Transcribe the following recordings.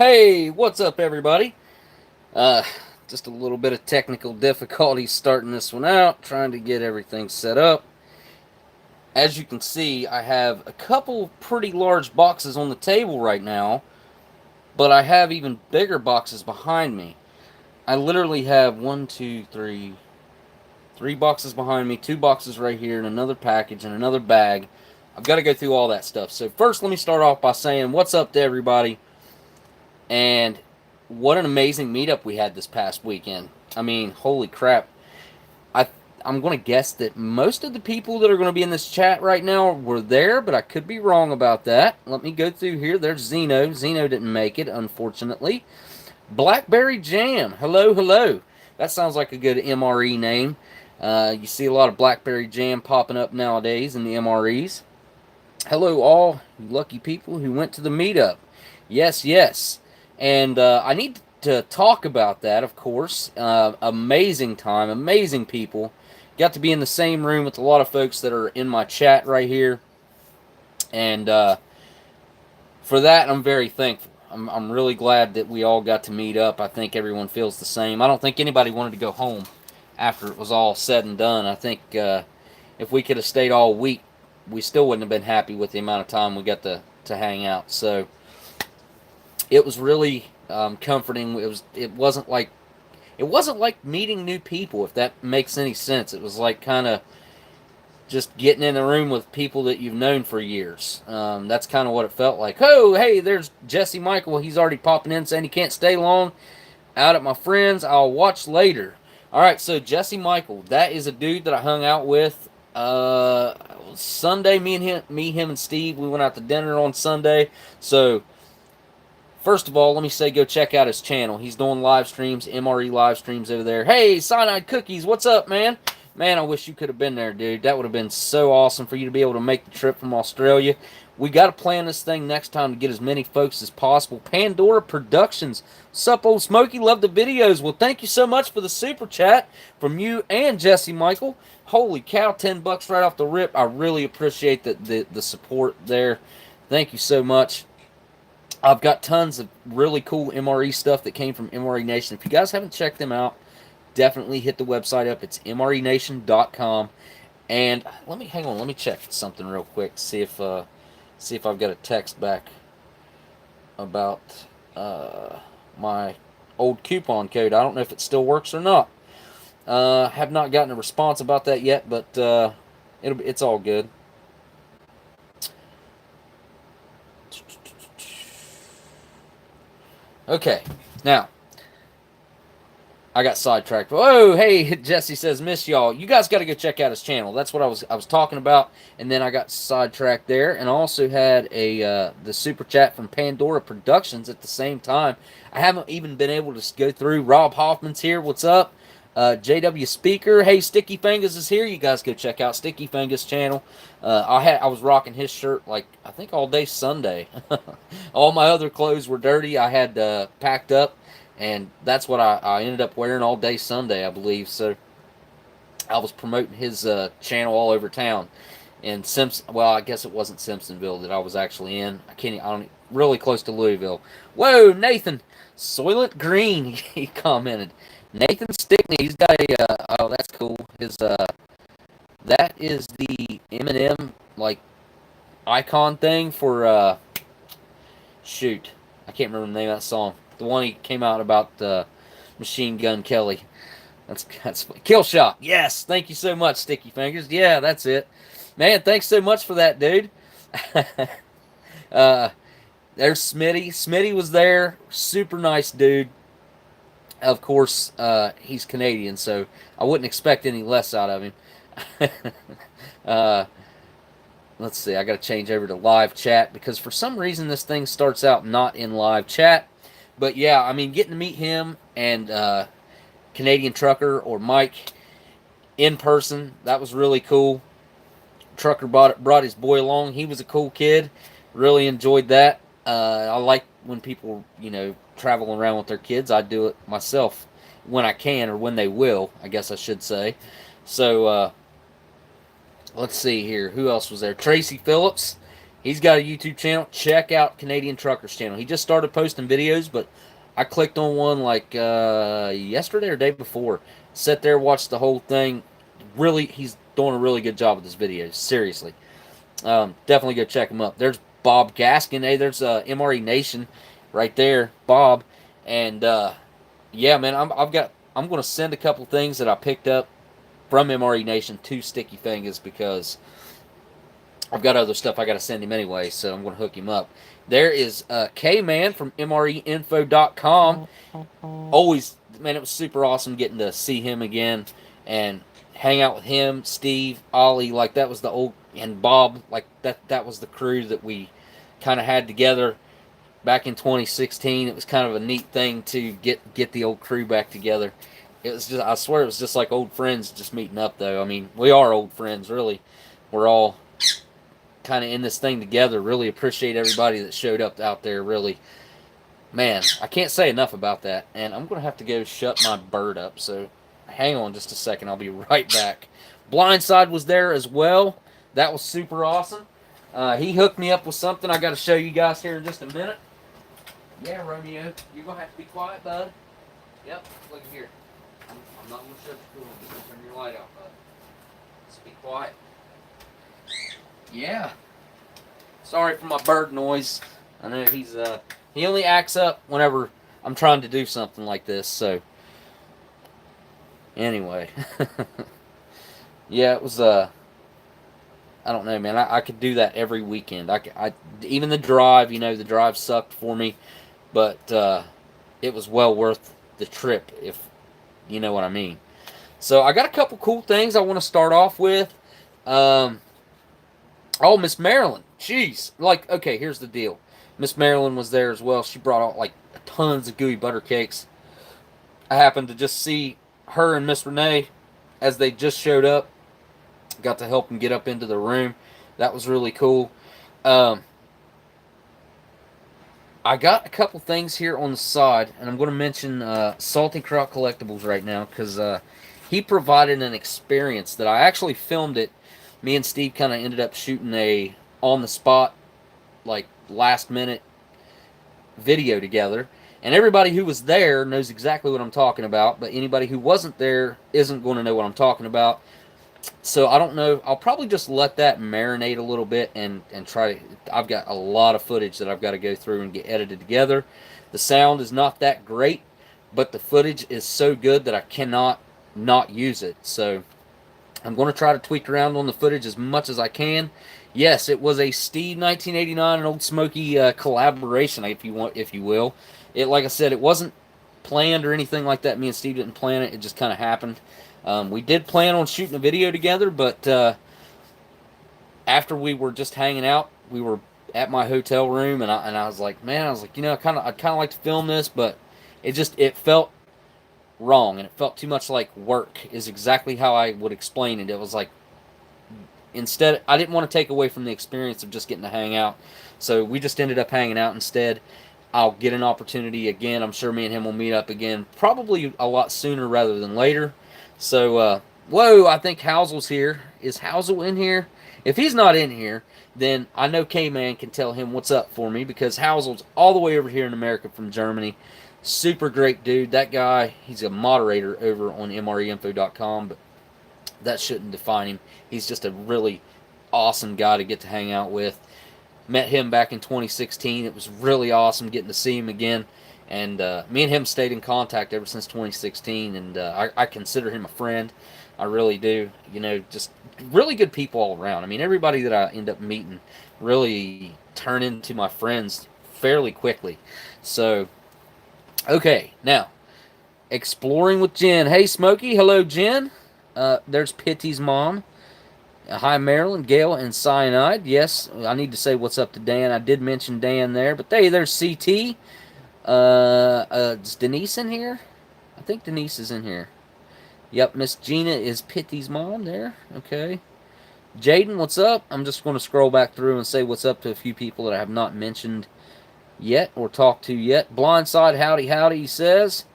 Hey, what's up, everybody? Uh, just a little bit of technical difficulty starting this one out, trying to get everything set up. As you can see, I have a couple pretty large boxes on the table right now, but I have even bigger boxes behind me. I literally have three boxes behind me, two boxes right here, and another package and another bag. I've got to go through all that stuff. So first, let me start off by saying what's up to everybody. And what an amazing meetup we had this past weekend. I mean, holy crap. I, I'm going to guess that most of the people that are going to be in this chat right now were there, but I could be wrong about that. Let me go through here. There's Zeno. Zeno didn't make it, unfortunately. Blackberry Jam. Hello, hello. That sounds like a good MRE name. You see a lot of Blackberry Jam popping up nowadays in the MREs. Hello, all you lucky people who went to the meetup. Yes, yes. And I need to talk about that, of course. Amazing time, amazing people. Got to be in the same room with a lot of folks that are in my chat right here. And for that, I'm very thankful. I'm really glad that we all got to meet up. I think everyone feels the same. I don't think anybody wanted to go home after it was all said and done. I think if we could have stayed all week, we still wouldn't have been happy with the amount of time we got to hang out. So it was really comforting. It wasn't like meeting new people, if that makes any sense. It was like kind of just getting in the room with people that you've known for years. That's kind of what it felt like. Oh, hey, there's Jesse Michael. He's already popping in saying he can't stay long. Out at my friends. I'll watch later. All right, so Jesse Michael, that is a dude that I hung out with Sunday. Him, and Steve. We went out to dinner on Sunday. So first of all, let me say go check out his channel. He's doing live streams, MRE live streams over there. Hey, Cyanide Cookies, what's up, man? Man, I wish you could have been there, dude. That would have been so awesome for you to be able to make the trip from Australia. We got to plan this thing next time to get as many folks as possible. Pandora Productions. Sup, Oldsmokey? Love the videos. Well, thank you so much for the super chat from you and Jesse Michael. Holy cow, $10 right off the rip. I really appreciate the support there. Thank you so much. I've got tons of really cool MRE stuff that came from MRE Nation. If you guys haven't checked them out, definitely hit the website up. It's mrenation.com. And let me check something real quick. See if I've got a text back about my old coupon code. I don't know if it still works or not. Have not gotten a response about that yet, but it's all good. Okay, now I got sidetracked. Oh, hey, Jesse says, miss y'all. You guys got to go check out his channel. That's what I was talking about, and then I got sidetracked there, and I also had the super chat from Pandora Productions at the same time. I haven't even been able to go through. Rob Hoffman's here. What's up? JW Speaker. Hey, Sticky Fungus is here. You guys go check out Sticky Fungus channel. I was rocking his shirt like I think all day Sunday. All my other clothes were dirty. I had packed up. And that's what I ended up wearing all day Sunday, I believe. So I was promoting his channel all over town. And well, I guess it wasn't Simpsonville that I was actually in. Really close to Louisville. Whoa, Nathan, Soylent Green, he commented. Nathan Stickney, he's got oh, that's cool. That is the M&M, like, icon thing for, shoot, I can't remember the name of that song. The one he came out about Machine Gun Kelly. That's Kill Shot. Yes, thank you so much, Sticky Fingers. Yeah, that's it. Man, thanks so much for that, dude. There's Smitty. Smitty was there. Super nice dude. Of course, he's Canadian, so I wouldn't expect any less out of him. Let's see. I got to change over to live chat because for some reason this thing starts out not in live chat. But yeah, I mean, getting to meet him and Canadian Trucker or Mike in person, that was really cool. Trucker brought his boy along. He was a cool kid. Really enjoyed that. I like when people, travel around with their kids. I do it myself when I can, or when they will, I guess I should say. So, let's see here. Who else was there? Tracy Phillips. He's got a YouTube channel. Check out Canadian Trucker's channel. He just started posting videos, but I clicked on one like yesterday or day before. Sat there, watched the whole thing. Really, he's doing a really good job with his videos. Seriously. Definitely go check him up. There's Bob Gaskin. Hey, there's MRE Nation right there. Bob. And yeah, man, I'm going to send a couple things that I picked up from MRE Nation to Sticky Fingers because I've got other stuff I got to send him anyway, so I'm going to hook him up. There is K-Man from MREinfo.com. Always, man, it was super awesome getting to see him again and hang out with him, Steve, Ollie, like that was the old, and Bob, like that was the crew that we kind of had together back in 2016. It was kind of a neat thing to get the old crew back together. It was just, I swear it was just like old friends just meeting up, though. I mean, we are old friends, really. We're all kind of in this thing together. Really appreciate everybody that showed up out there, really. Man, I can't say enough about that. And I'm going to have to go shut my bird up, so hang on just a second. I'll be right back. Blindside was there as well. That was super awesome. He hooked me up with something I got to show you guys here in just a minute. Yeah, Romeo, you're going to have to be quiet, bud. Yep, look here. I'm not going to shut the door. I'm going to turn your light off, bud. Just be quiet. Yeah. Sorry for my bird noise. I know he only acts up whenever I'm trying to do something like this, so anyway. Yeah, it was I don't know, man. I could do that every weekend. I even the drive, the drive sucked for me, but it was well worth the trip, if you know what I mean. So I got a couple cool things I want to start off with. Oh, Miss Marilyn. Jeez. Like, okay, here's the deal. Miss Marilyn was there as well. She brought out, like, tons of gooey butter cakes. I happened to just see her and Miss Renee as they just showed up. Got to help them get up into the room. That was really cool. I got a couple things here on the side, and I'm going to mention Salty Kraut Collectibles right now, because he provided an experience that I actually filmed it. Me and Steve kind of ended up shooting a on-the-spot, like, last-minute video together. And everybody who was there knows exactly what I'm talking about, but anybody who wasn't there isn't going to know what I'm talking about. So I don't know. I'll probably just let that marinate a little bit and try to... I've got a lot of footage that I've got to go through and get edited together. The sound is not that great, but the footage is so good that I cannot not use it. So I'm going to try to tweak around on the footage as much as I can. Yes, it was a Steve 1989 and Oldsmokey collaboration, if you will. It, like I said, it wasn't planned or anything like that. Me and Steve didn't plan it. It just kind of happened. We did plan on shooting a video together, but after we were just hanging out, we were at my hotel room, and I was like, man, I'd kind of like to film this, but it felt wrong, and it felt too much like work. Is exactly how I would explain it. It was like, instead, I didn't want to take away from the experience of just getting to hang out, so we just ended up hanging out instead. I'll get an opportunity again. I'm sure me and him will meet up again, probably a lot sooner rather than later. So, whoa, I think Housel's here. Is Housel in here? If he's not in here, then I know K-Man can tell him what's up for me, because Housel's all the way over here in America from Germany. Super great dude. That guy, he's a moderator over on MREinfo.com, but that shouldn't define him. He's just a really awesome guy to get to hang out with. Met him back in 2016. It was really awesome getting to see him again. And me and him stayed in contact ever since 2016, and I consider him a friend. I really do. Just really good people all around. I mean, everybody that I end up meeting really turn into my friends fairly quickly. So, okay, now, exploring with Jen. Hey, Smokey. Hello, Jen. There's Pitty's mom. Hi, Marilyn, Gail, and Cyanide. Yes, I need to say what's up to Dan. I did mention Dan there, but hey, there's CT. Is Denise in here? I think Denise is in here. Yep, Miss Gina is Pitty's mom there. Okay. Jaden, what's up? I'm just going to scroll back through and say what's up to a few people that I have not mentioned yet or talked to yet. Blindside, howdy, howdy, he says.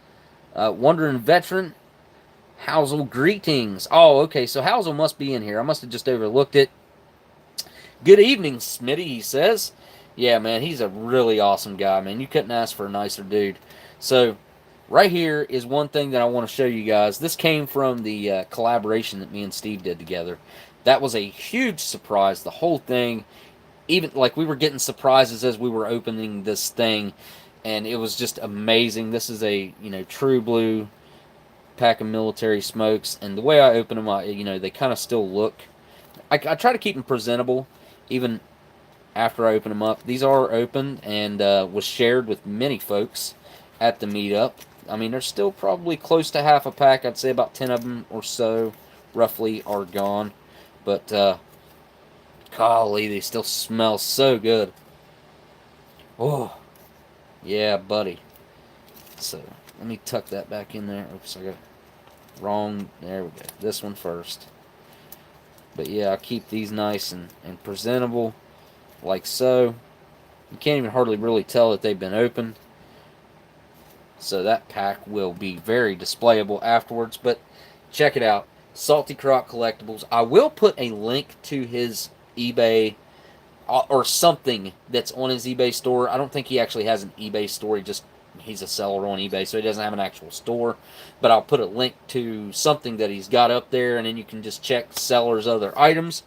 Wandering Veteran. Housel, greetings. Oh, okay, so Housel must be in here. I must have just overlooked it. Good evening, Smitty, he says. Yeah, man, he's a really awesome guy, man. You couldn't ask for a nicer dude. So, right here is one thing that I want to show you guys. This came from the collaboration that me and Steve did together. That was a huge surprise. The whole thing, even like we were getting surprises as we were opening this thing, and it was just amazing. This is a true blue pack of military smokes, and the way I open them, they kind of still look. I try to keep them presentable, even after I open them up. These are open and was shared with many folks at the meetup. I mean, there's still probably close to half a pack. I'd say about 10 of them or so, roughly, are gone. But, golly, they still smell so good. Oh, yeah, buddy. So, let me tuck that back in there. Oops, I got wrong. There we go. This one first. But, yeah, I'll keep these nice and presentable, like so. You can't even hardly really tell that they've been opened. So that pack will be very displayable afterwards. But check it out. Salty Croc Collectibles. I will put a link to his eBay or something that's on his eBay store. I don't think he actually has an eBay store. He's a seller on eBay, so he doesn't have an actual store. But I'll put a link to something that he's got up there, and then you can just check sellers' other items.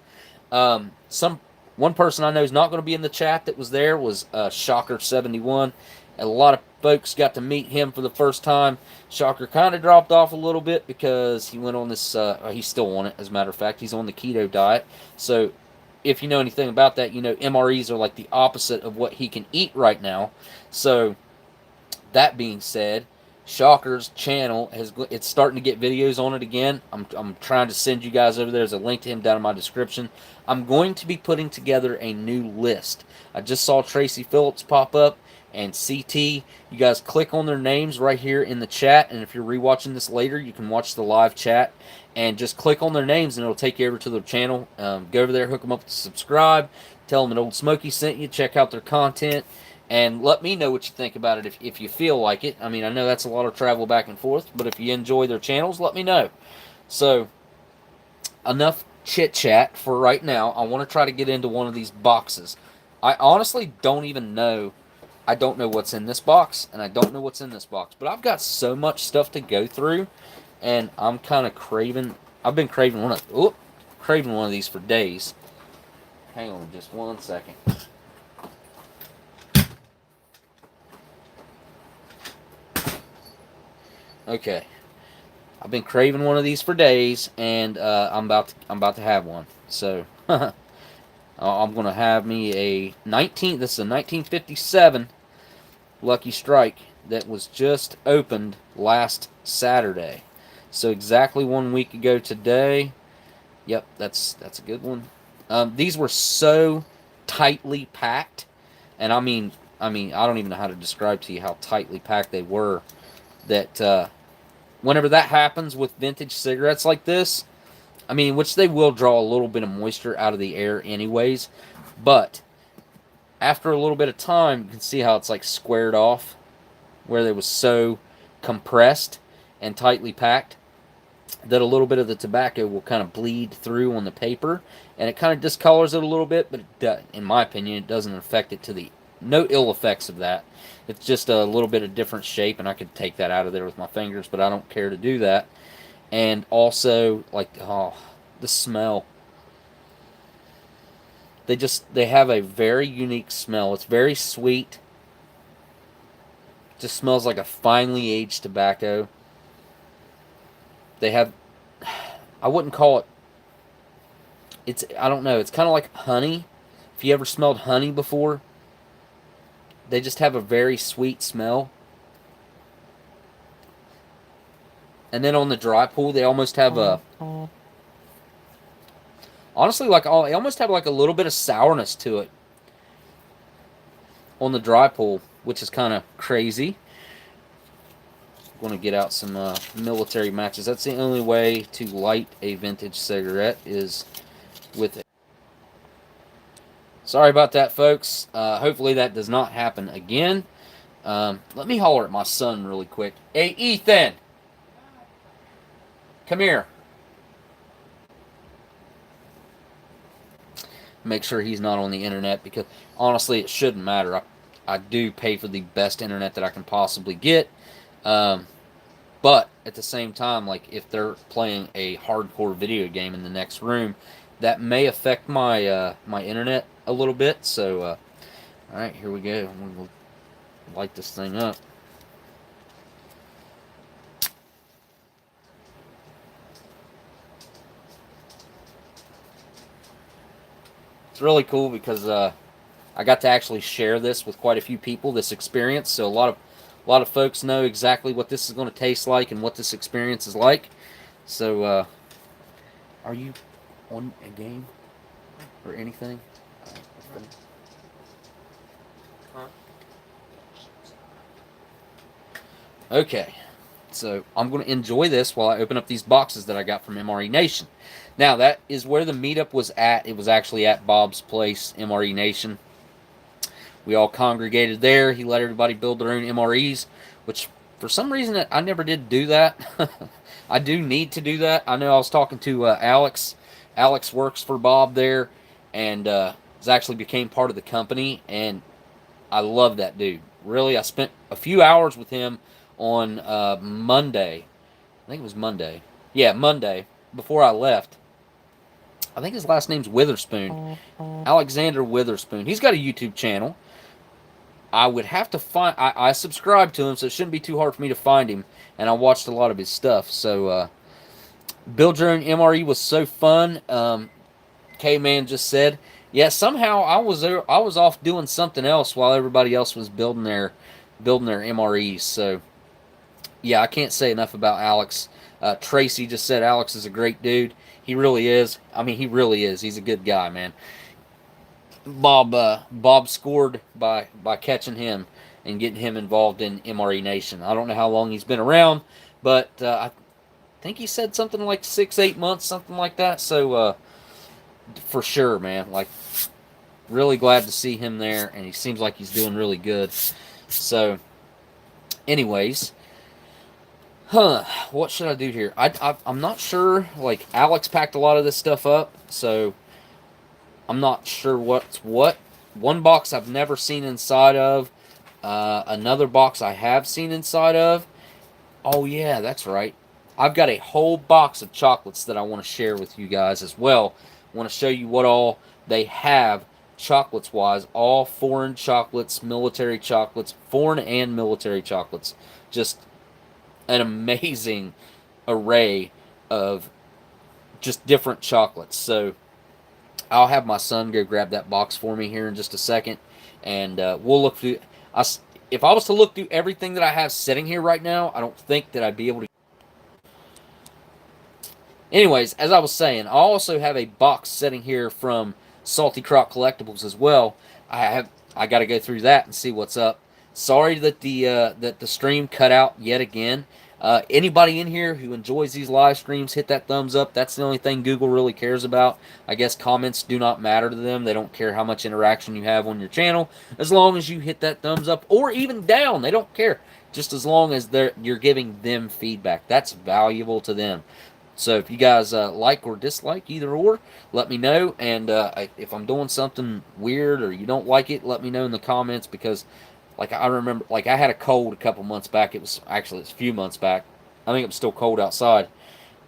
One person I know is not going to be in the chat that was there was Shocker71. A lot of folks got to meet him for the first time. Shocker kind of dropped off a little bit because he went on this, he's still on it, as a matter of fact. He's on the keto diet. So if you know anything about that, you know MREs are like the opposite of what he can eat right now. So that being said, Shocker's channel it's starting to get videos on it again. I'm trying to send you guys over there. There's a link to him down in my description. I'm going to be putting together a new list. I just saw Tracy Phillips pop up and CT. You guys click on their names right here in the chat, and if you're rewatching this later, you can watch the live chat and just click on their names and it'll take you over to their channel. Go over there, hook them up to subscribe, tell them that Oldsmokey sent you, check out their content, and let me know what you think about it if you feel like it. I mean, I know that's a lot of travel back and forth, but if you enjoy their channels, let me know. So, enough chit-chat for right now. I want to try to get into one of these boxes. I honestly don't even know. I don't know what's in this box, and I don't know what's in this box. But I've got so much stuff to go through, and I'm kind of craving. I've been craving one of these for days. Hang on just 1 second. Okay, I've been craving one of these for days, and I'm about to have one. So I'm gonna have me a 19. This is a 1957 Lucky Strike that was just opened last Saturday. So exactly 1 week ago today. Yep, that's a good one. These were so tightly packed, and I mean I don't even know how to describe to you how tightly packed they were. That whenever that happens with vintage cigarettes like this, I mean, which they will draw a little bit of moisture out of the air anyways, but after a little bit of time, you can see how it's like squared off, where they was so compressed and tightly packed that a little bit of the tobacco will kind of bleed through on the paper, and it kind of discolors it a little bit, but in my opinion, it doesn't affect it to the no ill effects of that. It's just a little bit of different shape, and I could take that out of there with my fingers, but I don't care to do that. And also, like, the smell. They have a very unique smell. It's very sweet. It just smells like a finely aged tobacco. They have, I wouldn't call it, I don't know, it's kind of like honey. If you ever smelled honey before, they just have a very sweet smell. And then on the dry pull, they almost have a, honestly, like, they almost have like a little bit of sourness to it on the dry pull, which is kind of crazy. I'm going to get out some military matches. That's the only way to light a vintage cigarette is with it. Sorry about that, folks. Hopefully that does not happen again. Let me holler at my son really quick. Hey, Ethan! Come here. make sure he's not on the internet, because honestly, it shouldn't matter. I do pay for the best internet that I can possibly get. But at the same time, like, if they're playing a hardcore video game in the next room, that may affect my my internet a little bit. So, all right, here we go. We'll light this thing up. It's really cool because I got to actually share this with quite a few people, this experience. So a lot of folks know exactly what this is going to taste like and what this experience is like. So, are you on a game or anything? Huh? Okay, so I'm going to enjoy this while I open up these boxes that I got from MRE Nation. Now, that is where the meetup was at. It was actually at Bob's place, MRE Nation. We all congregated there. He let everybody build their own MREs, which for some reason I never did do that. I do need to do that. I know I was talking to Alex. Alex works for Bob there, and has actually became part of the company, and I love that dude. Really, I spent a few hours with him on Monday. I think it was Monday. Yeah, Monday, before I left. I think his last name's Witherspoon. Alexander Witherspoon. He's got a YouTube channel. I would have to find... I subscribe to him, so it shouldn't be too hard for me to find him. And I watched a lot of his stuff. So, Build Your Own MRE was so fun. K-Man just said, yeah, somehow I was off doing something else while everybody else was building their MREs. So, yeah, I can't say enough about Alex. Tracy just said Alex is a great dude. He really is. I mean, he really is. He's a good guy, man. Bob scored by catching him and getting him involved in MRE Nation. I don't know how long he's been around, but I think he said something like 6-8 months, something like that. So for sure, man, like, really glad to see him there, and he seems like he's doing really good. So, anyways, what should I do here? I'm not sure. Like, Alex packed a lot of this stuff up, so I'm not sure what's what. One box I've never seen inside of. Another box I have seen inside of. Oh, yeah, that's right. I've got a whole box of chocolates that I want to share with you guys as well. I want to show you what all they have chocolates-wise. All foreign chocolates, military chocolates, foreign and military chocolates. Just an amazing array of just different chocolates. So I'll have my son go grab that box for me here in just a second, and we'll look through. If I was to look through everything that I have sitting here right now, I don't think that I'd be able to. Anyways, as I was saying, I also have a box sitting here from Salty Croc Collectibles as well. I got to go through that and see what's up. Sorry that the stream cut out yet again. Anybody in here who enjoys these live streams, hit that thumbs up. That's the only thing Google really cares about. I guess comments do not matter to them. They don't care how much interaction you have on your channel. As long as you hit that thumbs up, or even down, they don't care. Just as long as you're giving them feedback. That's valuable to them. So if you guys like or dislike, either or, let me know. And if I'm doing something weird or you don't like it, let me know in the comments, because like, I remember, like, I had a cold a couple months back. It's a few months back. I think it was still cold outside.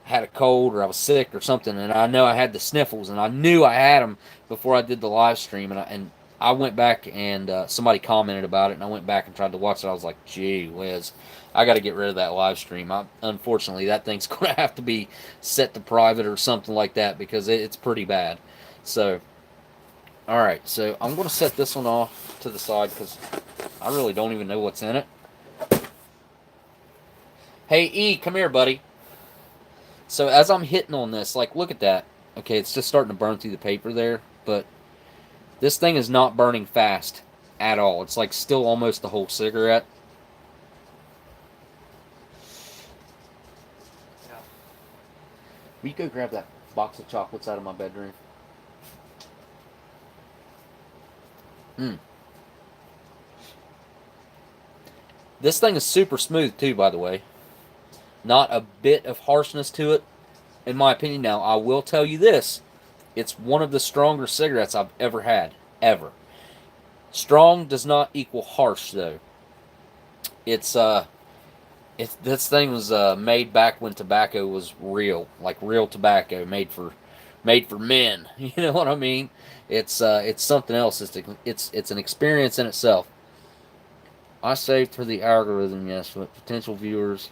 I had a cold, or I was sick or something, and I know I had the sniffles, and I knew I had them before I did the live stream, and I went back, and somebody commented about it, and I went back and tried to watch it. I was like, gee whiz, I got to get rid of that live stream. Unfortunately, that thing's going to have to be set to private or something like that, because it's pretty bad. So, all right, so I'm going to set this one off to the side, because I really don't even know what's in it. Hey, E, come here, buddy. So as I'm hitting on this, like, look at that. Okay, it's just starting to burn through the paper there, but this thing is not burning fast at all. It's like still almost the whole cigarette. Yeah. Will you go grab that box of chocolates out of my bedroom? This thing is super smooth too, by the way. Not a bit of harshness to it, in my opinion. Now, I will tell you this. It's one of the stronger cigarettes I've ever had, ever. Strong does not equal harsh, though. It's this thing was made back when tobacco was real, like real tobacco, made for men. You know what I mean? It's something else. It's an experience in itself. I saved for the algorithm, yes, but potential viewers.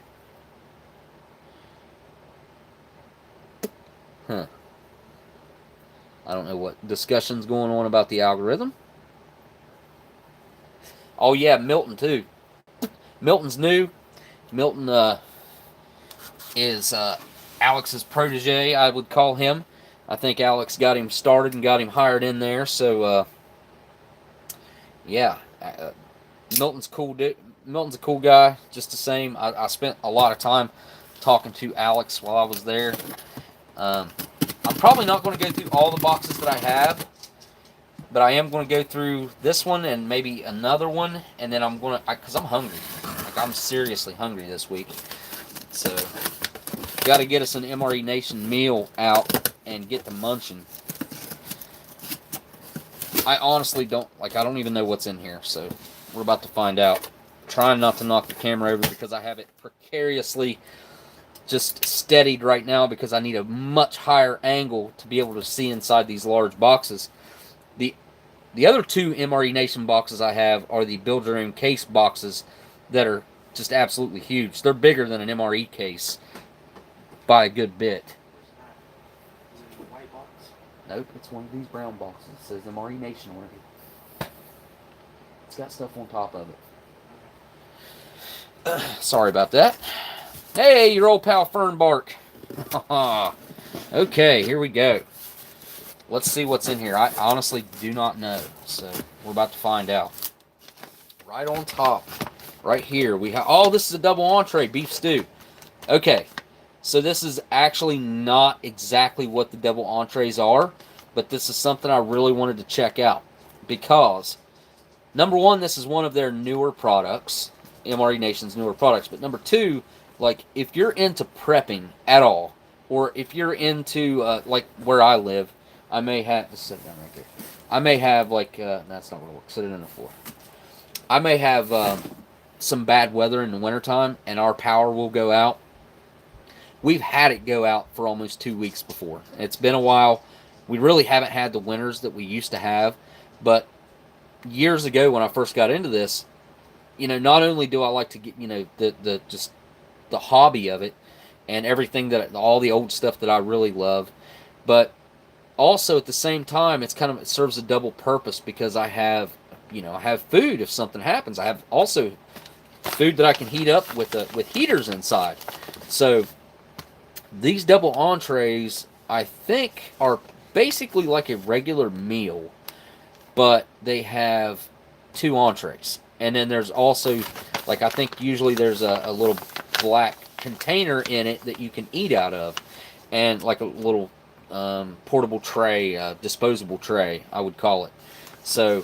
Huh. I don't know what discussion's going on about the algorithm. Oh yeah, Milton too. Milton's new. Milton is Alex's protege, I would call him. I think Alex got him started and got him hired in there. So yeah, Milton's cool. Milton's a cool guy, just the same. I spent a lot of time talking to Alex while I was there. I'm probably not going to go through all the boxes that I have, but I am going to go through this one and maybe another one, and then I'm going to, because I'm hungry. Like, I'm seriously hungry this week. So, got to get us an MRE Nation meal out and get to munching. I honestly don't, I don't even know what's in here, so we're about to find out. Trying not to knock the camera over because I have it precariously just steadied right now because I need a much higher angle to be able to see inside these large boxes. The other two MRE Nation boxes I have are the Build Your Own case boxes that are just absolutely huge. They're bigger than an MRE case by a good bit. Is it a white box? Nope, it's one of these brown boxes. It says MRE Nation on it. It's got stuff on top of it. Sorry about that. Hey, your old pal Fernbark. Okay, here we go. Let's see what's in here. I honestly do not know, so we're about to find out. Right on top, right here, we have... Oh, this is a double entree beef stew. Okay, so this is actually not exactly what the double entrees are, but this is something I really wanted to check out because, number one, this is one of their newer products, MRE Nation's newer products, but number two, like, if you're into prepping at all, or if you're into, like, where I live, I may have, just sit down right there. I may have, like, that's not going to work, sit it in the floor. I may have some bad weather in the wintertime, and our power will go out. We've had it go out for almost 2 weeks before. It's been a while. We really haven't had the winters that we used to have, but years ago when I first got into this, you know, not only do I like to get, you know, just the hobby of it and everything that, all the old stuff that I really love, but also at the same time, it serves a double purpose because I have, you know, I have food if something happens. I have also food that I can heat up with heaters inside. So these double entrees, I think, are basically like a regular meal, but they have 2 entrees. And then there's also, like, I think usually there's a little black container in it that you can eat out of, and like a little portable tray, disposable tray, I would call it. So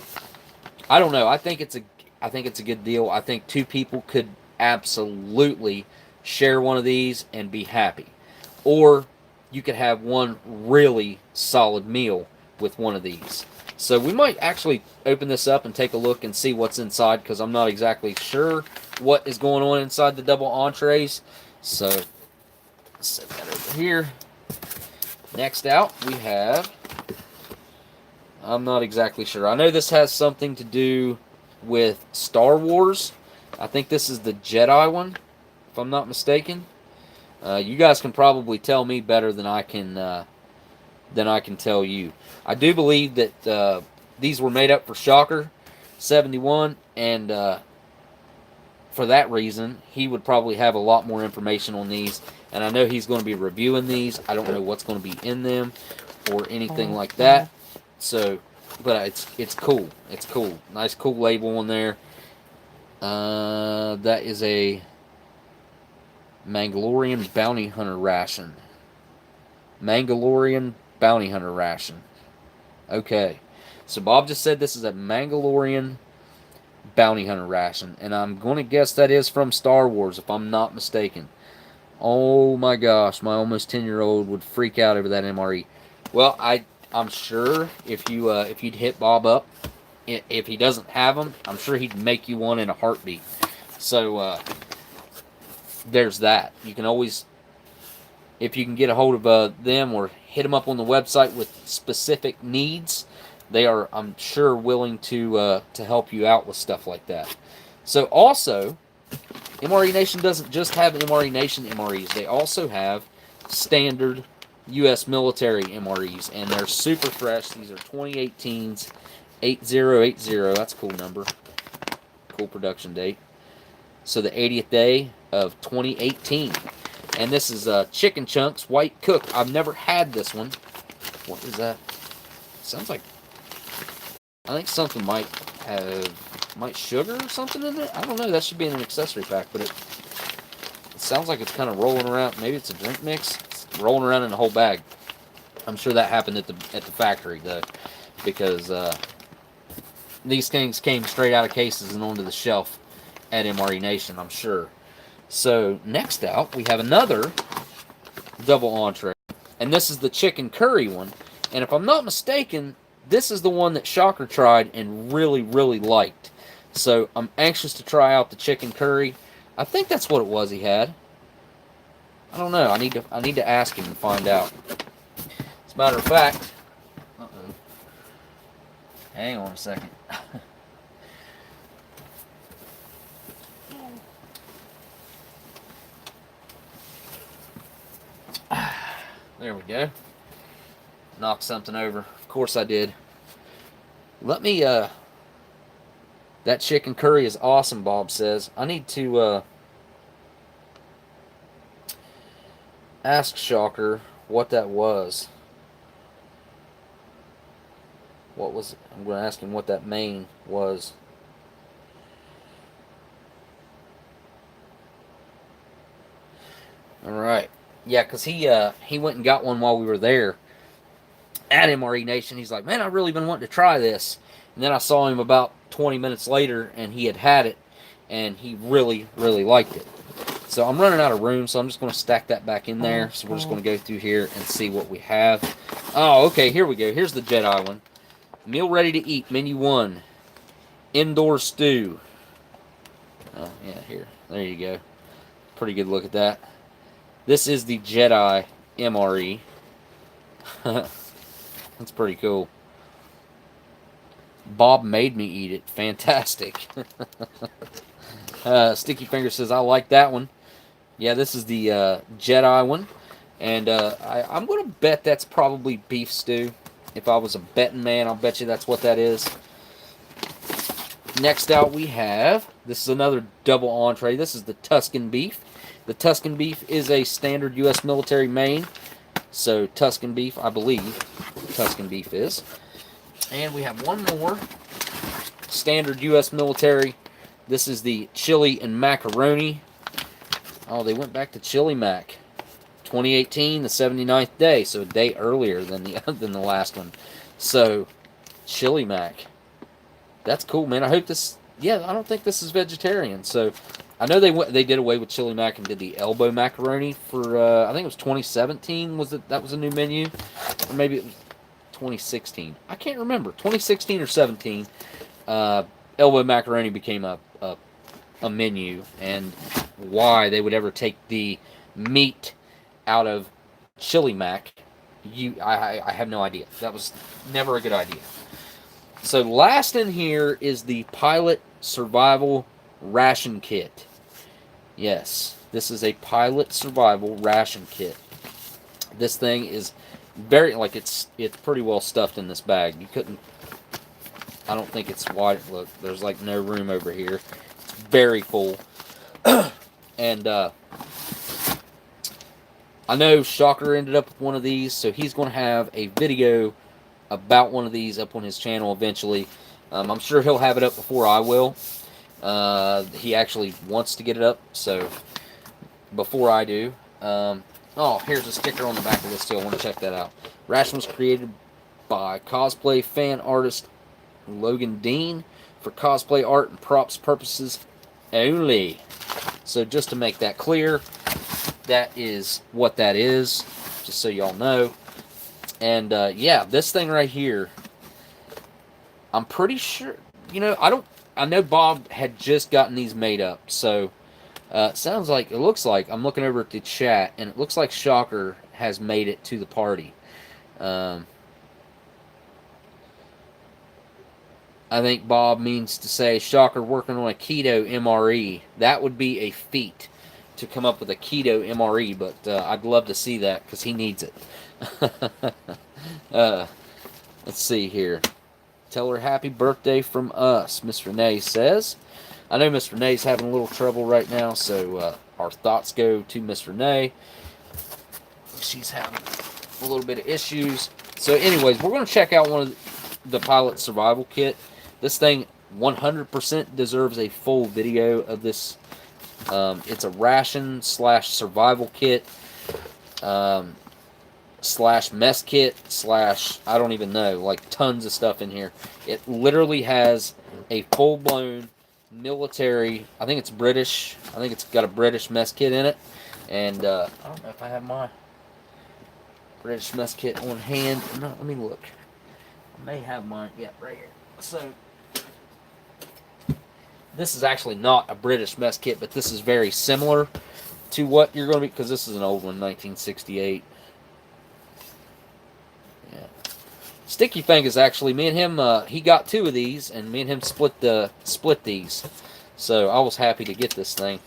I don't know. I think it's a good deal. I think 2 people could absolutely share one of these and be happy, or you could have one really solid meal with one of these. So we might actually open this up and take a look and see what's inside, because I'm not exactly sure what is going on inside the double entrees. So let's set that over here. Next out, we have, I'm not exactly sure. I know this has something to do with Star Wars. I think this is the Jedi one, if I'm not mistaken. You guys can probably tell me better than I can tell you. I do believe that these were made up for Shocker 71, and for that reason, he would probably have a lot more information on these. And I know he's going to be reviewing these. I don't know what's going to be in them or anything like that. So, but it's cool. It's cool. Nice cool label on there. That is a Mandalorian Bounty Hunter Ration. Mandalorian Bounty Hunter Ration. Okay. So Bob just said this is a Mandalorian Bounty Hunter Ration. And I'm going to guess that is from Star Wars, if I'm not mistaken. Oh my gosh, my almost 10-year-old would freak out over that MRE. Well, I I'm sure if you'd hit Bob up, if he doesn't have them, I'm sure he'd make you one in a heartbeat. So there's that. You can always, if you can get a hold of them or hit them up on the website with specific needs, they are, I'm sure, willing to help you out with stuff like that. So also, MRE Nation doesn't just have MRE Nation MREs. They also have standard U.S. military MREs, and they're super fresh. These are 2018s, 8080. That's a cool number. Cool production date. So the 80th day of 2018. And this is Chicken Chunks White Cook. I've never had this one. What is that? Sounds like, I think something might sugar or something in it. I don't know. That should be in an accessory pack, but it sounds like it's kind of rolling around. Maybe it's a drink mix. It's rolling around in a whole bag. I'm sure that happened at the factory though, because these things came straight out of cases and onto the shelf at MRE Nation, I'm sure. So next out, we have another double entree, and this is the chicken curry one. And if I'm not mistaken, this is the one that Shocker tried and really, really liked. So I'm anxious to try out the chicken curry. I think that's what it was he had. I don't know. I need to ask him and find out. As a matter of fact, hang on a second. There we go. Knocked something over. Of course I did. Let me, that chicken curry is awesome, Bob says. I need to, ask Shocker what that was. What was it? I'm going to ask him what that main was. Alright. Yeah, because he went and got one while we were there at MRE Nation. He's like, man, I've really been wanting to try this. And then I saw him about 20 minutes later, and he had it, and he really, really liked it. So I'm running out of room, so I'm just going to stack that back in there. So we're just going to go through here and see what we have. Oh, okay, here we go. Here's the Jedi one. Meal ready to eat, menu 1. Indoor stew. Oh, yeah, here. There you go. Pretty good look at that. This is the Jedi MRE. That's pretty cool. Bob made me eat it. Fantastic. Sticky Finger says, I like that one. Yeah, this is the Jedi one. And I'm going to bet that's probably beef stew. If I was a betting man, I'll bet you that's what that is. Next out we have, this is another double entree. This is the Tuscan beef. The Tuscan beef is a standard U.S. military main. So Tuscan beef, I believe, Tuscan beef is. And we have one more standard U.S. military. This is the chili and macaroni. Oh, they went back to chili mac. 2018, the 79th day, so a day earlier than the last one. So chili mac. That's cool, man. I hope this. Yeah, I don't think this is vegetarian. So I know they did away with chili mac and did the elbow macaroni for I think it was 2017. That was a new menu, or maybe it was 2016. I can't remember. 2016 or 17. Elbow macaroni became a menu, and why they would ever take the meat out of chili mac, I have no idea. That was never a good idea. So last in here is the Pilot Survival Ration Kit. Yes, this is a Pilot Survival Ration Kit. This thing is very, like, it's pretty well stuffed in this bag. You couldn't, I don't think it's wide. Look, there's like no room over here. It's very full. And I know Shocker ended up with one of these, so he's going to have a video about one of these up on his channel eventually. I'm sure he'll have it up before I will. He actually wants to get it up, so before I do. Oh, here's a sticker on the back of this too. I want to check that out. Ration was created by cosplay fan artist Logan Dean for cosplay art and props purposes only. So just to make that clear, that is what that is, just so y'all know. And yeah, this thing right here, I'm pretty sure, you know, I know Bob had just gotten these made up, so it looks like, I'm looking over at the chat, and it looks like Shocker has made it to the party. Um, I think Bob means to say Shocker working on a keto MRE. That would be a feat to come up with a keto MRE, but I'd love to see that because he needs it. Let's see here. Tell her happy birthday from us, Miss Renee says. I know Miss Renee's having a little trouble right now, so our thoughts go to Miss Renee. She's having a little bit of issues. So anyways, we're going to check out one of the pilot survival kit. This thing 100% deserves a full video of this. It's a ration / survival kit / mess kit / I don't even know, like tons of stuff in here. It literally has a full-blown military, I think it's British, I think it's got a British mess kit in it. And I don't know if I have my British mess kit on hand. No, let me look. I may have mine. Yeah, right here. So this is actually not a British mess kit, but this is very similar to what you're going to be, because this is an old one, 1968. Yeah. Sticky Fingers, actually, me and him, he got 2 of these, and me and him split these. So I was happy to get this thing.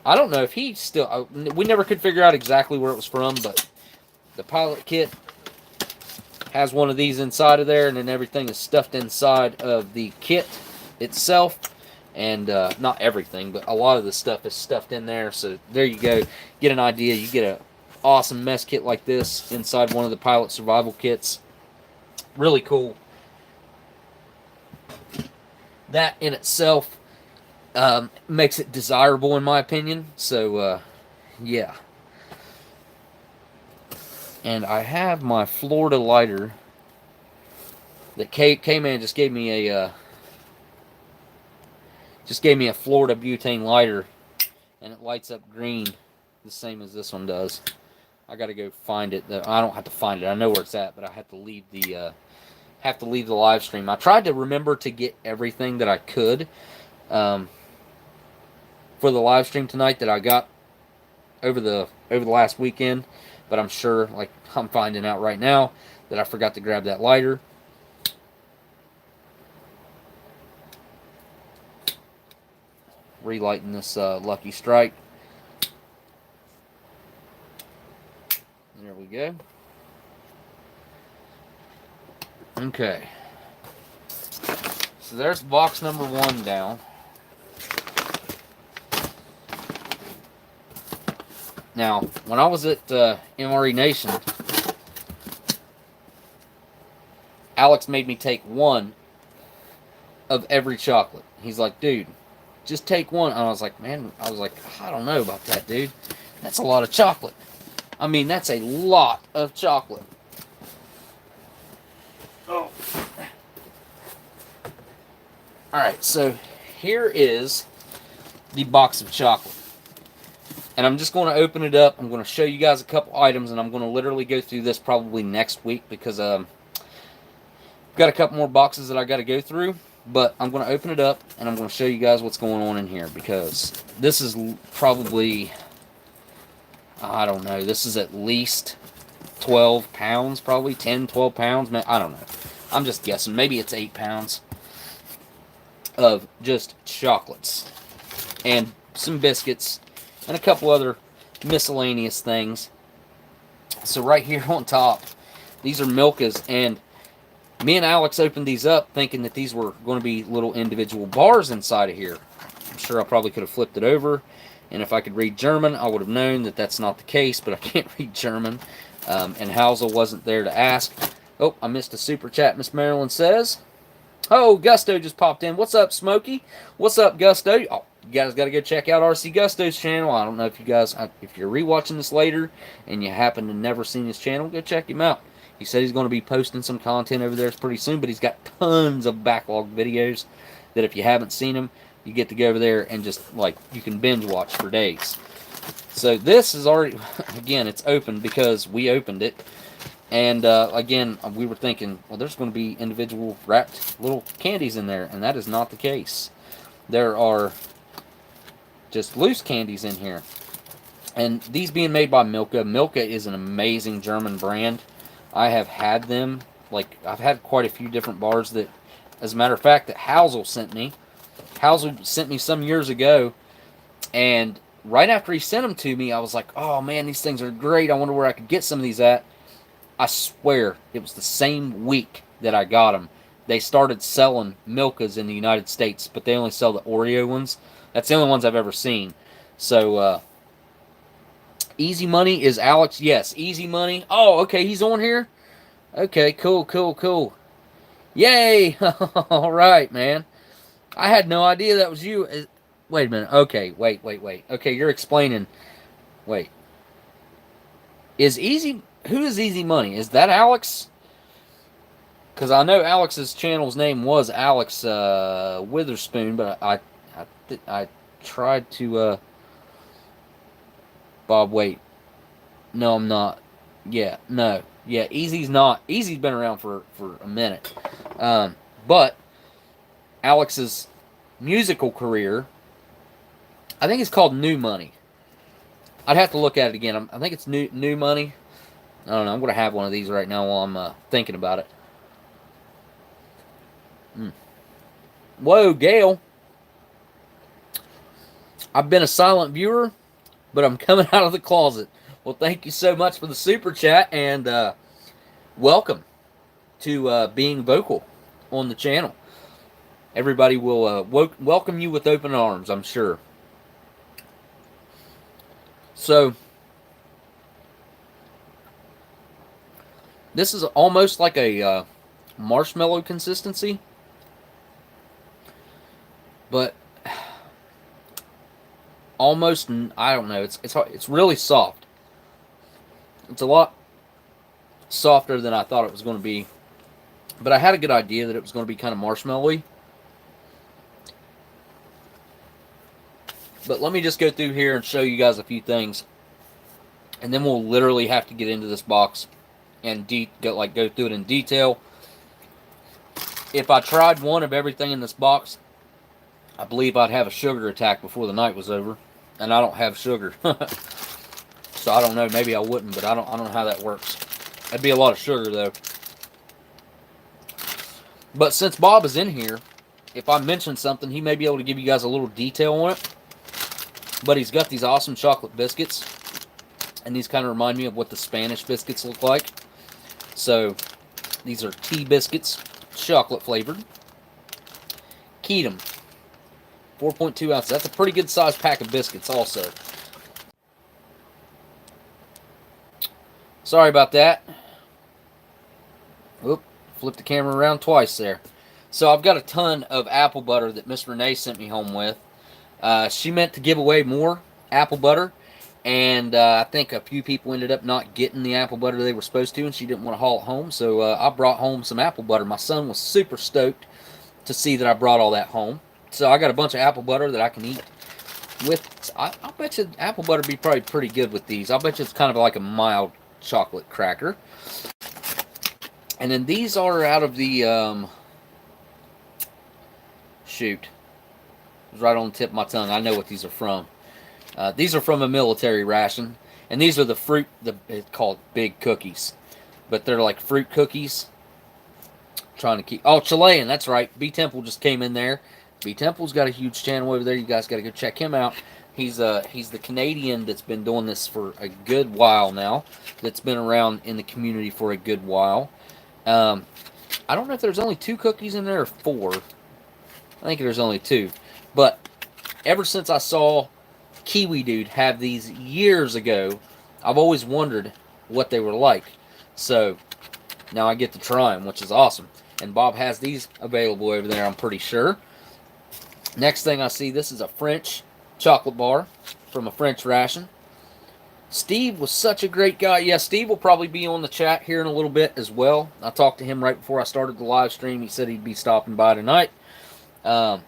I don't know if he still, we never could figure out exactly where it was from, but the pilot kit has one of these inside of there, and then everything is stuffed inside of the kit itself. And not everything, but a lot of the stuff is stuffed in there. So there you go. Get an idea. You get an awesome mess kit like this inside one of the pilot survival kits. Really cool. That in itself makes it desirable, in my opinion. So, yeah. And I have my Florida lighter that K-Man just gave me a Florida butane lighter, and it lights up green the same as this one does. I gotta go find it. I don't have to find it. I know where it's at, but I have to leave the live stream. I tried to remember to get everything that I could for the live stream tonight that I got over the last weekend, but I'm sure, like I'm finding out right now, that I forgot to grab that lighter. Relighting this Lucky Strike. There we go. Okay. So there's box number 1 down. Now, when I was at MRE Nation, Alex made me take 1 of every chocolate. He's like, dude, just take 1. And I was like, I don't know about that, dude. That's a lot of chocolate. I mean, that's a lot of chocolate. Oh. Alright, so here is the box of chocolate. And I'm just going to open it up. I'm going to show you guys a couple items, and I'm going to literally go through this probably next week because I've got a couple more boxes that I got to go through. But I'm going to open it up, and I'm going to show you guys what's going on in here, because this is probably, I don't know, this is at least 12 pounds, probably 10, 12 pounds. Man, I don't know. I'm just guessing. Maybe it's 8 pounds of just chocolates and some biscuits and a couple other miscellaneous things. So right here on top, these are Milka's, and me and Alex opened these up thinking that these were going to be little individual bars inside of here. I'm sure I probably could have flipped it over, and if I could read German, I would have known that that's not the case, but I can't read German, and Hausel wasn't there to ask. Oh, I missed a super chat, Miss Marilyn says. Oh, Gusto just popped in. What's up, Smokey? What's up, Gusto? Oh, you guys got to go check out RC Gusto's channel. I don't know if you guys, if you're rewatching this later and you happen to never seen his channel, go check him out. He said he's going to be posting some content over there pretty soon, but he's got tons of backlog videos that if you haven't seen them, you get to go over there and just, like, you can binge watch for days. So this is already, again, it's open because we opened it. And again, we were thinking, well, there's going to be individual wrapped little candies in there, and that is not the case. There are just loose candies in here. And these being made by Milka. Milka is an amazing German brand. I have had them. Like, I've had quite a few different bars that, as a matter of fact, that Housel sent me. Housel sent me some years ago, and right after he sent them to me, I was like, oh man, these things are great. I wonder where I could get some of these at. I swear, it was the same week that I got them. They started selling Milkas in the United States, but they only sell the Oreo ones. That's the only ones I've ever seen. So, Easy Money is Alex. Yes, Easy Money. Oh, okay, he's on here? Okay, cool, cool, cool. Yay! All right, man. I had no idea that was you. Wait a minute. Okay, wait. Okay, you're explaining. Wait. Who is Easy Money? Is that Alex? Because I know Alex's channel's name was Alex Witherspoon, but I tried to. Bob, wait. No, I'm not. Yeah, no. Yeah, Easy's not. Easy's been around for a minute. But Alex's musical career, I think it's called New Money. I'd have to look at it again. I think it's New Money. I don't know. I'm going to have one of these right now while I'm thinking about it. Whoa, Gail. I've been a silent viewer, but I'm coming out of the closet. Well, thank you so much for the super chat, and welcome to being vocal on the channel. Everybody will welcome you with open arms, I'm sure. So, this is almost like a marshmallow consistency, but almost, I don't know, it's really soft. It's a lot softer than I thought it was going to be, but I had a good idea that it was going to be kind of marshmallowy. But let me just go through here and show you guys a few things, and then we'll literally have to get into this box and go through it in detail. If I tried one of everything in this box, I believe I'd have a sugar attack before the night was over, and I don't have sugar. So I don't know, maybe I wouldn't, but I don't know how that works. That'd be a lot of sugar though. But since Bob is in here, if I mention something, he may be able to give you guys a little detail on it. But he's got these awesome chocolate biscuits, and these kind of remind me of what the Spanish biscuits look like. So these are tea biscuits, chocolate flavored. Keatum, 4.2 ounces. That's a pretty good sized pack of biscuits also. Sorry about that. Oop, flipped the camera around twice there. So I've got a ton of apple butter that Miss Renee sent me home with. She meant to give away more apple butter, and I think a few people ended up not getting the apple butter they were supposed to, and she didn't want to haul it home, so I brought home some apple butter. My son was super stoked to see that I brought all that home. So I got a bunch of apple butter that I can eat with. I bet you apple butter would be probably pretty good with these. I bet you it's kind of like a mild chocolate cracker. And then these are out of the, shoot. It was right on the tip of my tongue. I know what these are from. These are from a military ration. And these are the fruit, it's called big cookies. But they're like fruit cookies. Trying to keep, oh, Chilean, that's right. BTemple just came in there. BTemple's got a huge channel over there. You guys got to go check him out. He's the Canadian that's been doing this for a good while now. That's been around in the community for a good while. I don't know if there's only 2 cookies in there or 4. I think there's only 2. But ever since I saw Kiwi Dude have these years ago, I've always wondered what they were like. So now I get to try them, which is awesome. And Bob has these available over there, I'm pretty sure. Next thing I see, this is a French chocolate bar from a French ration. Steve was such a great guy. Yeah, Steve will probably be on the chat here in a little bit as well. I talked to him right before I started the live stream. He said he'd be stopping by tonight. And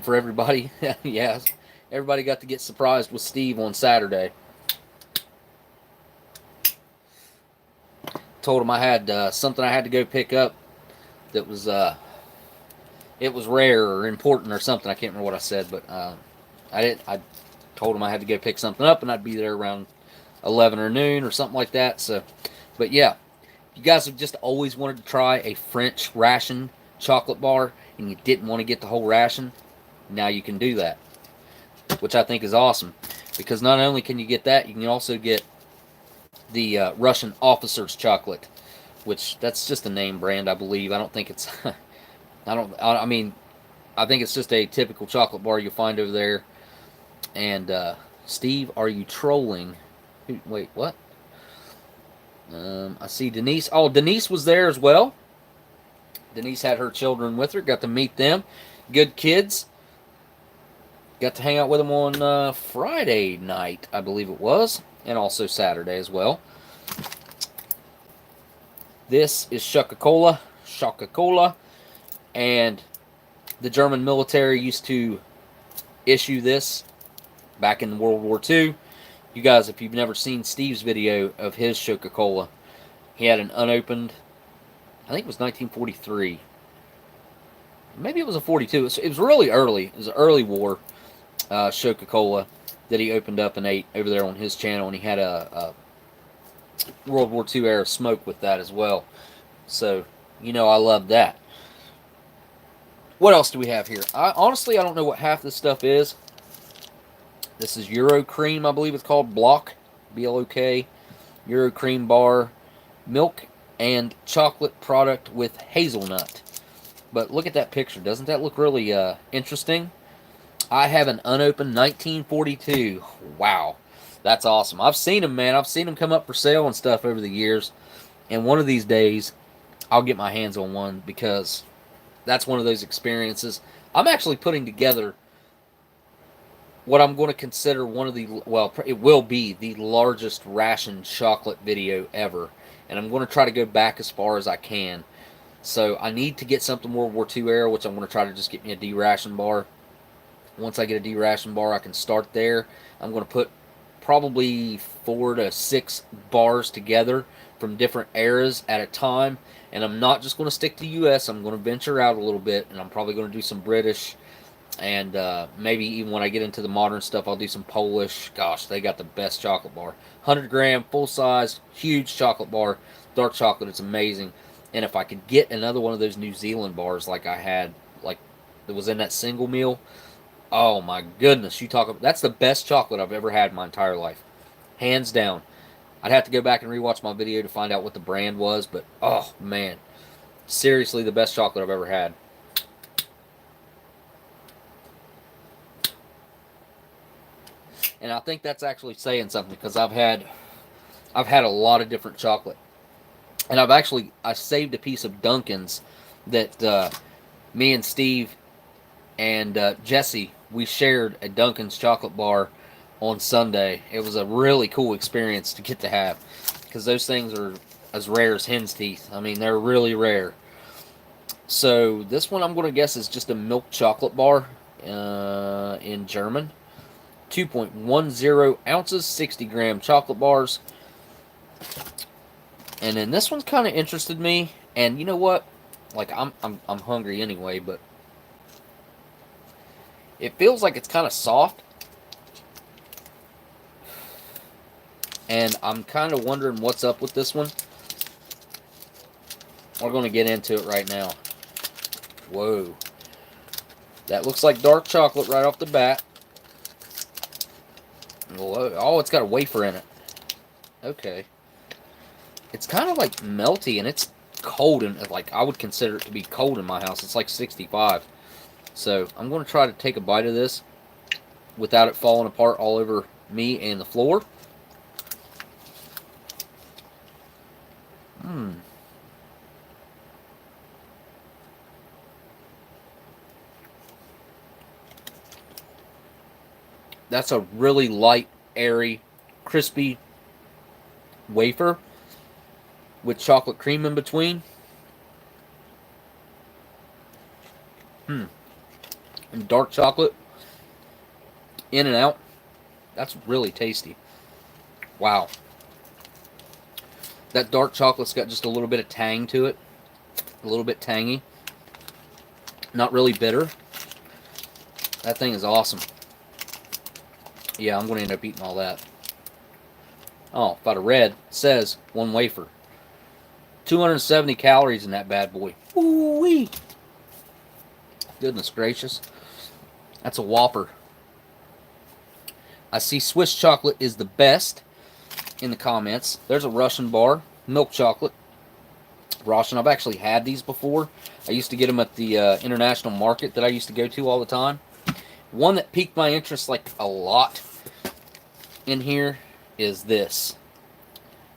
for everybody, yeah, everybody got to get surprised with Steve on Saturday. Told him I had something I had to go pick up that was it was rare or important or something. I can't remember what I said, but I told him I had to go pick something up, and I'd be there around 11 or noon or something like that. So, but yeah, you guys have just always wanted to try a French ration chocolate bar, and you didn't want to get the whole ration. Now you can do that, which I think is awesome, because not only can you get that, you can also get the Russian officer's chocolate, which that's just a name brand, I believe. I don't think it's I mean, I think it's just a typical chocolate bar you'll find over there. And Steve, are you trolling? Wait, what? I see Denise. Oh, Denise was there as well. Denise had her children with her. Got to meet them. Good kids. Got to hang out with them on Friday night, I believe it was, and also Saturday as well. This is Shaka-Cola. Shaka-Cola. And the German military used to issue this back in World War II. You guys, if you've never seen Steve's video of his Shaka-Cola, he had an unopened, I think it was 1943. Maybe it was a 42. It was really early. It was an early war Shaka-Cola that he opened up and ate over there on his channel, and he had a World War II era smoke with that as well. So, you know, I love that. What else do we have here? Honestly, I don't know what half this stuff is. This is Euro Cream, I believe it's called. Block, B-L-O-K. Euro Cream bar. Milk and chocolate product with hazelnut. But look at that picture. Doesn't that look really interesting? I have an unopened 1942. Wow. That's awesome. I've seen them, man. I've seen them come up for sale and stuff over the years. And one of these days, I'll get my hands on one, because that's one of those experiences. I'm actually putting together what I'm going to consider one of the, well, it will be the largest ration chocolate video ever. And I'm going to try to go back as far as I can. So I need to get something World War II era, which I'm going to try to just get me a D-ration bar. Once I get a D-ration bar, I can start there. I'm going to put probably 4 to 6 bars together from different eras at a time. And I'm not just going to stick to U.S. I'm going to venture out a little bit, and I'm probably going to do some British. And maybe even when I get into the modern stuff, I'll do some Polish. Gosh, they got the best chocolate bar. 100 gram, full size, huge chocolate bar. Dark chocolate, it's amazing. And if I could get another one of those New Zealand bars like I had, like that was in that single meal, oh my goodness, you talk about, that's the best chocolate I've ever had in my entire life. Hands down. I'd have to go back and rewatch my video to find out what the brand was, but oh man, seriously the best chocolate I've ever had. And I think that's actually saying something, because I've had a lot of different chocolate. And I saved a piece of Dunkin's that me and Steve and Jesse, we shared a Dunkin's chocolate bar on Sunday. It was a really cool experience to get to have, because those things are as rare as hen's teeth. I mean, they're really rare. So this one I'm going to guess is just a milk chocolate bar in German. 2.10 ounces, 60 gram chocolate bars. And then this one's kind of interested me. And you know what? Like, I'm hungry anyway, but it feels like it's kind of soft. And I'm kind of wondering what's up with this one. We're going to get into it right now. Whoa. That looks like dark chocolate right off the bat. Oh, it's got a wafer in it. Okay. It's kind of like melty, and it's cold, and like I would consider it to be cold in my house. It's like 65. So I'm going to try to take a bite of this without it falling apart all over me and the floor. That's a really light, airy, crispy wafer with chocolate cream in between. And dark chocolate in and out. That's really tasty. Wow. That dark chocolate's got just a little bit of tang to it. A little bit tangy. Not really bitter. That thing is awesome. Yeah, I'm going to end up eating all that. Oh, if I'd have read, it says one wafer. 270 calories in that bad boy. Ooh-wee. Goodness gracious. That's a whopper. I see Swiss chocolate is the best in the comments. There's a Russian bar. Milk chocolate. Ration. I've actually had these before. I used to get them at the international market that I used to go to all the time. One that piqued my interest like a lot in here is this.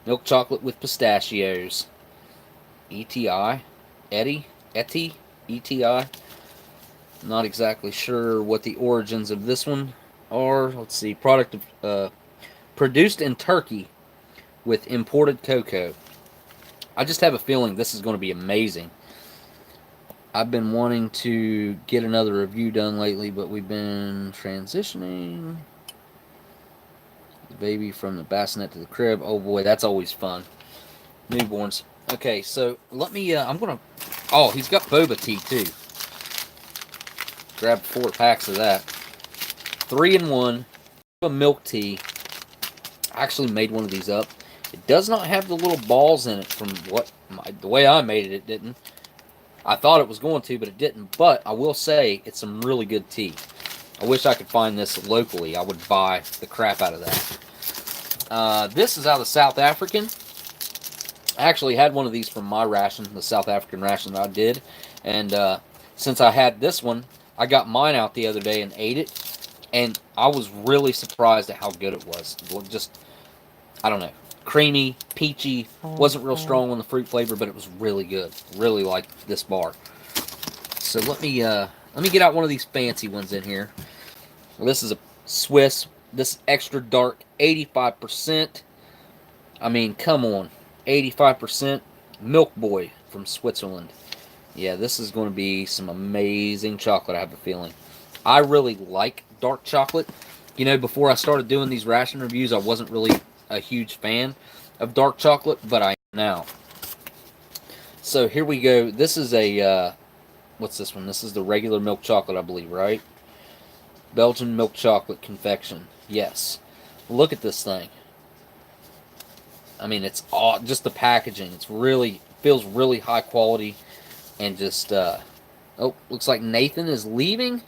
Milk chocolate with pistachios. ETI. Etty. ETI. Not exactly sure what the origins of this one are. Let's see. Product of, produced in Turkey with imported cocoa. I just have a feeling this is going to be amazing. I've been wanting to get another review done lately, but we've been transitioning the baby from the bassinet to the crib. Oh boy, that's always fun. Newborns. Okay, so let me, I'm going to, oh, he's got boba tea too. Grab 4 packs of that. 3-in-1 milk tea. I actually made one of these up. It does not have the little balls in it from the way I made it. It didn't. I thought it was going to, but it didn't. But I will say it's some really good tea. I wish I could find this locally. I would buy the crap out of that. This is out of the South African. I actually had one of these from my ration, the South African ration that I did. And since I had this one, I got mine out the other day and ate it. And I was really surprised at how good it was. Just, I don't know, creamy, peachy. Wasn't real strong on the fruit flavor, but it was really good. Really liked this bar. So let me get out one of these fancy ones in here. Well, this is a Swiss. This extra dark, 85%. I mean, come on, 85% Milk Boy from Switzerland. Yeah, this is going to be some amazing chocolate, I have a feeling. I really like dark chocolate. You know, before I started doing these ration reviews, I wasn't really a huge fan of dark chocolate, but I am now. So here we go. This is a, what's this one? This is the regular milk chocolate, I believe, right? Belgian milk chocolate confection. Yes. Look at this thing. I mean, it's all, just the packaging. It's really, feels really high quality. And just, oh, looks like Nathan is leaving.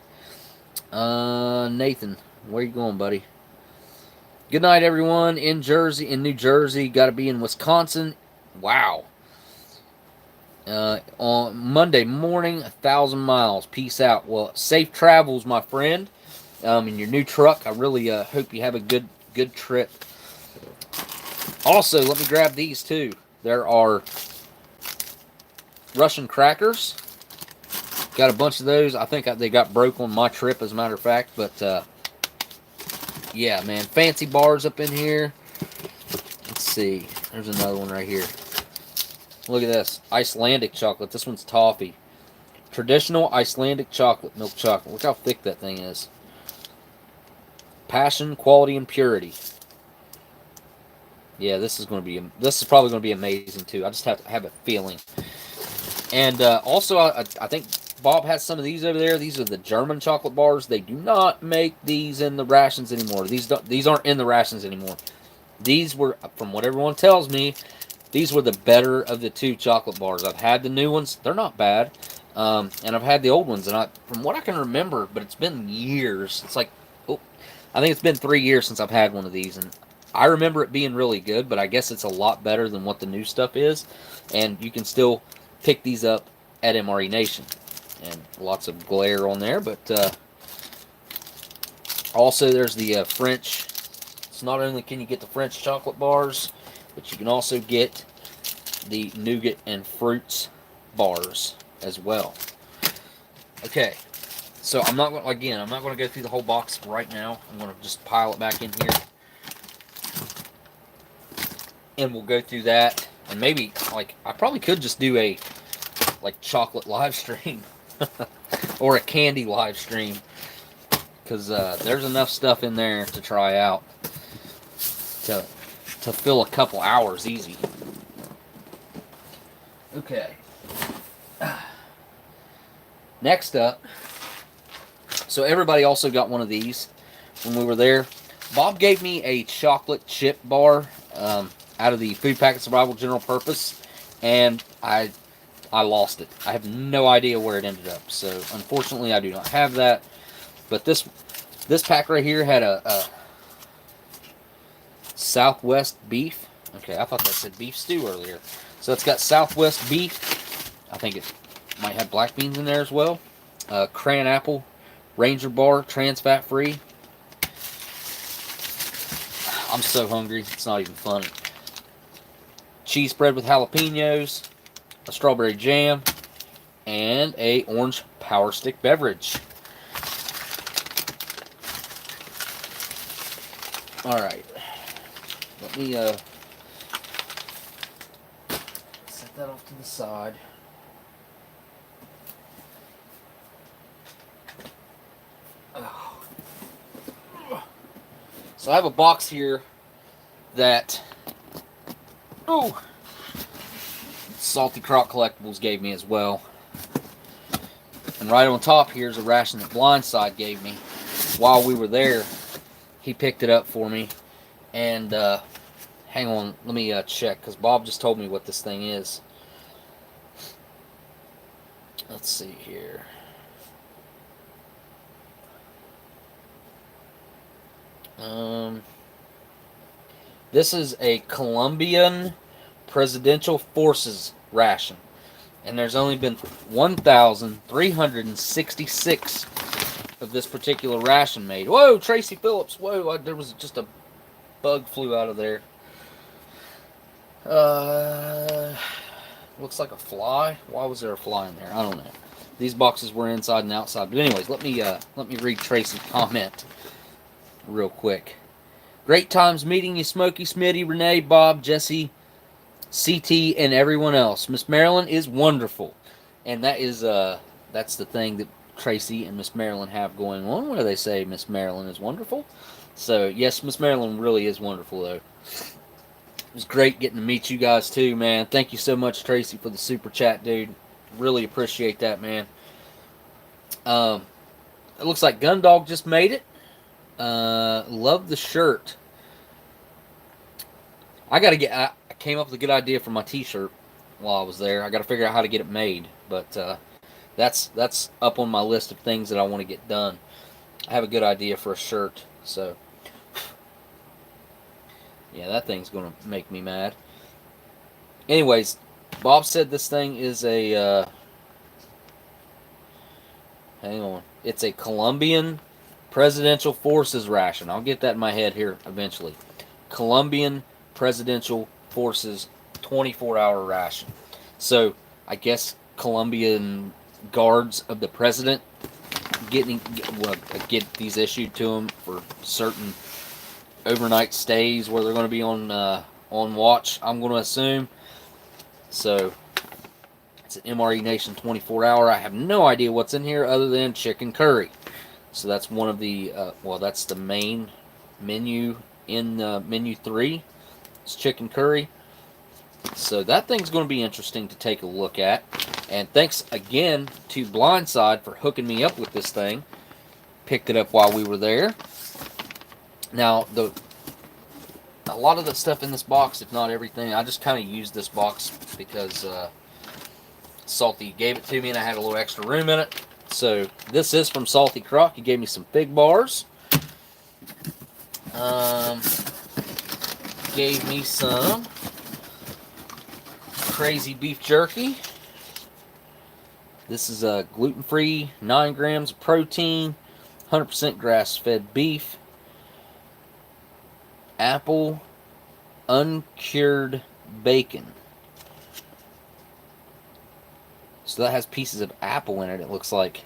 Nathan, where you going, buddy? Good night, everyone. In New Jersey. Got to be in Wisconsin. Wow. On Monday morning, 1,000 miles. Peace out. Well, safe travels, my friend. In your new truck. I really hope you have a good trip. Also, let me grab these too. There are Russian crackers. Got a bunch of those. I think they got broke on my trip, as a matter of fact. But, yeah, man. Fancy bars up in here. Let's see. There's another one right here. Look at this. Icelandic chocolate. This one's toffee. Traditional Icelandic chocolate. Milk chocolate. Look how thick that thing is. Passion, quality, and purity. Yeah, this is probably going to be amazing, too. I just have to have a feeling. And also, I think Bob has some of these over there. These are the German chocolate bars. They do not make these in the rations anymore. These aren't in the rations anymore. These were, from what everyone tells me, these were the better of the 2 chocolate bars. I've had the new ones. They're not bad. And I've had the old ones. And from what I can remember, but it's been years. It's like, oh, I think it's been 3 years since I've had one of these. And I remember it being really good, but I guess it's a lot better than what the new stuff is. And you can still pick these up at MRE Nation. And lots of glare on there, but also there's the French. So not only can you get the French chocolate bars, but you can also get the nougat and fruits bars as well. Okay, so I'm not going to go through the whole box right now. I'm going to just pile it back in here, and we'll go through that. And maybe, like, I probably could just do a chocolate live stream. Or a candy live stream, because there's enough stuff in there to try out to fill a couple hours easy. Okay. Next up, so everybody also got one of these when we were there. Bob gave me a chocolate chip bar out of the Food Packet Survival General Purpose, and I lost it. I have no idea where it ended up, so unfortunately I do not have that. But this pack right here had a Southwest beef. Okay, I thought that said beef stew earlier. So it's got Southwest beef. I think it might have black beans in there as well. Cran apple, Ranger bar, trans fat free. I'm so hungry, it's not even funny. Cheese spread with jalapenos, a strawberry jam, and a orange Power Stick beverage. All right, let me set that off to the side. So I have a box here that Salty Croc Collectibles gave me as well. And right on top here is a ration that Blindside gave me. While we were there, he picked it up for me. And hang on, let me check, because Bob just told me what this thing is. Let's see here. This is a Colombian Presidential Forces ration, and there's only been 1,366 of this particular ration made. Whoa, Tracy Phillips! Whoa, there was just a bug flew out of there. Looks like a fly. Why was there a fly in there? I don't know. These boxes were inside and outside. But anyways, let me read Tracy's comment real quick. Great times meeting you, Smokey, Smitty, Renee, Bob, Jesse, CT, and everyone else. Miss Marilyn is wonderful. And that is that's the thing that Tracy and Miss Marilyn have going on, where they say Miss Marilyn is wonderful. So, yes, Miss Marilyn really is wonderful, though. It was great getting to meet you guys, too, man. Thank you so much, Tracy, for the super chat, dude. Really appreciate that, man. It looks like Gundog just made it. Love the shirt. I came up with a good idea for my t-shirt while I was there. I got to figure out how to get it made, but that's up on my list of things that I want to get done. I have a good idea for a shirt, so yeah, that thing's gonna make me mad. Anyways, Bob said this thing is a hang on, it's a Colombian Presidential Forces ration. I'll get that in my head here eventually. Colombian Presidential Forces 24-hour ration. So I guess Colombian guards of the president get these issued to them for certain overnight stays where they're going to be on watch, I'm going to assume. So it's an MRE Nation 24-hour. I have no idea what's in here other than chicken curry. So that's one of the, that's the main menu in menu 3. It's chicken curry. So that thing's going to be interesting to take a look at. And thanks again to Blindside for hooking me up with this thing. Picked it up while we were there. Now, a lot of the stuff in this box, if not everything, I just kind of used this box because Salty gave it to me and I had a little extra room in it. So this is from Salty Croc. He gave me some fig bars. Gave me some crazy beef jerky. This is a gluten-free, 9 grams of protein, 100% grass-fed beef, apple, uncured bacon. So that has pieces of apple in it, it looks like.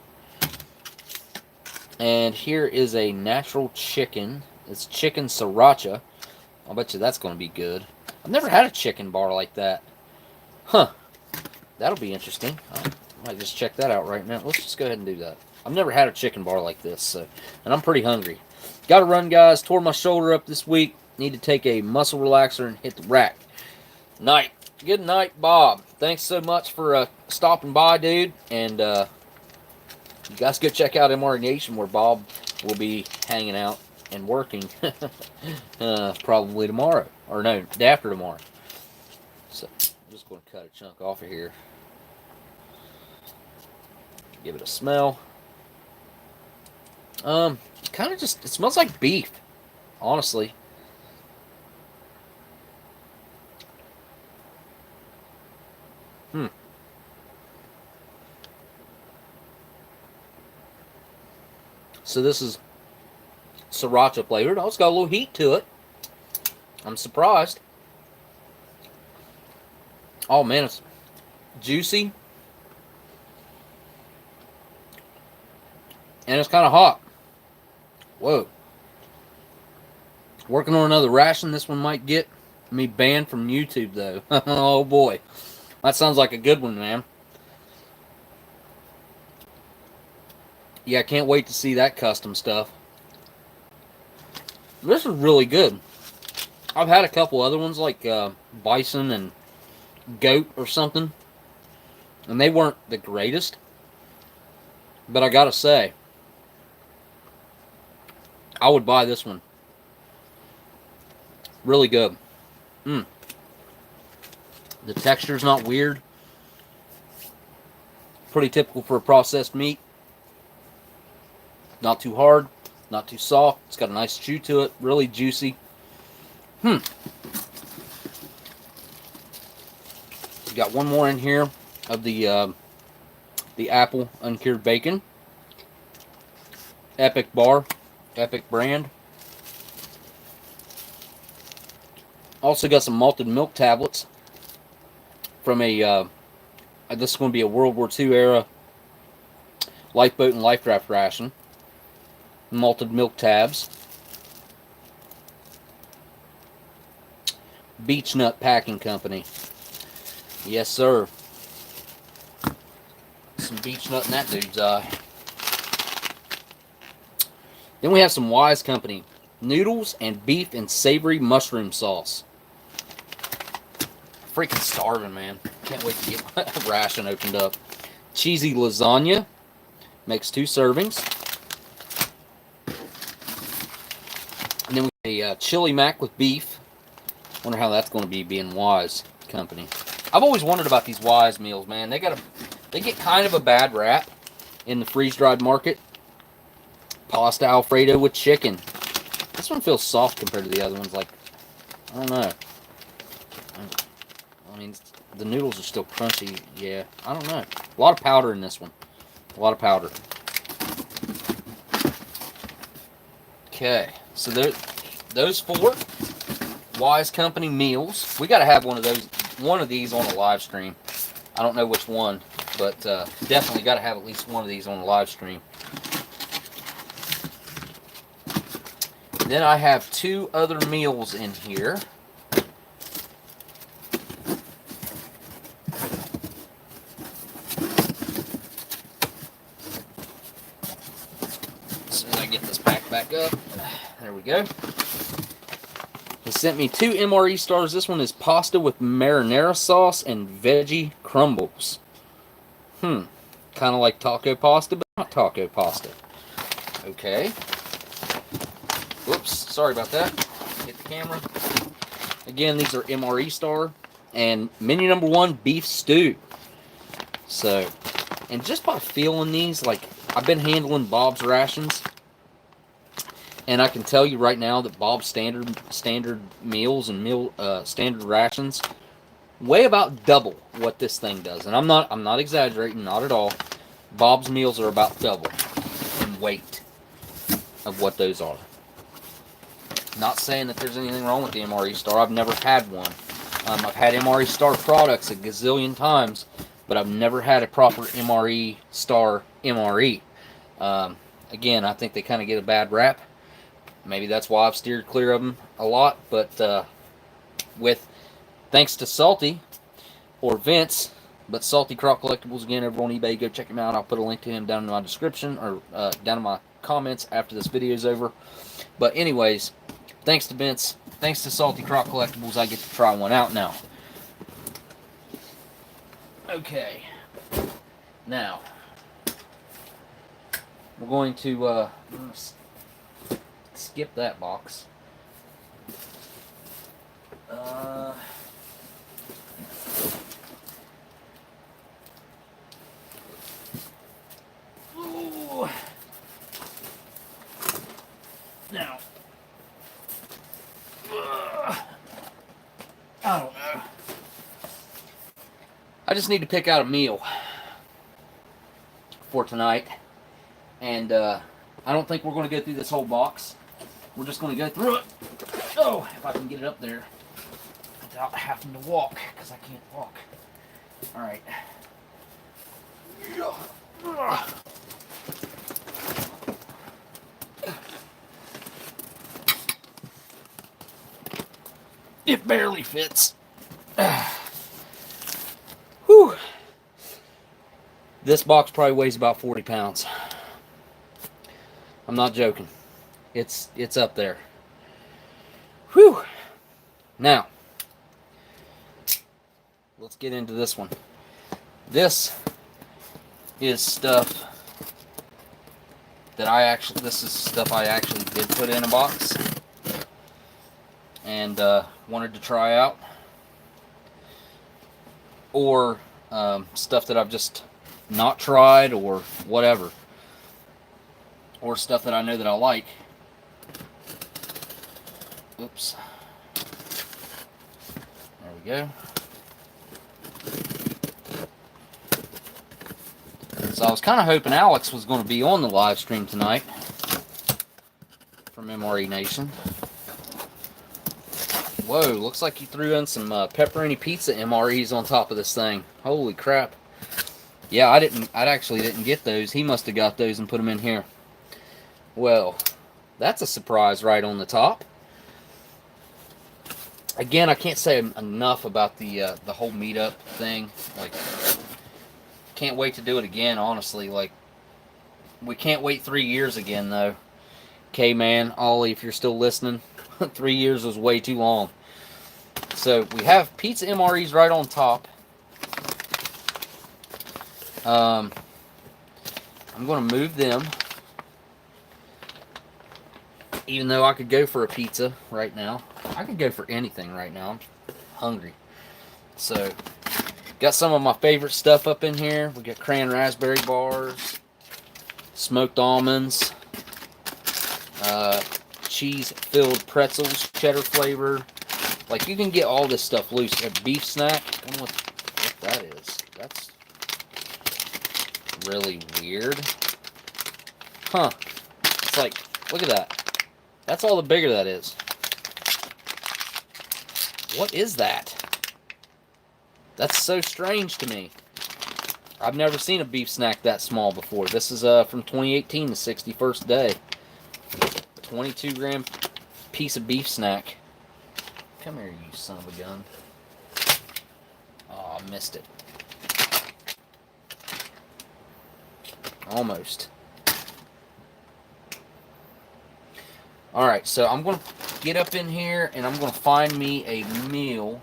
And here is a natural chicken. It's chicken sriracha. I'll bet you that's going to be good. I've never had a chicken bar like that. Huh. That'll be interesting. I might just check that out right now. Let's just go ahead and do that. I've never had a chicken bar like this, and I'm pretty hungry. Got to run, guys. Tore my shoulder up this week. Need to take a muscle relaxer and hit the rack. Night. Good night, Bob. Thanks so much for stopping by, dude. And you guys go check out MRE Nation, where Bob will be hanging out and working probably tomorrow. Or no, day after tomorrow. So I'm just going to cut a chunk off of here. Give it a smell. Kind of just, it smells like beef, honestly. So this is sriracha flavored. Oh, it's got a little heat to it. I'm surprised. Oh man, it's juicy. And it's kind of hot. Whoa. Working on another ration. This one might get me banned from YouTube, though. Oh boy. That sounds like a good one, man. Yeah, I can't wait to see that custom stuff. This is really good. I've had a couple other ones like bison and goat or something, and they weren't the greatest. But I gotta say, I would buy this one. Really good. The texture's not weird. Pretty typical for a processed meat. Not too hard, not too soft. It's got a nice chew to it. Really juicy. Got one more in here of the apple uncured bacon. Epic bar, epic brand. Also got some malted milk tablets from a this is going to be a World War II era lifeboat and life raft ration. Malted milk tabs. Beech Nut Packing Company. Yes, sir. Some beech nut in that dude's eye. Then we have some Wise Company noodles and beef and savory mushroom sauce. Freaking starving, man. Can't wait to get my ration opened up. Cheesy lasagna. Makes 2 servings. And then we have a chili mac with beef. Wonder how that's going to be being Wise Company. I've always wondered about these Wise meals, man. They get kind of a bad rap in the freeze-dried market. Pasta Alfredo with chicken. This one feels soft compared to the other ones. Like, I don't know. I mean, the noodles are still crunchy. Yeah, I don't know. A lot of powder in this one. A lot of powder. Okay, so those 4 Wise Company meals. We got to have one of these on a live stream. I don't know which one, but definitely got to have at least one of these on a live stream. Then I have 2 other meals in here. As soon as I get this pack back up. There we go. He sent me 2 MRE stars. This one is pasta with marinara sauce and veggie crumbles. Kind of like taco pasta, but not taco pasta. Okay. Whoops, sorry about that. Hit the camera. Again, these are MRE star. And menu number 1, beef stew. So, and just by feeling these, like, I've been handling Bob's rations. And I can tell you right now that Bob's standard meals and standard rations weigh about double what this thing does. And I'm not exaggerating, not at all. Bob's meals are about double in weight of what those are. Not saying that there's anything wrong with the MRE Star. I've never had one. I've had MRE Star products a gazillion times, but I've never had a proper MRE Star MRE. Again, I think they kind of get a bad rap. Maybe that's why I've steered clear of them a lot. But thanks to Salty or Vince, but Salty Croc Collectibles, again, over on eBay, go check him out. I'll put a link to him down in my description or down in my comments after this video is over. But anyways, thanks to Vince, thanks to Salty Croc Collectibles, I get to try one out now. Okay. Now, we're going to skip that box. Ooh. Now, I don't know. I just need to pick out a meal for tonight, and I don't think we're going to go through this whole box. We're just going to go through it. Oh, if I can get it up there without having to walk, because I can't walk. All right. It barely fits. Whew. This box probably weighs about 40 pounds. I'm not joking. It's up there. Whew. Now, let's get into this one. This is stuff that this is stuff I actually did put in a box and wanted to try out, or stuff that I've just not tried, or whatever, or stuff that I know that I like. Oops. There we go. So I was kind of hoping Alex was going to be on the live stream tonight from MRE Nation. Whoa, looks like you threw in some pepperoni pizza MREs on top of this thing. Holy crap. Yeah, I actually didn't get those. He must have got those and put them in here. Well, that's a surprise right on the top. Again, I can't say enough about the whole meetup thing. Like, can't wait to do it again, honestly. Like, we can't wait 3 years again, though. K-Man, Ollie, if you're still listening, 3 years was way too long. So, we have pizza MREs right on top. I'm going to move them. Even though I could go for a pizza right now. I could go for anything right now. I'm hungry. So, got some of my favorite stuff up in here. We got cran raspberry bars, smoked almonds, cheese-filled pretzels, cheddar flavor. Like, you can get all this stuff loose. A beef snack. I don't know what that is. That's really weird. Huh. It's like, look at that. That's all the bigger that is. What is that? That's so strange to me. I've never seen a beef snack that small before. This is from 2018, the 61st day. 22-gram piece of beef snack. Come here, you son of a gun. Oh, I missed it. Almost. Alright, so I'm going to get up in here and I'm going to find me a meal.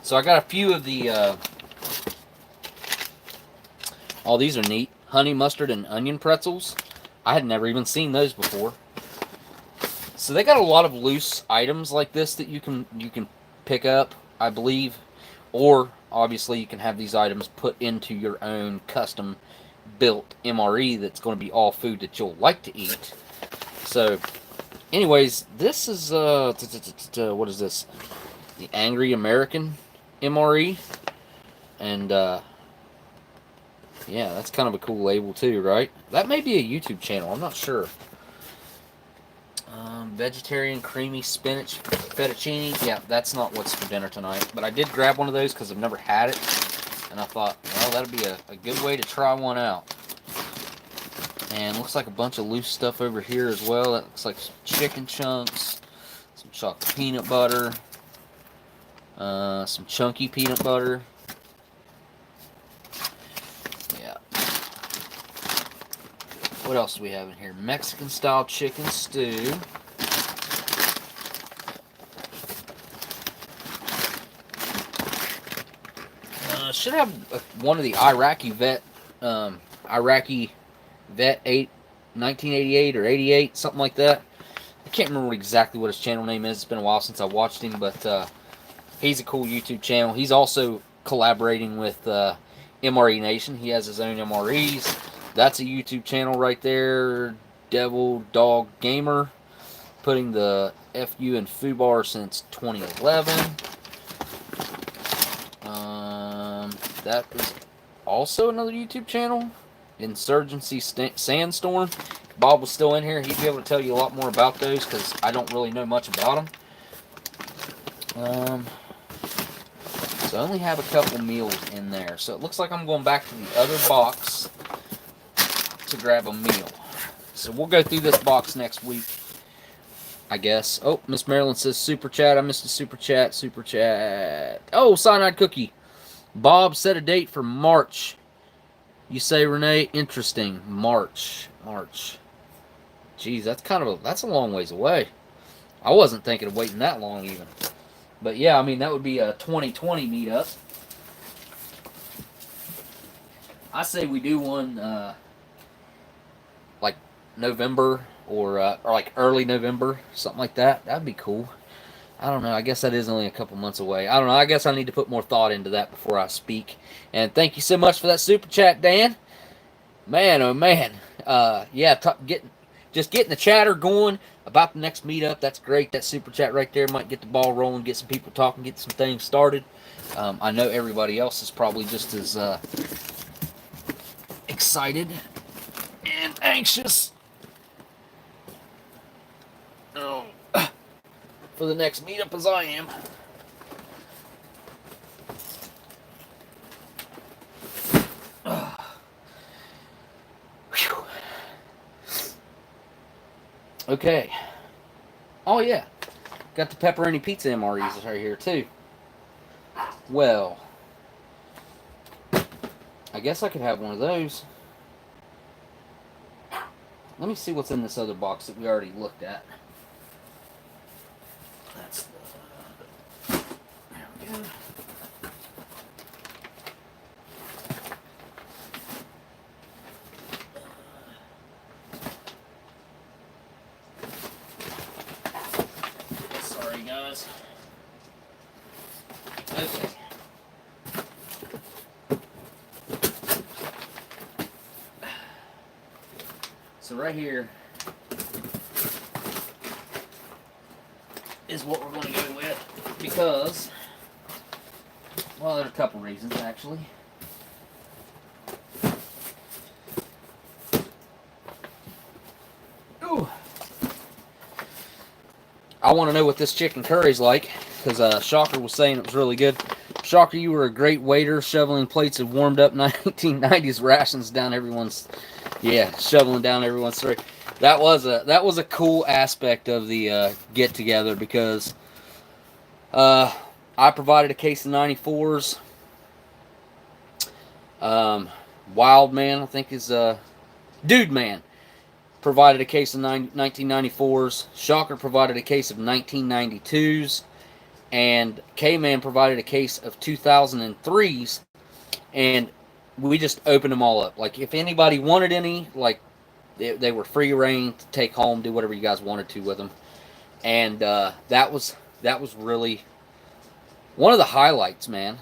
So I got a few of the, oh, these are neat. Honey mustard and onion pretzels. I had never even seen those before. So they got a lot of loose items like this that you can pick up, I believe. Or, obviously, you can have these items put into your own custom built MRE that's going to be all food that you'll like to eat. So, anyways, this is, what is this? The Angry American MRE. And, yeah, that's kind of a cool label too, right? That may be a YouTube channel, I'm not sure. Vegetarian creamy spinach fettuccine. Yeah, that's not what's for dinner tonight. But I did grab one of those because I've never had it. And I thought, well, that'd be a good way to try one out. And looks like a bunch of loose stuff over here as well. That looks like some chicken chunks, some chocolate peanut butter, some chunky peanut butter. Yeah. What else do we have in here? Mexican style chicken stew. should have one of the Iraqi vet 1988 or 88, something like that. I can't remember exactly what his channel name is. It's been a while since I watched him, but he's a cool YouTube channel. He's also collaborating with MRE Nation. He has his own MREs. That's a YouTube channel right there. Devil Dog Gamer, putting the FU in foobar since 2011. That is also another YouTube channel. Insurgency Sandstorm. If Bob was still in here, he'd be able to tell you a lot more about those because I don't really know much about them. So I only have a couple meals in there. So it looks like I'm going back to the other box to grab a meal. So we'll go through this box next week, I guess. Oh, Miss Marilyn says super chat. I missed a super chat. Super chat. Oh, cyanide cookie. Bob set a date for March. You say, Renee? Interesting. March. Geez, that's a long ways away. I wasn't thinking of waiting that long even. But yeah, I mean, that would be a 2020 meetup. I say we do one like November or like early November, something like that. That'd be cool. I don't know. I guess that is only a couple months away. I don't know. I guess I need to put more thought into that before I speak. And thank you so much for that super chat, Dan. Man, oh man. Yeah, just getting the chatter going about the next meetup. That's great. That super chat right there might get the ball rolling, get some people talking, get some things started. I know everybody else is probably just as excited and anxious for the next meetup as I am. Okay. Oh yeah, got the pepperoni pizza MREs right here too. Well, I guess I could have one of those. Let me see what's in this other box that we already looked at. That's there we go. Sorry, guys. Okay. So right here is what we're going to go with because, well, there's a couple reasons actually. Ooh. I want to know what this chicken curry's like because Shocker was saying it was really good. Shocker, you were a great waiter shoveling plates of warmed up 1990s rations down everyone's. Yeah, shoveling down everyone's throat. That was a cool aspect of the get together because I provided a case of 94s. Wild Man, I think is Dude Man provided a case of 1994s. Shocker provided a case of 1992s, and K-Man provided a case of 2003s, and we just opened them all up. Like, if anybody wanted any, like, they were free reign to take home, do whatever you guys wanted to with them. And that was really one of the highlights, man.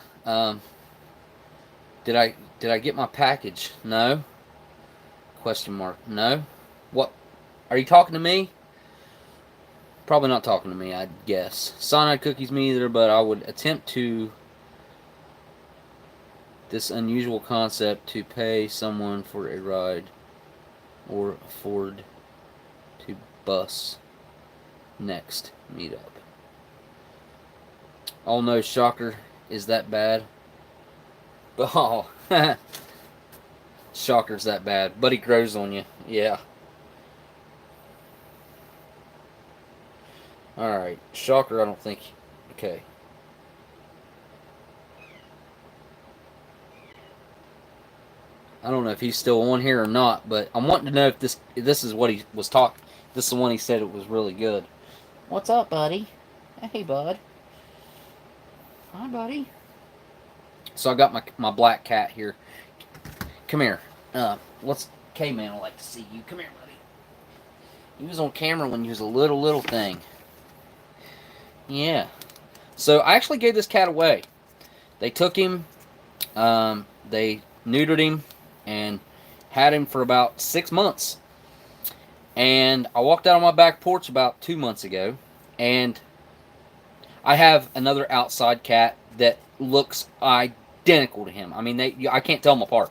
Did I get my package? No. Question mark. No. What? Are you talking to me? Probably not talking to me, I guess. Cyanide cookies me either, but I would attempt to this unusual concept to pay someone for a ride or afford to bus next meetup. Oh no, Shocker, is that bad? Oh, Shocker's that bad. Buddy grows on you. Yeah. Alright, Shocker, I don't think. Okay. I don't know if he's still on here or not, but I'm wanting to know if this is what he was talking. This is the one he said it was really good. What's up, buddy? Hey, bud. Hi, buddy. So I got my black cat here. Come here. Let's K-Man would like to see you. Come here, buddy. He was on camera when he was a little thing. Yeah. So I actually gave this cat away. They took him, they neutered him, and had him for about 6 months. And I walked out on my back porch about 2 months ago, and I have another outside cat that looks identical to him. I mean, I can't tell them apart.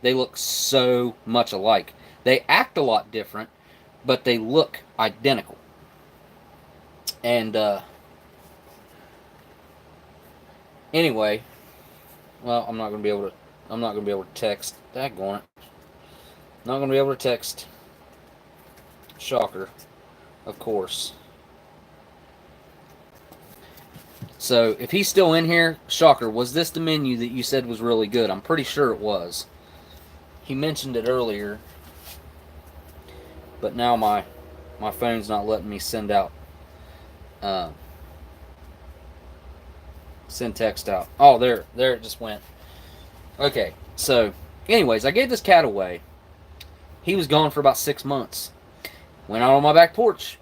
They look so much alike. They act a lot different, but they look identical. And anyway, well, I'm not gonna be able to text. Daggone it. Not gonna be able to text. Shocker, of course. So if he's still in here, Shocker, was this the menu that you said was really good? I'm pretty sure it was. He mentioned it earlier, but now my phone's not letting me send out send text out. Oh, there it just went. Okay, so anyways, I gave this cat away. He was gone for about 6 months. Went out on my back porch,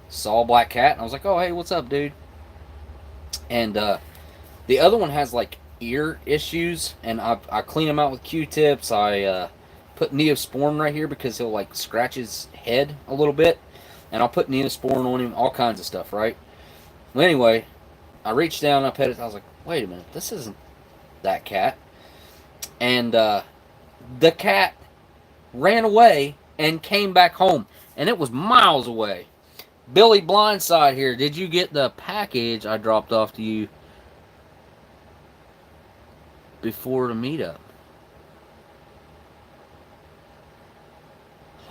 saw a black cat, and I was like, oh, hey, what's up, dude? And the other one has like ear issues, and I clean him out with Q-tips. I put Neosporin right here because he'll like scratch his head a little bit, and I'll put Neosporin on him, all kinds of stuff, right? Well, anyway, I reached down, I pet it, I was like, wait a minute, this isn't that cat. And the cat ran away and came back home, and it was miles away. Billy Blindside here, did you get the package I dropped off to you before the meetup?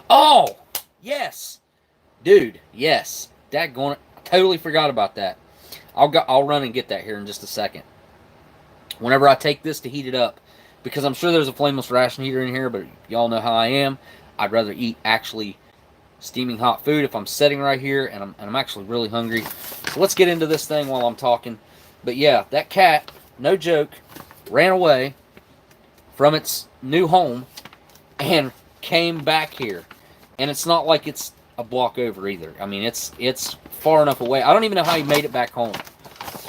Oh, yes. Dude, yes. Daggone it. I totally forgot about that. I'll run and get that here in just a second. Whenever I take this to heat it up, because I'm sure there's a flameless ration heater in here, but y'all know how I am. I'd rather eat actually steaming hot food if I'm sitting right here and I'm actually really hungry. So let's get into this thing while I'm talking. But yeah, that cat, no joke, ran away from its new home and came back here. And it's not like it's a block over either. I mean, it's far enough away. I don't even know how he made it back home.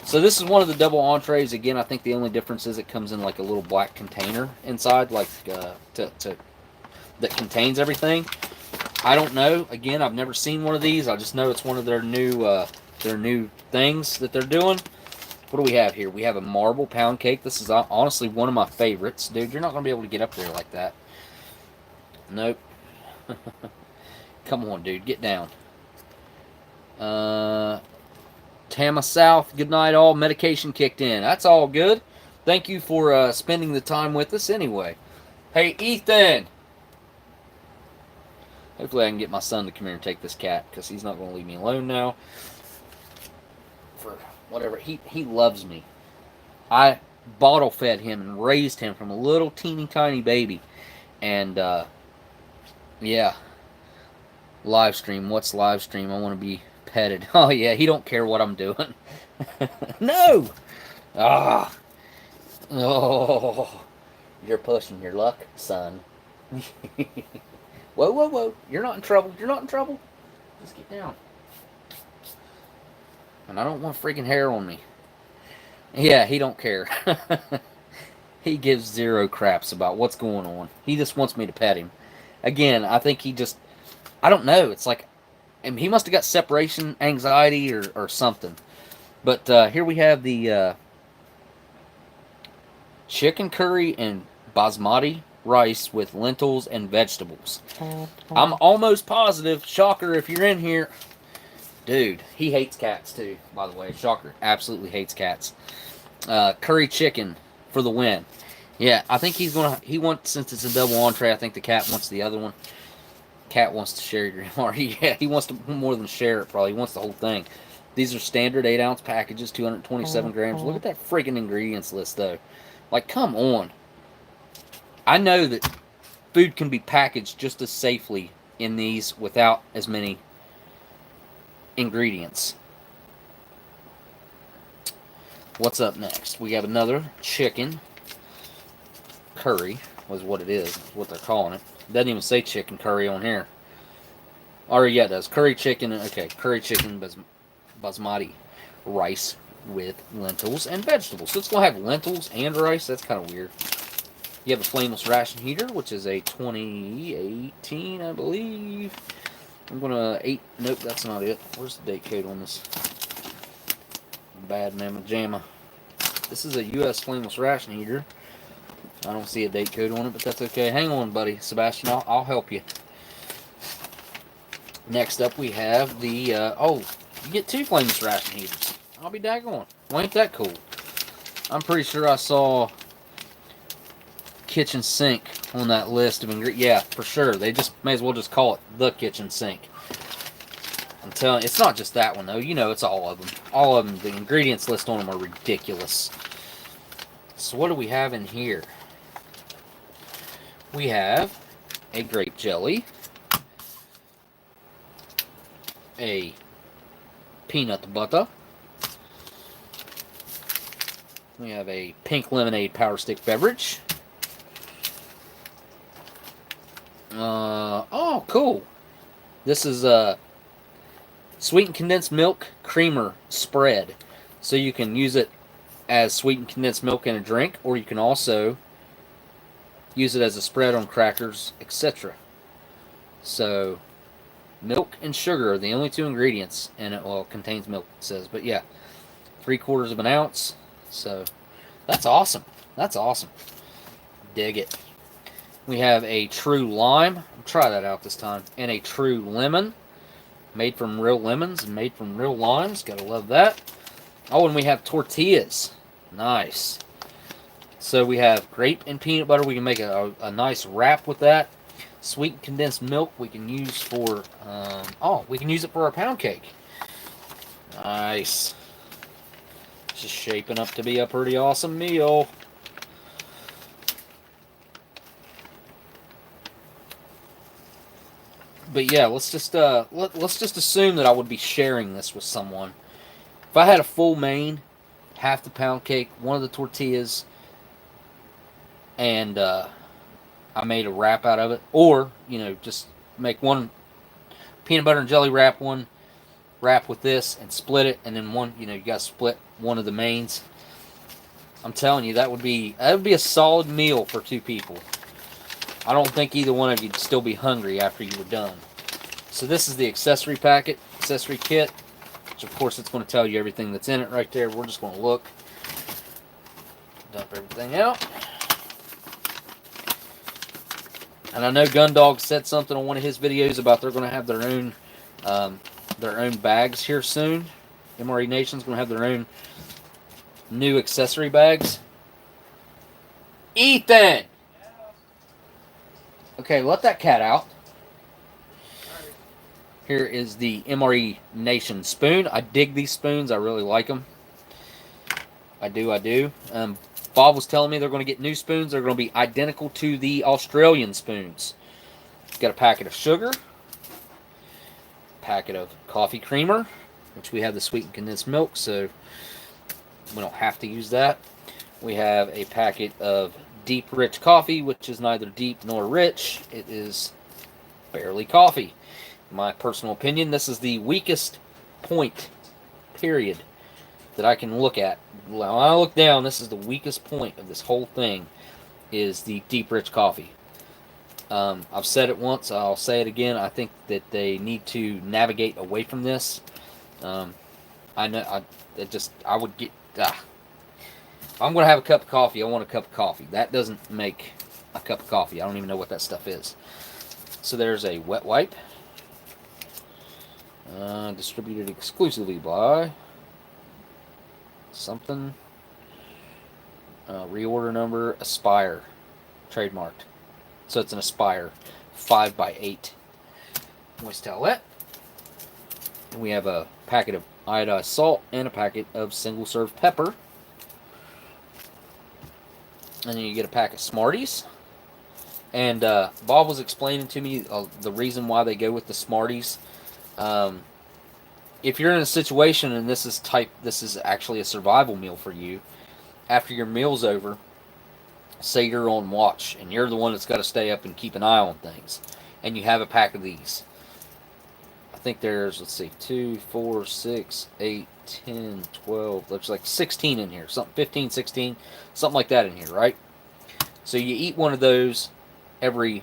So this is one of the double entrees. Again, I think the only difference is it comes in like a little black container inside, like that contains everything. I don't know. Again, I've never seen one of these. I just know it's one of their new things that they're doing. What do we have here? We have a marble pound cake. This is honestly one of my favorites. Dude, you're not going to be able to get up there like that. Nope. Come on, dude. Get down. Tama South, good night all. Medication kicked in. That's all good. Thank you for spending the time with us anyway. Hey, Ethan. Hopefully I can get my son to come here and take this cat, because he's not going to leave me alone now. For whatever. He loves me. I bottle fed him and raised him from a little teeny tiny baby. And, yeah. Live stream. What's live stream? I want to be petted. Oh, yeah. He don't care what I'm doing. No! Ah. Oh. You're pushing your luck, son. Whoa, whoa, whoa. You're not in trouble. You're not in trouble. Just get down. And I don't want freaking hair on me. Yeah, he don't care. He gives zero craps about what's going on. He just wants me to pet him. Again, I think he just... I don't know. It's like... I mean, he must have got separation anxiety or something. But here we have the chicken curry and basmati rice with lentils and vegetables. I'm almost positive, Shocker, if you're in here, dude, he hates cats too, by the way. Shocker absolutely hates cats. Curry chicken for the win. Yeah, I think he wants, since it's a double entree, I think the cat wants the other one. Cat wants to share your MRE. Yeah, he wants to more than share it, probably. He wants the whole thing. These are standard 8-ounce packages, 227 grams. Look at that freaking ingredients list, though. Like, come on. I know that food can be packaged just as safely in these without as many ingredients. What's up next? We have another chicken curry, was what it is, what they're calling it. Doesn't even say chicken curry on here. Or yeah, it does. Curry chicken. Okay, curry chicken basmati rice with lentils and vegetables. So it's going to have lentils and rice. That's kind of weird. You have a flameless ration heater, which is a 2018, I believe. I'm going to... Nope, that's not it. Where's the date code on this? Bad mamma jamma. This is a U.S. flameless ration heater. I don't see a date code on it, but that's okay. Hang on, buddy. Sebastian, I'll help you. Next up, we have the... oh, you get 2 flameless ration heaters. I'll be daggone. Well, ain't that cool? I'm pretty sure I saw kitchen sink on that list of ingredients. Yeah, for sure. They just may as well just call it the kitchen sink. I'm telling you, it's not just that one, though. You know, it's all of them. All of them. The ingredients list on them are ridiculous. So what do we have in here? We have a grape jelly, a peanut butter, we have a pink lemonade power stick beverage. Oh, cool. This is a sweetened condensed milk creamer spread. So you can use it as sweetened condensed milk in a drink, or you can also use it as a spread on crackers, etc. So, milk and sugar are the only 2 ingredients, and it contains milk, it says. But yeah, 3/4 of an ounce. So, that's awesome. That's awesome. Dig it. We have a true lime. I'll try that out this time. And a true lemon. Made from real lemons and made from real limes. Gotta love that. Oh, and we have tortillas. Nice. So we have grape and peanut butter. We can make a nice wrap with that. Sweet condensed milk we can use for, we can use it for our pound cake. Nice. It's just shaping up to be a pretty awesome meal. But yeah, let's just assume that I would be sharing this with someone. If I had a full main, half the pound cake, one of the tortillas, and I made a wrap out of it, or just make one peanut butter and jelly wrap, one wrap with this, and split it, and then one, you got to split one of the mains. I'm telling you, that would be a solid meal for 2 people. I don't think either one of you'd still be hungry after you were done. So this is the accessory packet, accessory kit, which of course it's going to tell you everything that's in it right there. We're just going to look, dump everything out. And I know Gundog said something on one of his videos about they're going to have their own bags here soon. MRE Nation's going to have their own new accessory bags. Ethan! Okay, let that cat out. Here is the MRE Nation spoon. I dig these spoons. I really like them. I do. Bob was telling me they're going to get new spoons. They're going to be identical to the Australian spoons. Got a packet of sugar, packet of coffee creamer, which we have the sweetened condensed milk, so we don't have to use that. We have a packet of deep rich coffee, which is neither deep nor rich. It is barely coffee. In my personal opinion, this is the weakest point, period, that I can look at. When I look down, this is the weakest point of this whole thing, is the deep rich coffee. I've said it once, I'll say it again. I think that they need to navigate away from this. I would get, if I'm going to have a cup of coffee, I want a cup of coffee. That doesn't make a cup of coffee. I don't even know what that stuff is. So there's a wet wipe. Distributed exclusively by something. Reorder number, Aspire. Trademarked. So it's an Aspire 5x8 moist towelette. And we have a packet of iodized salt and a packet of single serve pepper. And then you get a pack of Smarties. And Bob was explaining to me the reason why they go with the Smarties. if you're in a situation and this is actually a survival meal for you, after your meal's over, say you're on watch and you're the one that's got to stay up and keep an eye on things, and you have a pack of these. I think there's, let's see, 2, 4, 6, 8, 10, 12, looks like 16 in here. Something 15, 16, something like that in here, right? So you eat one of those every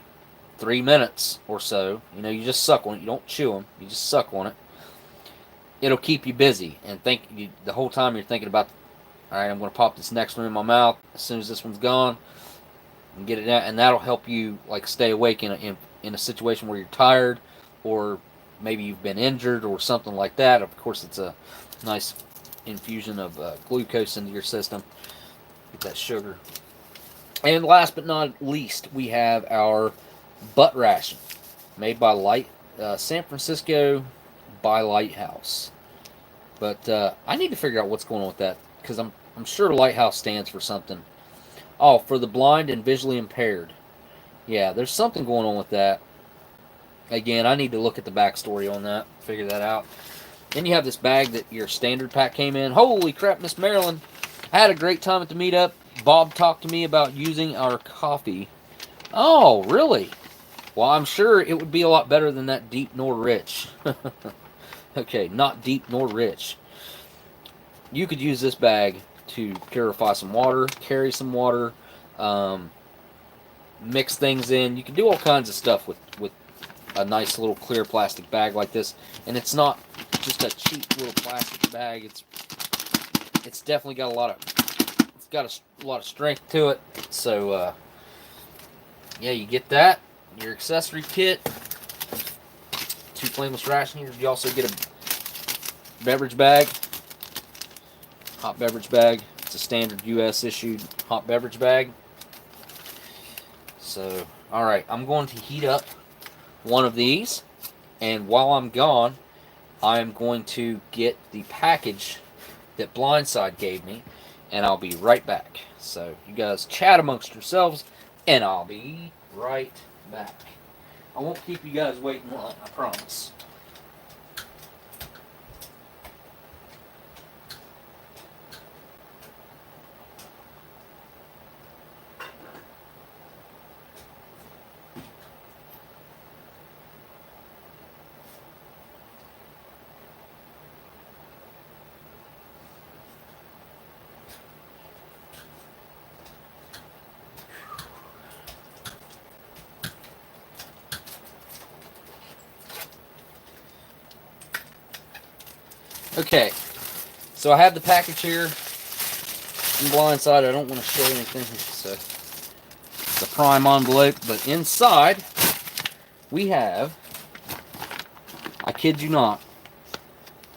3 minutes or so. You know, you just suck on it. You don't chew them. You just suck on it. It'll keep you busy, and the whole time you're thinking about, all right, I'm going to pop this next one in my mouth as soon as this one's gone and get it out, and that'll help you like stay awake in a situation where you're tired, or maybe you've been injured or something like that. Of course, it's a nice infusion of glucose into your system. Get that sugar. And last but not least, we have our butt ration, made by San Francisco by Lighthouse. But I need to figure out what's going on with that, because I'm sure Lighthouse stands for something. Oh, for the blind and visually impaired. Yeah, there's something going on with that. Again, I need to look at the backstory on that, figure that out. Then you have this bag that your standard pack came in. Holy crap, Miss Marilyn. I had a great time at the meetup. Bob talked to me about using our coffee. Oh, really? Well, I'm sure it would be a lot better than that deep nor rich. Okay, not deep nor rich. You could use this bag to purify some water, carry some water, mix things in. You can do all kinds of stuff with a nice little clear plastic bag like this. And it's not just a cheap little plastic bag. It's definitely got a lot of strength to it. So yeah, you get that, your accessory kit, 2 flameless ration heaters. You also get a beverage bag, hot beverage bag. It's a standard US issued hot beverage bag. So, alright, I'm going to heat up one of these, and while I'm gone, I'm going to get the package that Blindside gave me, and I'll be right back. So, you guys chat amongst yourselves, and I'll be right back. I won't keep you guys waiting long, I promise. Okay, so I have the package here in Blindside. I don't want to show anything. It's a prime envelope, but inside we have, I kid you not,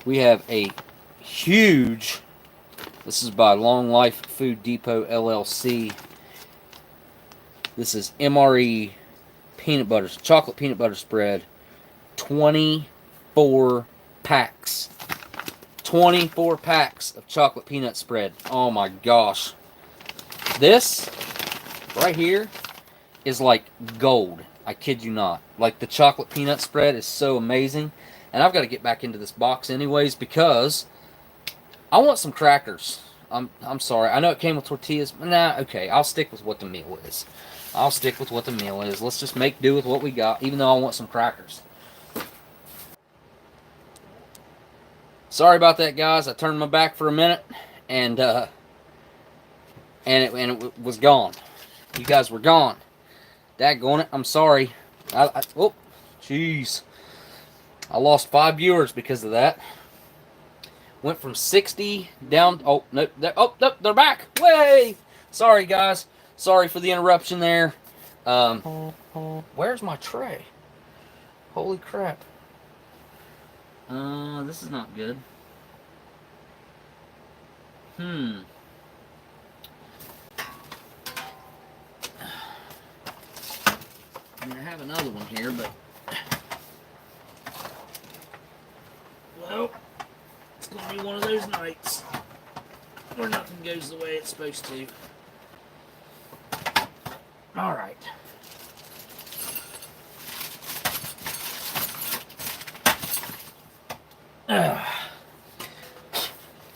we have a huge, this is by Long Life Food Depot LLC. This is MRE chocolate peanut butter spread, 24 packs. 24 packs of chocolate peanut spread. Oh my gosh. This right here is like gold. I kid you not. Like, the chocolate peanut spread is so amazing. And I've got to get back into this box anyways, because I want some crackers. I'm sorry. I know it came with tortillas. But nah, okay. I'll stick with what the meal is. Let's just make do with what we got, even though I want some crackers. Sorry about that, guys. I turned my back for a minute, and it was gone. You guys were gone. Daggone it. I'm sorry. Oh, jeez. I lost 5 viewers because of that. Went from 60 down. Oh, no. They're back. Way. Sorry, guys. Sorry for the interruption there. Where's my tray? Holy crap. This is not good. I mean, I have another one here, but well, it's gonna be one of those nights where nothing goes the way it's supposed to. All right.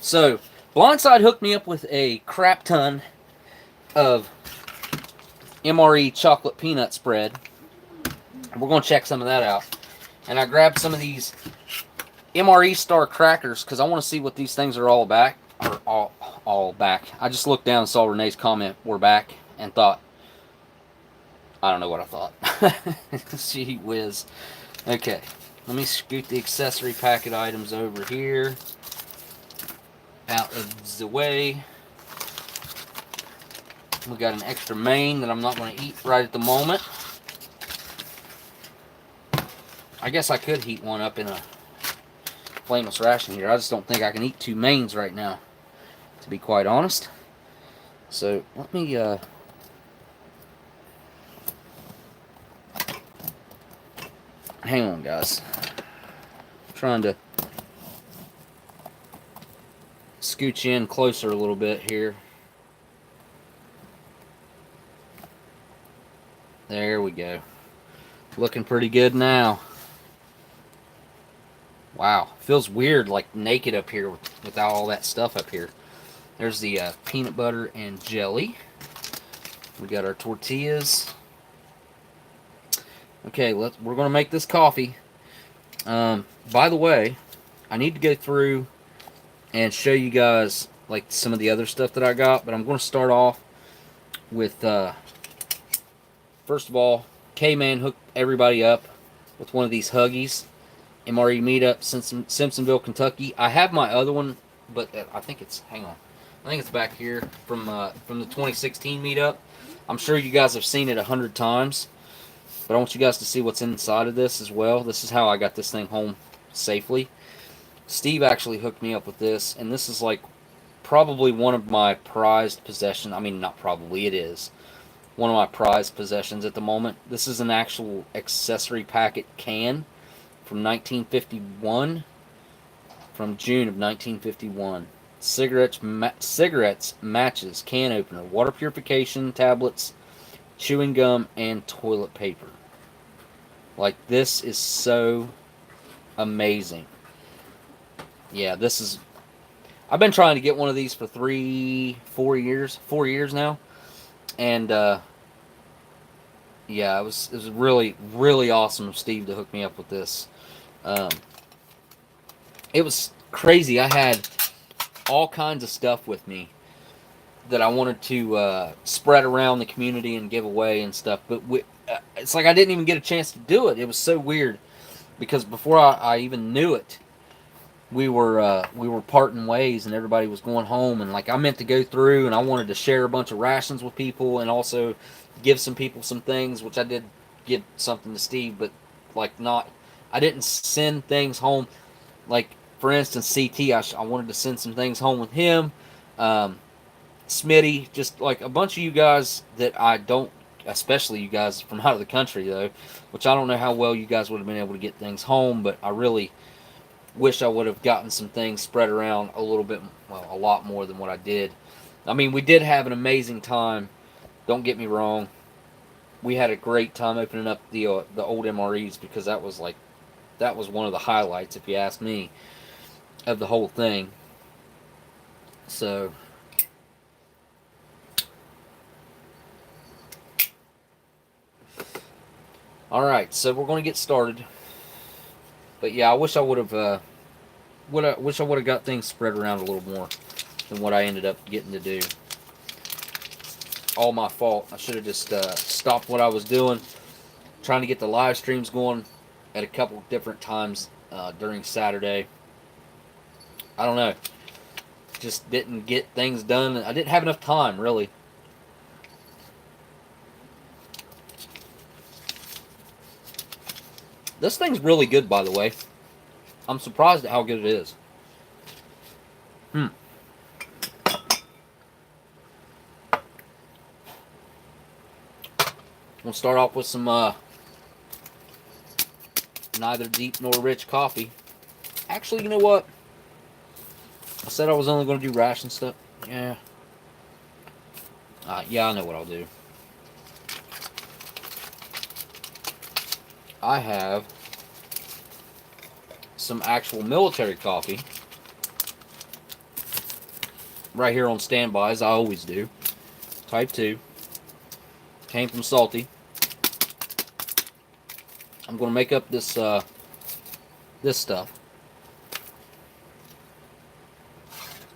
So, Blindside hooked me up with a crap ton of MRE chocolate peanut spread. We're going to check some of that out. And I grabbed some of these MRE Star crackers because I want to see what these things are all back. Or all back. I just looked down and saw Renee's comment, "We're back," and thought, I don't know what I thought. Gee whiz. Okay, let me scoot the accessory packet items over here. Out of the way. We got an extra main that I'm not going to eat right at the moment. I guess I could heat one up in a flameless ration here. I just don't think I can eat 2 mains right now, to be quite honest. So let me hang on, guys. I'm trying to scooch in closer a little bit here. There we go. Looking pretty good now. Wow, feels weird, like naked up here without all that stuff up here. There's the peanut butter and jelly. We got our tortillas. Okay, we're gonna make this coffee. By the way, I need to go through and show you guys like some of the other stuff that I got, but I'm going to start off with first of all, K-Man hooked everybody up with one of these Huggies. MRE meetup, Simpsonville, Kentucky. I have my other one, but I think it's, hang on, I think it's back here from the 2016 meetup. I'm sure you guys have seen it 100 times, but I want you guys to see what's inside of this as well. This is how I got this thing home safely. Steve actually hooked me up with this, and this is like probably one of my prized possessions. I mean, not probably, it is one of my prized possessions at the moment. This is an actual accessory packet can from 1951, from June of 1951. Cigarettes, matches, can opener, water purification tablets, chewing gum, and toilet paper. Like, this is so amazing. Yeah, this is... I've been trying to get one of these for 4 years now. And, yeah, it was really, really awesome of Steve to hook me up with this. It was crazy. I had all kinds of stuff with me that I wanted to spread around the community and give away and stuff. But it's like I didn't even get a chance to do it. It was so weird because before I even knew it, we were parting ways and everybody was going home. And like I meant to go through and I wanted to share a bunch of rations with people and also give some people some things, which I did give something to Steve, but like not, I didn't send things home. Like for instance, CT, I wanted to send some things home with him. Smitty, just like a bunch of you guys that I don't, especially you guys from out of the country though, which I don't know how well you guys would have been able to get things home, but I really wish I would have gotten some things spread around a little bit, well, a lot more than what I did. I mean, we did have an amazing time. Don't get me wrong. We had a great time opening up the old MREs because that was one of the highlights, if you ask me, of the whole thing. So, all right, so we're going to get started. But yeah, I wish I would have got things spread around a little more than what I ended up getting to do. All my fault. I should have just stopped what I was doing, trying to get the live streams going at a couple different times during Saturday. I don't know. Just didn't get things done. I didn't have enough time, really. This thing's really good, by the way. I'm surprised at how good it is. We'll start off with some neither deep nor rich coffee. Actually, you know what? I said I was only going to do ration stuff. Yeah. Yeah, I know what I'll do. I have some actual military coffee right here on standby, as I always do. Type 2. Came from Salty. I'm going to make up this this stuff.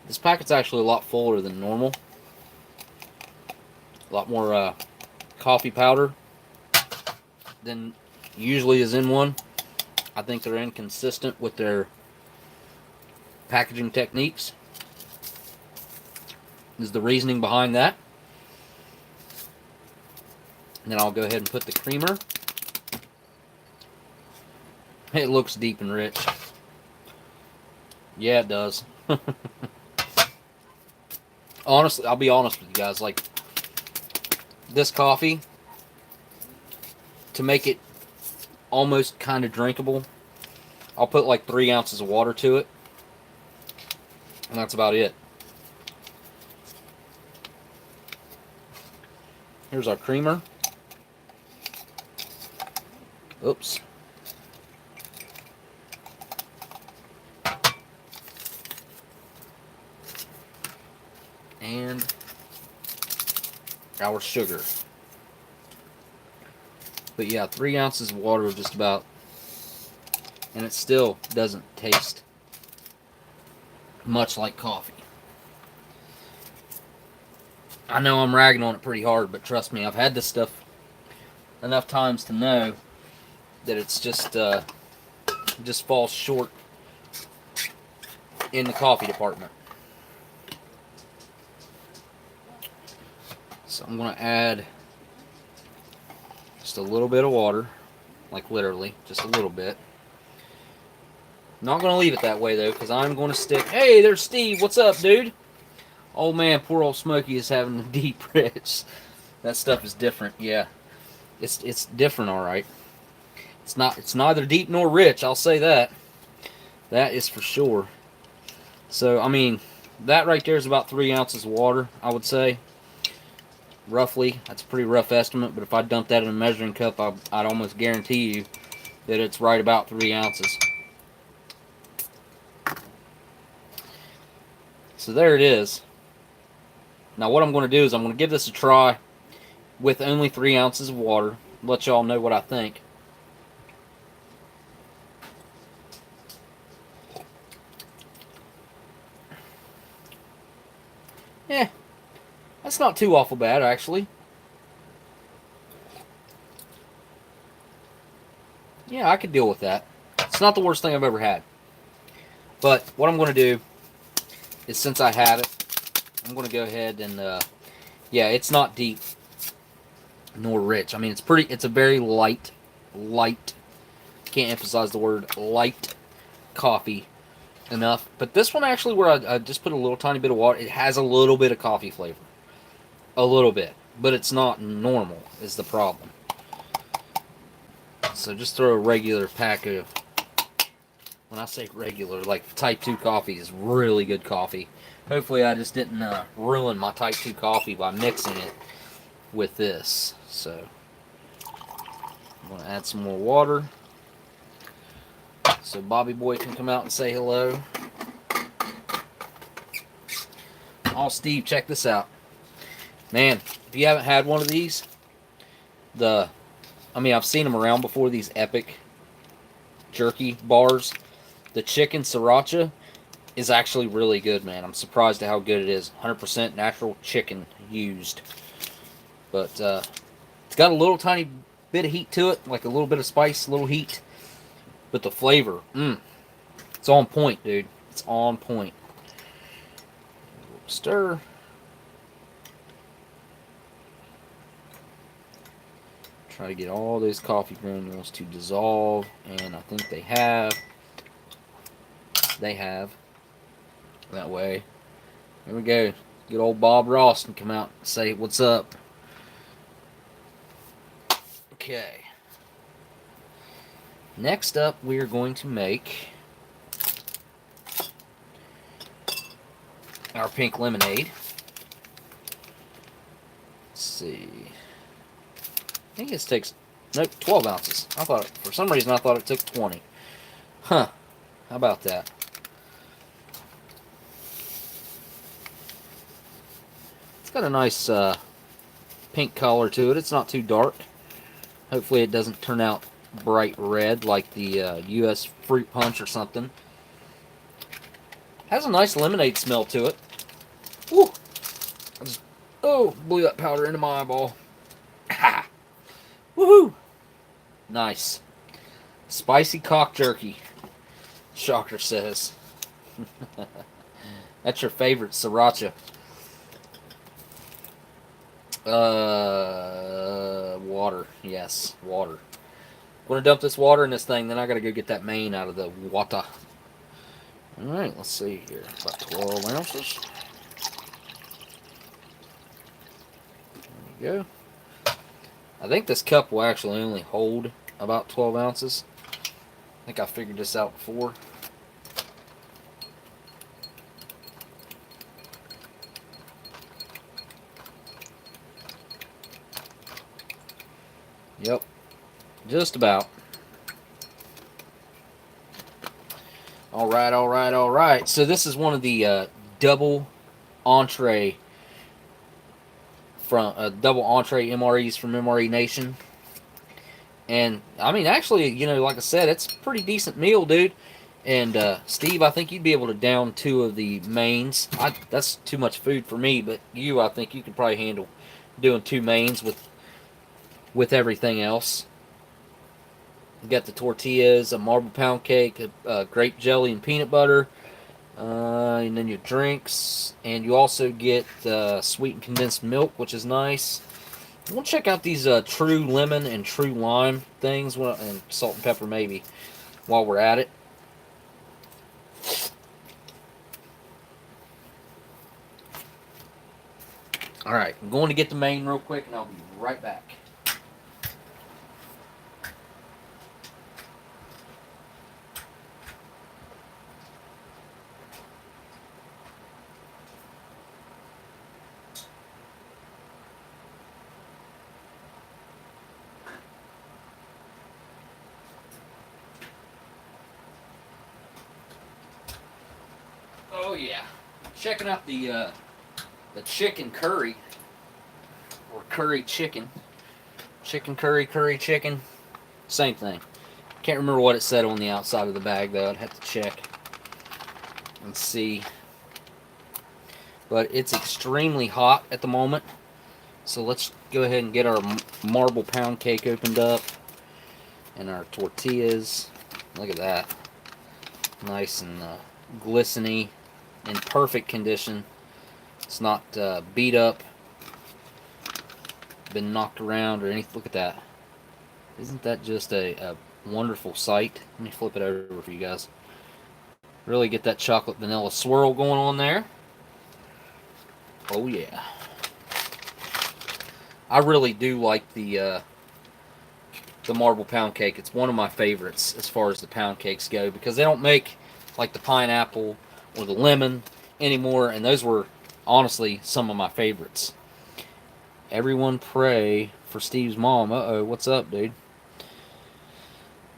This packet's actually a lot fuller than normal. A lot more coffee powder than usually is in one. I think they're inconsistent with their packaging techniques. Is the reasoning behind that. And then I'll go ahead and put the creamer. It looks deep and rich. Yeah, it does. Honestly, I'll be honest with you guys. Like, this coffee, to make it almost kind of drinkable, I'll put like 3 ounces of water to it. And that's about it. Here's our creamer. Oops. And our sugar. But yeah, 3 ounces of water just about. And it still doesn't taste much like coffee. I know I'm ragging on it pretty hard, but trust me, I've had this stuff enough times to know that it's just falls short in the coffee department. So I'm going to add just a little bit of water, like literally, just a little bit. Not going to leave it that way though, because I'm going to stick. Hey, there's Steve. What's up, dude? Oh man, poor old Smokey is having a deep rich. That stuff is different. Yeah, it's different, all right. It's neither deep nor rich. I'll say that. That is for sure. So I mean, that right there is about 3 ounces of water, I would say. Roughly, that's a pretty rough estimate, but if I dump that in a measuring cup, I'd almost guarantee you that it's right about 3 ounces. So there it is. Now what I'm going to do is I'm going to give this a try with only 3 ounces of water. Let y'all know what I think. Yeah, that's not too awful bad, actually. Yeah, I could deal with that. It's not the worst thing I've ever had. But what I'm going to do is, since I have it, I'm going to go ahead and, yeah, it's not deep nor rich. I mean, it's a very light, can't emphasize the word light coffee enough. But this one actually, where I just put a little tiny bit of water, it has a little bit of coffee flavor. A little bit. But it's not normal is the problem. So just throw a regular pack of, when I say regular, like type 2 coffee is really good coffee. Hopefully I just didn't ruin my type 2 coffee by mixing it with this. So I'm going to add some more water so Bobby Boy can come out and say hello. Oh, Steve, check this out. Man, if you haven't had one of these, I mean, I've seen them around before, these epic jerky bars. The chicken sriracha is actually really good, man. I'm surprised at how good it is. 100% natural chicken used. But it's got a little tiny bit of heat to it, like a little bit of spice, a little heat. But the flavor, it's on point, dude. It's on point. Stir. Try to get all those coffee granules to dissolve, and I think they have. They have. That way. Here we go. Good old Bob Ross can come out and say, what's up? Okay. Next up, we are going to make our pink lemonade. Let's see. I think this takes, nope, 12 ounces. I thought, for some reason, I thought it took 20. Huh. How about that? got a nice pink color to it. It's not too dark. Hopefully it doesn't turn out bright red like the U.S. Fruit Punch or something. Has a nice lemonade smell to it. Woo! I just, blew that powder into my eyeball. Ha! Woohoo! Nice. Spicy cock jerky. Shocker says. That's your favorite sriracha. Water. Yes, water. I'm gonna dump this water in this thing, then I gotta go get that main out of the water. Alright, let's see here. About 12 ounces. There you go. I think this cup will actually only hold about 12 ounces. I think I figured this out before. Yep, just about. Alright, alright, alright. So this is one of the double entree MREs from MRE Nation. And, I mean, actually, you know, like I said, it's a pretty decent meal, dude. And, Steve, I think you'd be able to down 2 of the mains. That's too much food for me, but I think you could probably handle doing 2 mains with everything else. You got the tortillas, a marble pound cake, grape jelly and peanut butter, and then your drinks. And you also get sweetened condensed milk, which is nice. We'll check out these true lemon and true lime things, and salt and pepper maybe, while we're at it. Alright, I'm going to get the main real quick, and I'll be right back. Oh yeah, checking out the chicken curry, or curry chicken, chicken curry, curry chicken, same thing. Can't remember what it said on the outside of the bag though. I'd have to check and see. But it's extremely hot at the moment, so let's go ahead and get our marble pound cake opened up and our tortillas. Look at that, nice and glistening. In perfect condition. It's not beat up, been knocked around or anything. Look at that. Isn't that just a wonderful sight? Let me flip it over for you guys. Really get that chocolate vanilla swirl going on there. Oh yeah. I really do like the marble pound cake. It's one of my favorites as far as the pound cakes go, because they don't make like the pineapple or the lemon anymore, and those were honestly some of my favorites. Everyone pray for Steve's mom. Uh-oh, what's up, dude?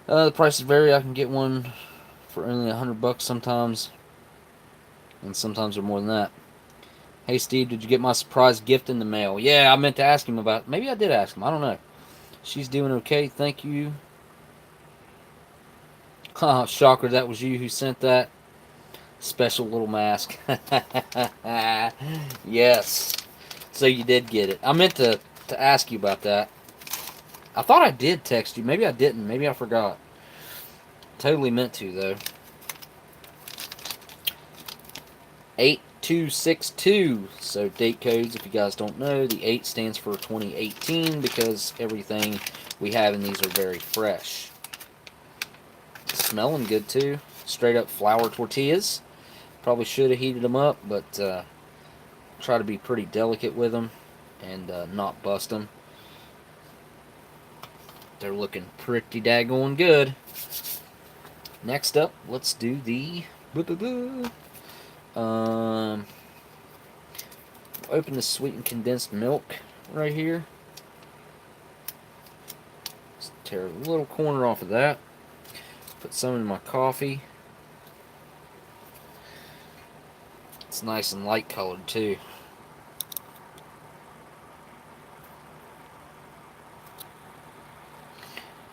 The prices vary. I can get one for only $100 sometimes, and sometimes they're more than that. Hey Steve, did you get my surprise gift in the mail? Yeah, I meant to ask him about it. Maybe I did ask him, I don't know. She's doing okay, thank you. Shocker, that was you who sent that. Special little mask. Yes. So you did get it. I meant to ask you about that. I thought I did text you. Maybe I didn't. Maybe I forgot. Totally meant to, though. 8262. So date codes, if you guys don't know, the 8 stands for 2018 because everything we have in these are very fresh. Smelling good, too. Straight up flour tortillas. Probably should have heated them up, but try to be pretty delicate with them and not bust them. They're looking pretty daggone good. Next up, let's do the open the sweetened condensed milk right here. Just tear a little corner off of that. Put some in my coffee. It's nice and light colored too.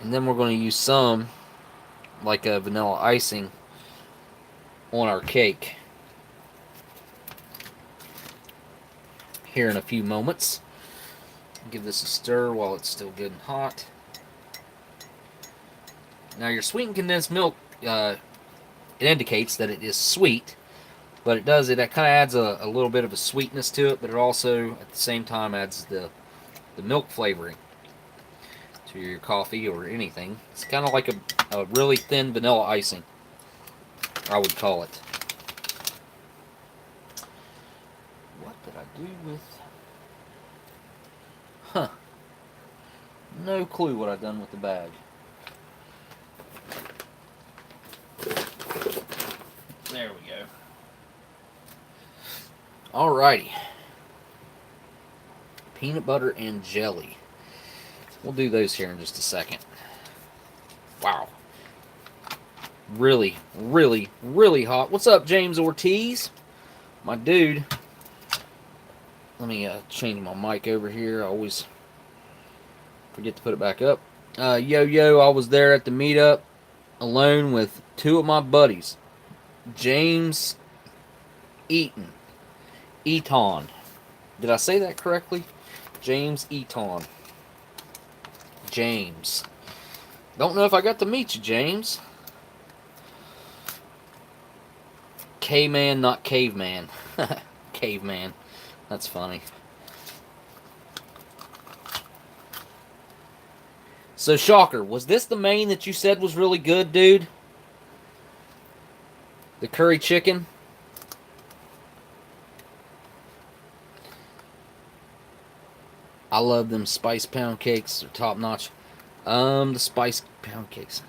And then we're going to use some, like a vanilla icing, on our cake here in a few moments. Give this a stir while it's still good and hot. Now your sweetened condensed milk, it indicates that it is sweet, but it kind of adds a little bit of a sweetness to it, but it also at the same time adds the milk flavoring to your coffee or anything. It's kind of like a really thin vanilla icing, I would call it. What did I do with... Huh. No clue what I've done with the bag. There we go. Alrighty. Peanut butter and jelly. We'll do those here in just a second. Wow. Really, really, really hot. What's up, James Ortiz? My dude. Let me change my mic over here. I always forget to put it back up. Yo, I was there at the meetup alone with two of my buddies. James Eaton. Did I say that correctly? James Eaton. James. Don't know if I got to meet you, James. K-man, not caveman. Caveman. That's funny. So, Shocker, was this the main that you said was really good, dude? The curry chicken? I love them spice pound cakes. They're top notch. The spice pound cakes.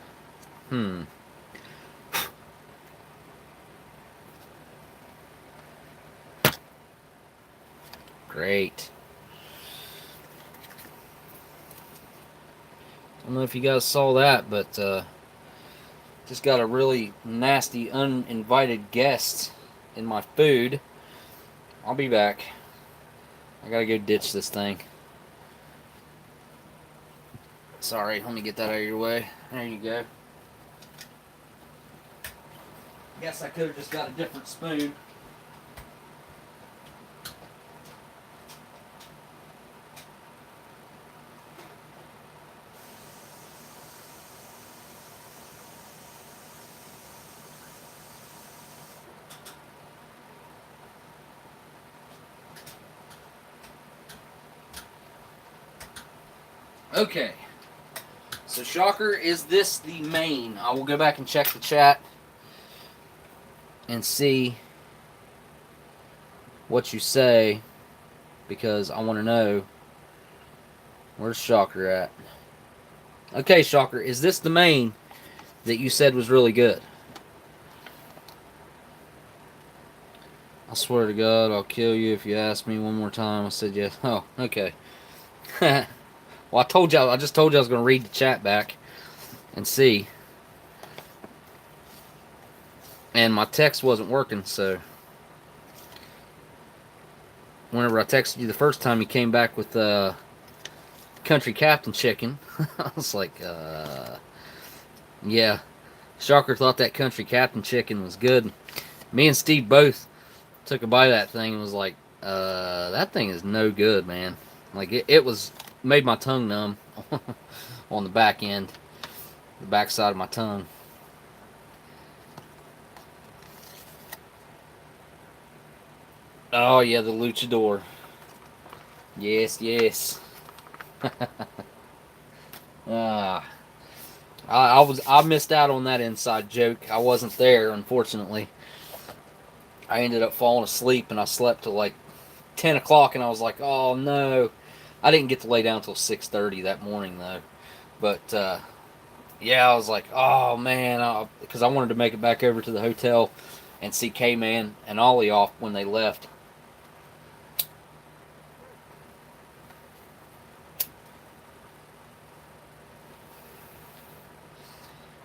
Great. I don't know if you guys saw that, but just got a really nasty uninvited guest in my food. I'll be back. I gotta go ditch this thing. Sorry, let me get that out of your way. There you go. Guess I could have just got a different spoon. Okay. So, Shocker, is this the main? I will go back and check the chat and see what you say, because I want to know where's Shocker at. Okay, Shocker, is this the main that you said was really good? I swear to God, I'll kill you if you ask me one more time. I said yes. Oh, okay. Well, I just told you I was going to read the chat back and see. And my text wasn't working, so whenever I texted you the first time, you came back with Country Captain Chicken. I was like, yeah. Shocker thought that Country Captain Chicken was good. Me and Steve both took a bite of that thing and was like, that thing is no good, man. Like, it made my tongue numb on the back end, the back side of my tongue. Oh yeah, the luchador. Yes. I missed out on that inside joke. I wasn't there, unfortunately. I ended up falling asleep, and I slept till like 10 o'clock, and I was like, oh no. I didn't get to lay down until 6:30 that morning, though. But, yeah, I was like, oh, man. Because I wanted to make it back over to the hotel and see K-Man and Ollie off when they left.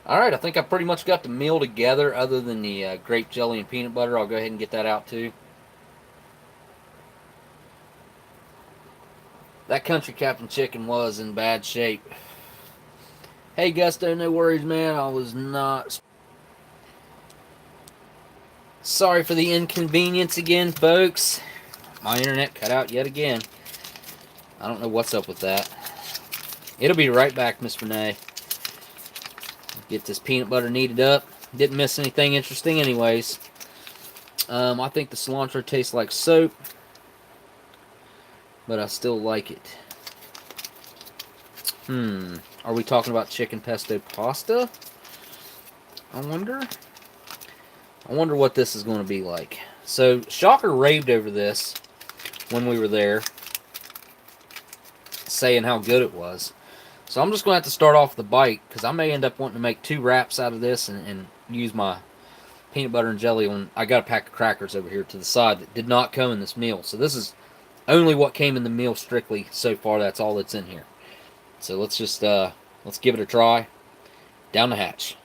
Alright, I think I pretty much got the meal together, other than the grape jelly and peanut butter. I'll go ahead and get that out, too. That Country Captain Chicken was in bad shape. Hey, Gusto, no worries, man. I was not... Sorry for the inconvenience again, folks. My internet cut out yet again. I don't know what's up with that. It'll be right back, Miss Renee. Get this peanut butter kneaded up. Didn't miss anything interesting anyways. I think the cilantro tastes like soap, but I still like it. Are we talking about chicken pesto pasta? I wonder what this is going to be like. So, Shocker raved over this when we were there, saying how good it was. So I'm just going to have to start off the bite, because I may end up wanting to make 2 wraps out of this and use my peanut butter and jelly on. I got a pack of crackers over here to the side that did not come in this meal. So this is only what came in the meal strictly so far. That's all that's in here. So let's just, let's give it a try. Down the hatch.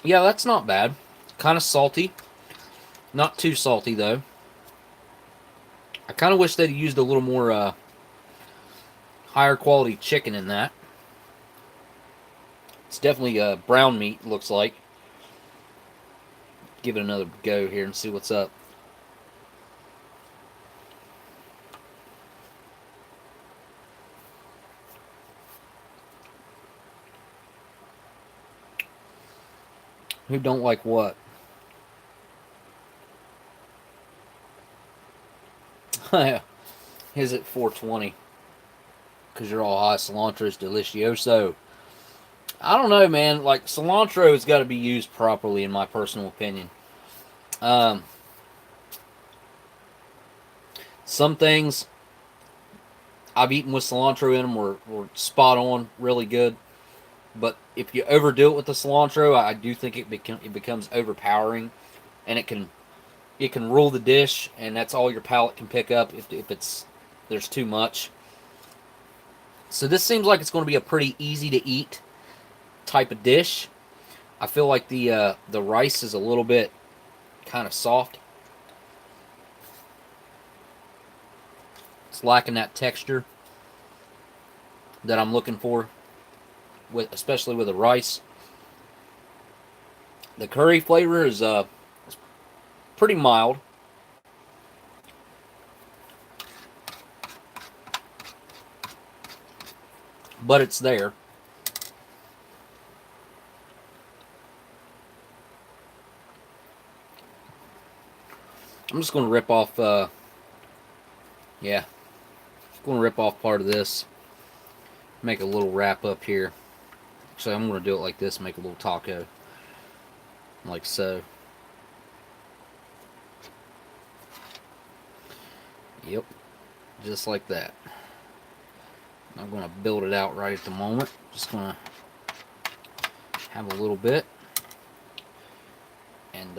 Yeah, that's not bad. Kind of salty. Not too salty, though. I kind of wish they'd used a little more higher quality chicken in that. It's definitely brown meat, looks like. Give it another go here and see what's up. Who don't like what? Here's at 420. Because you're all high. Cilantro is delicioso. I don't know, man. Like, cilantro has got to be used properly, in my personal opinion. Some things I've eaten with cilantro in them were spot on, really good. But if you overdo it with the cilantro, I do think it becomes overpowering, and it can rule the dish, and that's all your palate can pick up if there's too much. So this seems like it's going to be a pretty easy to eat type of dish. I feel like the rice is a little bit kind of soft. It's lacking that texture that I'm looking for, especially with the rice. The curry flavor is pretty mild. But it's there. I'm just going to rip off, yeah. Going to rip off part of this. Make a little wrap up here. So I'm going to do it like this, make a little taco. Like so. Yep. Just like that. I'm going to build it out right at the moment. Just going to have a little bit. And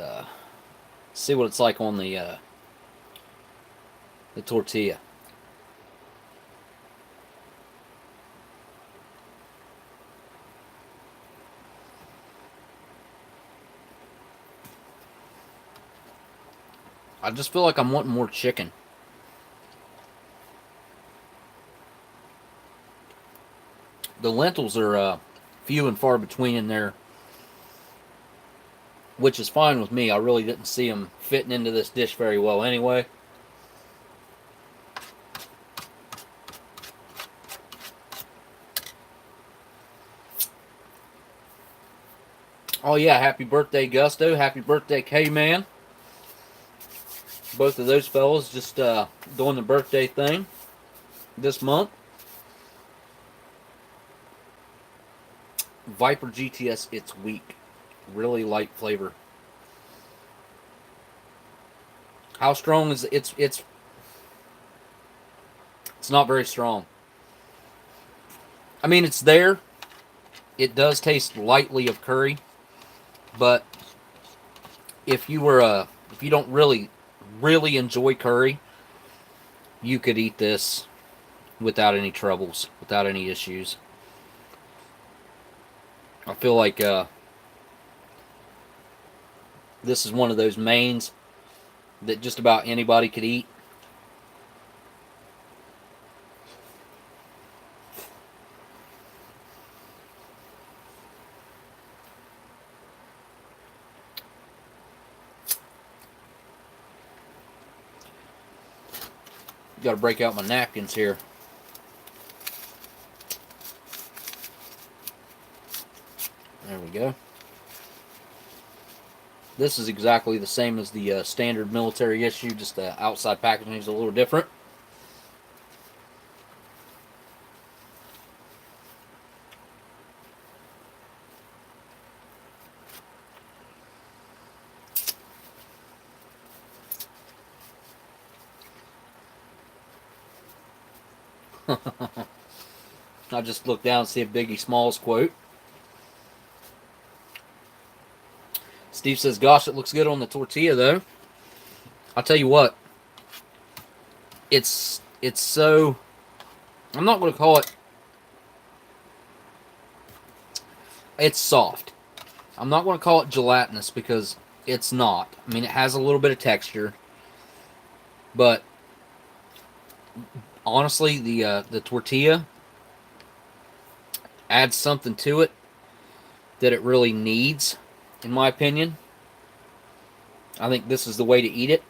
see what it's like on the tortilla. I just feel like I'm wanting more chicken. The lentils are few and far between in there, which is fine with me. I really didn't see them fitting into this dish very well anyway. Oh yeah, happy birthday, Gusto. Happy birthday, K-Man. Both of those fellas just doing the birthday thing this month. Viper GTS, it's weak. Really light flavor. How strong is it? It's not very strong. I mean, it's there. It does taste lightly of curry, but if you don't really enjoy curry, you could eat this without any troubles, without any issues. I feel like This is one of those mains that just about anybody could eat. Got to break out my napkins here. There we go. This is exactly the same as the standard military issue, just the outside packaging is a little different. I just looked down and see a Biggie Smalls quote. Steve says, gosh, it looks good on the tortilla, though. I'll tell you what. It's so... I'm not going to call it... It's soft. I'm not going to call it gelatinous because it's not. I mean, it has a little bit of texture. But... honestly, the tortilla adds something to it that it really needs, in my opinion. I think this is the way to eat it.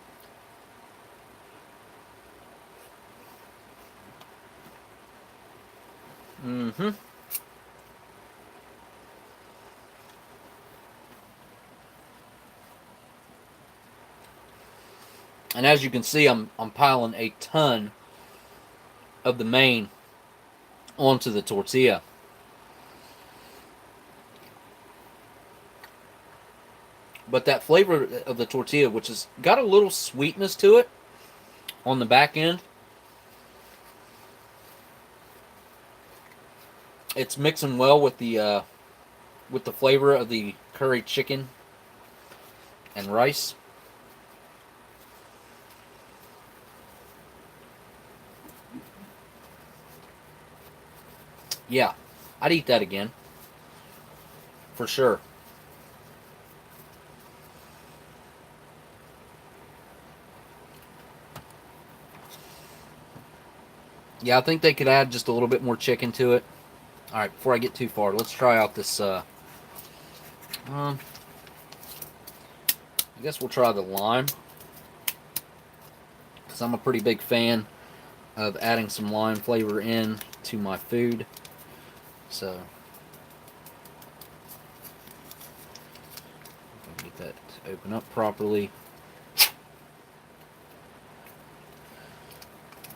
Mm-hmm. And as you can see, I'm piling a ton of the main onto the tortilla. But that flavor of the tortilla, which has got a little sweetness to it on the back end, it's mixing well with the flavor of the curry chicken and rice. Yeah, I'd eat that again. For sure. Yeah, I think they could add just a little bit more chicken to it. Alright, before I get too far, let's try out this, I guess we'll try the lime. Because I'm a pretty big fan of adding some lime flavor in to my food. So, get that to open up properly.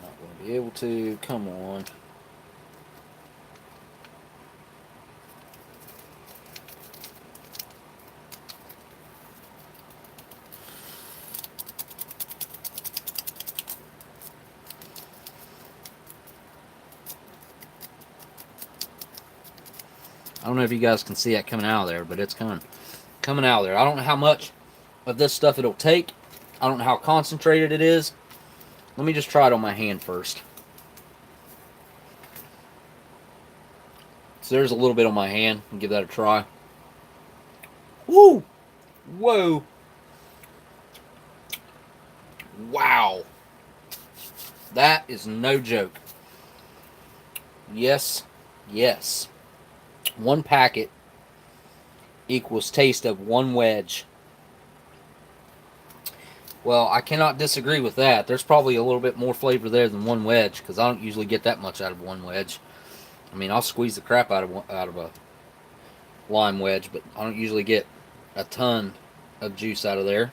Not going to be able to. Come on. I don't know if you guys can see that coming out of there, but it's coming out of there. I don't know how much of this stuff it'll take. I don't know how concentrated it is. Let me just try it on my hand first. So there's a little bit on my hand. I'll give that a try. Woo! Whoa! Wow! That is no joke. Yes. Yes. One packet equals taste of one wedge. Well, I cannot disagree with that. There's probably a little bit more flavor there than one wedge, because I don't usually get that much out of one wedge. I mean, I'll squeeze the crap out of a lime wedge, but I don't usually get a ton of juice out of there.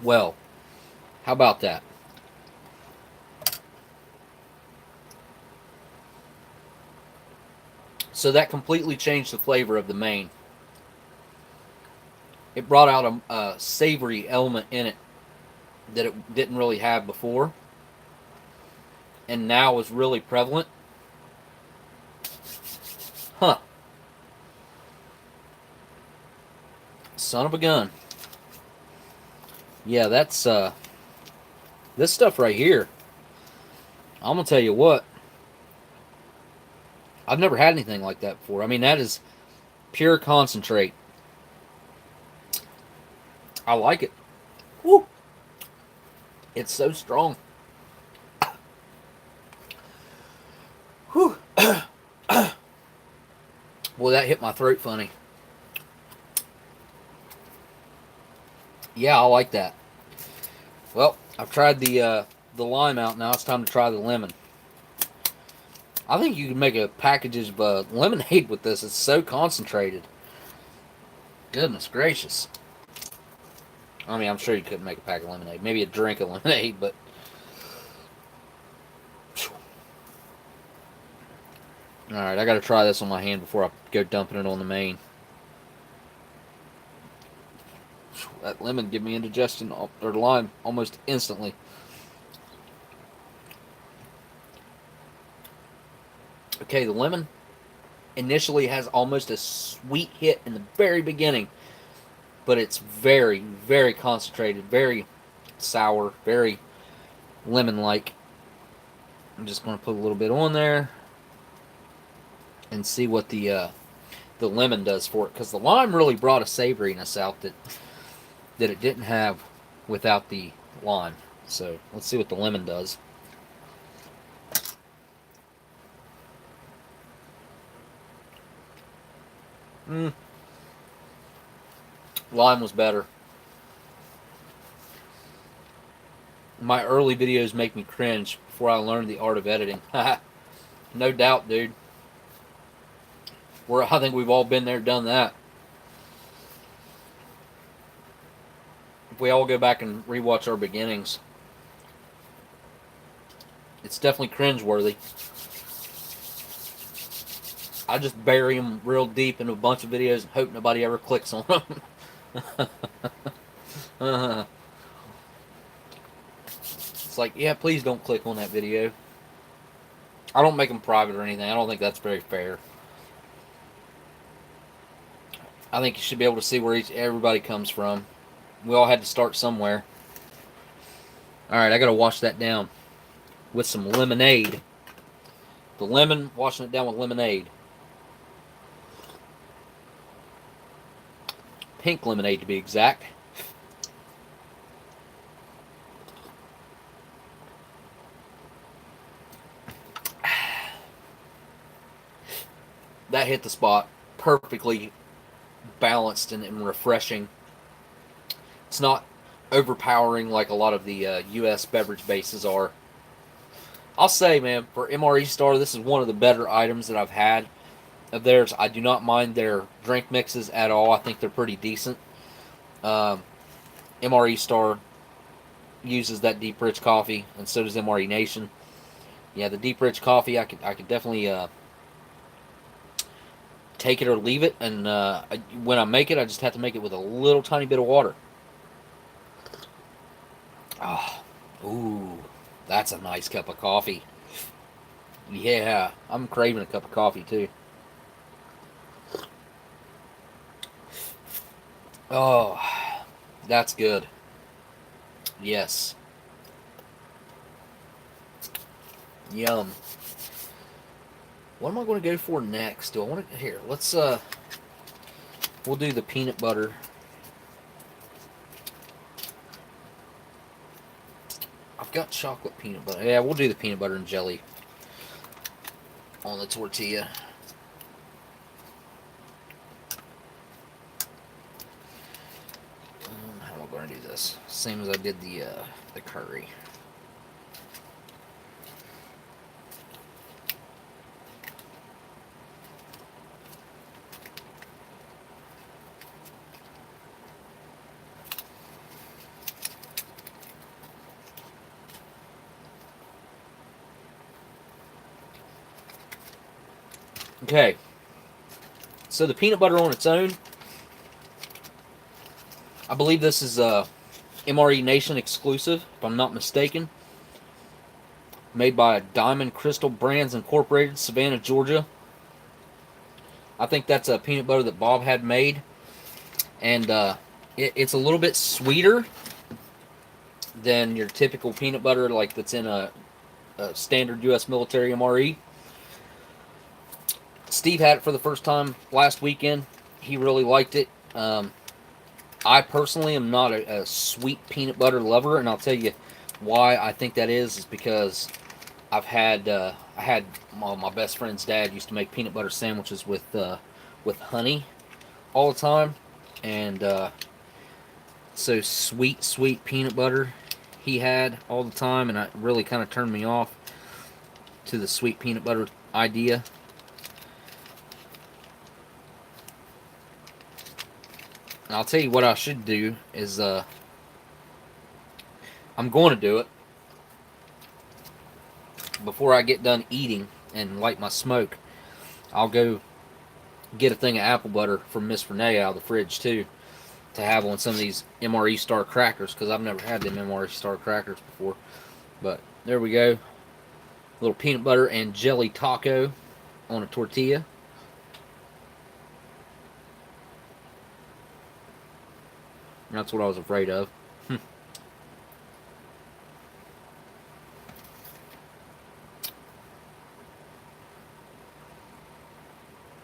Well, how about that? So that completely changed the flavor of the main. It brought out a savory element in it that it didn't really have before, and now is really prevalent. Huh. Son of a gun. Yeah, that's this stuff right here. I'm gonna tell you what. I've never had anything like that before. I mean, that is pure concentrate. I like it. Woo! It's so strong. Whew. Boy, that hit my throat funny. Yeah, I like that. Well, I've tried the lime out. Now it's time to try the lemon. I think you can make a package of lemonade with this. It's so concentrated. Goodness gracious. I mean, I'm sure you couldn't make a pack of lemonade. Maybe a drink of lemonade, but... Alright, I gotta try this on my hand before I go dumping it on the main. That lemon give me indigestion, or lime, almost instantly. Okay, the lemon initially has almost a sweet hit in the very beginning, but it's very, very concentrated, very sour, very lemon-like. I'm just going to put a little bit on there and see what the lemon does for it, because the lime really brought a savoriness out that it didn't have without the lime. So let's see what the lemon does. Lime was better. My early videos make me cringe before I learned the art of editing. No doubt, dude. I think we've all been there, done that. If we all go back and rewatch our beginnings, it's definitely cringeworthy. I just bury them real deep in a bunch of videos and hope nobody ever clicks on them. It's like, yeah, please don't click on that video. I don't make them private or anything. I don't think that's very fair. I think you should be able to see where everybody comes from. We all had to start somewhere. Alright, I gotta wash that down with some lemonade. The lemon, washing it down with lemonade. Pink lemonade, to be exact. That hit the spot. Perfectly balanced and refreshing. It's not overpowering like a lot of the U.S. beverage bases are. I'll say, man, for MRE Star, this is one of the better items that I've had of theirs. I do not mind their drink mixes at all. I think they're pretty decent. MRE Star uses that deep rich coffee, and so does MRE Nation. Yeah, the deep rich coffee, I could definitely take it or leave it, and when I make it, I just have to make it with a little tiny bit of water. Ah, ooh, that's a nice cup of coffee. Yeah, I'm craving a cup of coffee too. Oh, that's good. Yes. Yum. What am I going to go for next? Do I want to... Here, let's, we'll do the peanut butter. I've got chocolate peanut butter. Yeah, we'll do the peanut butter and jelly on the tortilla. How am I going to do this? Same as I did the curry. Okay, so the peanut butter on its own, I believe this is a MRE Nation exclusive, if I'm not mistaken. Made by Diamond Crystal Brands Incorporated, Savannah, Georgia. I think that's a peanut butter that Bob had made, and it's a little bit sweeter than your typical peanut butter like that's in a standard U.S. military MRE. Steve had it for the first time last weekend. He really liked it. I personally am not a sweet peanut butter lover, and I'll tell you why I think that is because I had my best friend's dad used to make peanut butter sandwiches with honey all the time, and so sweet peanut butter he had all the time, and it really kind of turned me off to the sweet peanut butter idea. And I'll tell you what I should do is I'm going to do it before I get done eating and light my smoke. I'll go get a thing of apple butter from Miss Renee out of the fridge too, to have on some of these MRE Star crackers, because I've never had them MRE Star crackers before. But there we go. A little peanut butter and jelly taco on a tortilla. That's what I was afraid of.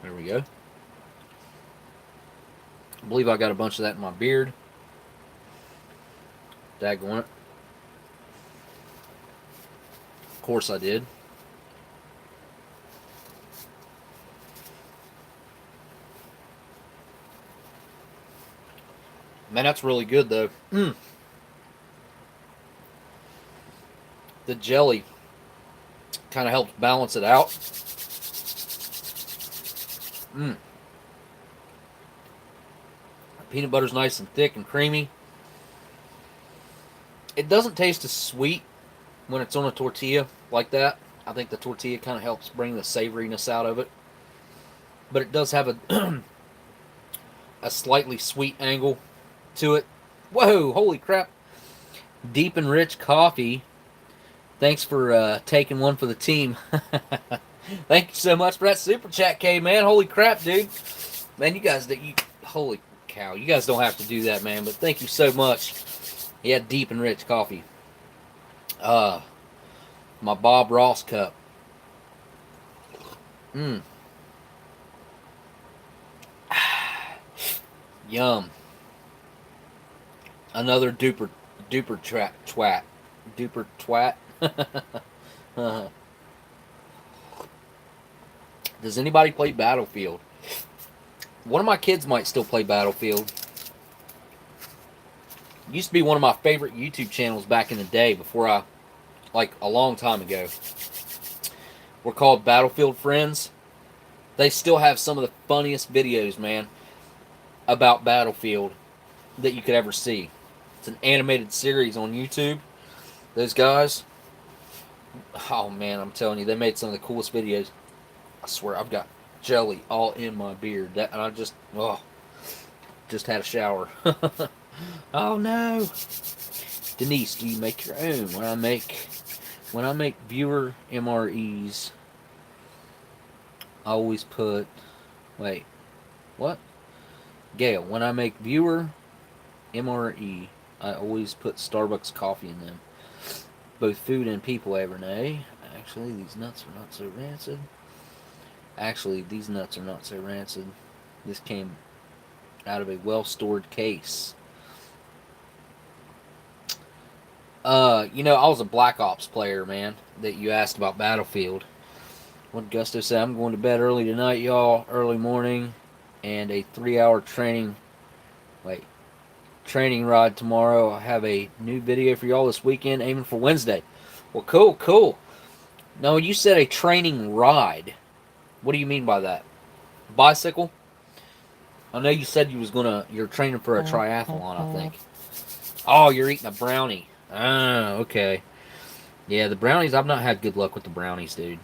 There we go. I believe I got a bunch of that in my beard. Daggone it. Of course I did. Man, that's really good though. The jelly kind of helps balance it out. Peanut butter's nice and thick and creamy. It doesn't taste as sweet when it's on a tortilla like that. I think the tortilla kind of helps bring the savoriness out of it. But it does have a a slightly sweet angle to it. Whoa, holy crap. Deep and rich coffee. Thanks for taking one for the team. Thank you so much for that super chat, K, man. Holy crap, dude. Man, you guys, holy cow. You guys don't have to do that, man, but thank you so much. Yeah, deep and rich coffee. My Bob Ross cup. Yum. Another duper twat. Duper twat. Does anybody play Battlefield? One of my kids might still play Battlefield. It used to be one of my favorite YouTube channels back in the day, before like a long time ago. We're called Battlefield Friends. They still have some of the funniest videos, man, about Battlefield that you could ever see. It's an animated series on YouTube. Those guys, oh man, I'm telling you, they made some of the coolest videos. I swear, I've got jelly all in my beard. And I just had a shower. Oh no. Denise, do you make your own? When I make viewer MREs, I always put, wait, what? Gail, when I make viewer MRE, I always put Starbucks coffee in them. Both food and people, Renee. Actually, these nuts are not so rancid. This came out of a well-stored case. You know, I was a Black Ops player, man, that you asked about Battlefield. What Gusto said, I'm going to bed early tonight, y'all. Early morning. And a 3-hour training ride tomorrow. I have a new video for y'all this weekend, aiming for Wednesday. Well, cool. No, you said a training ride. What do you mean by that? Bicycle? I know you said you're training for a triathlon, I think. Oh, you're eating a brownie. Ah, okay. Yeah, the brownies, I've not had good luck with the brownies, dude.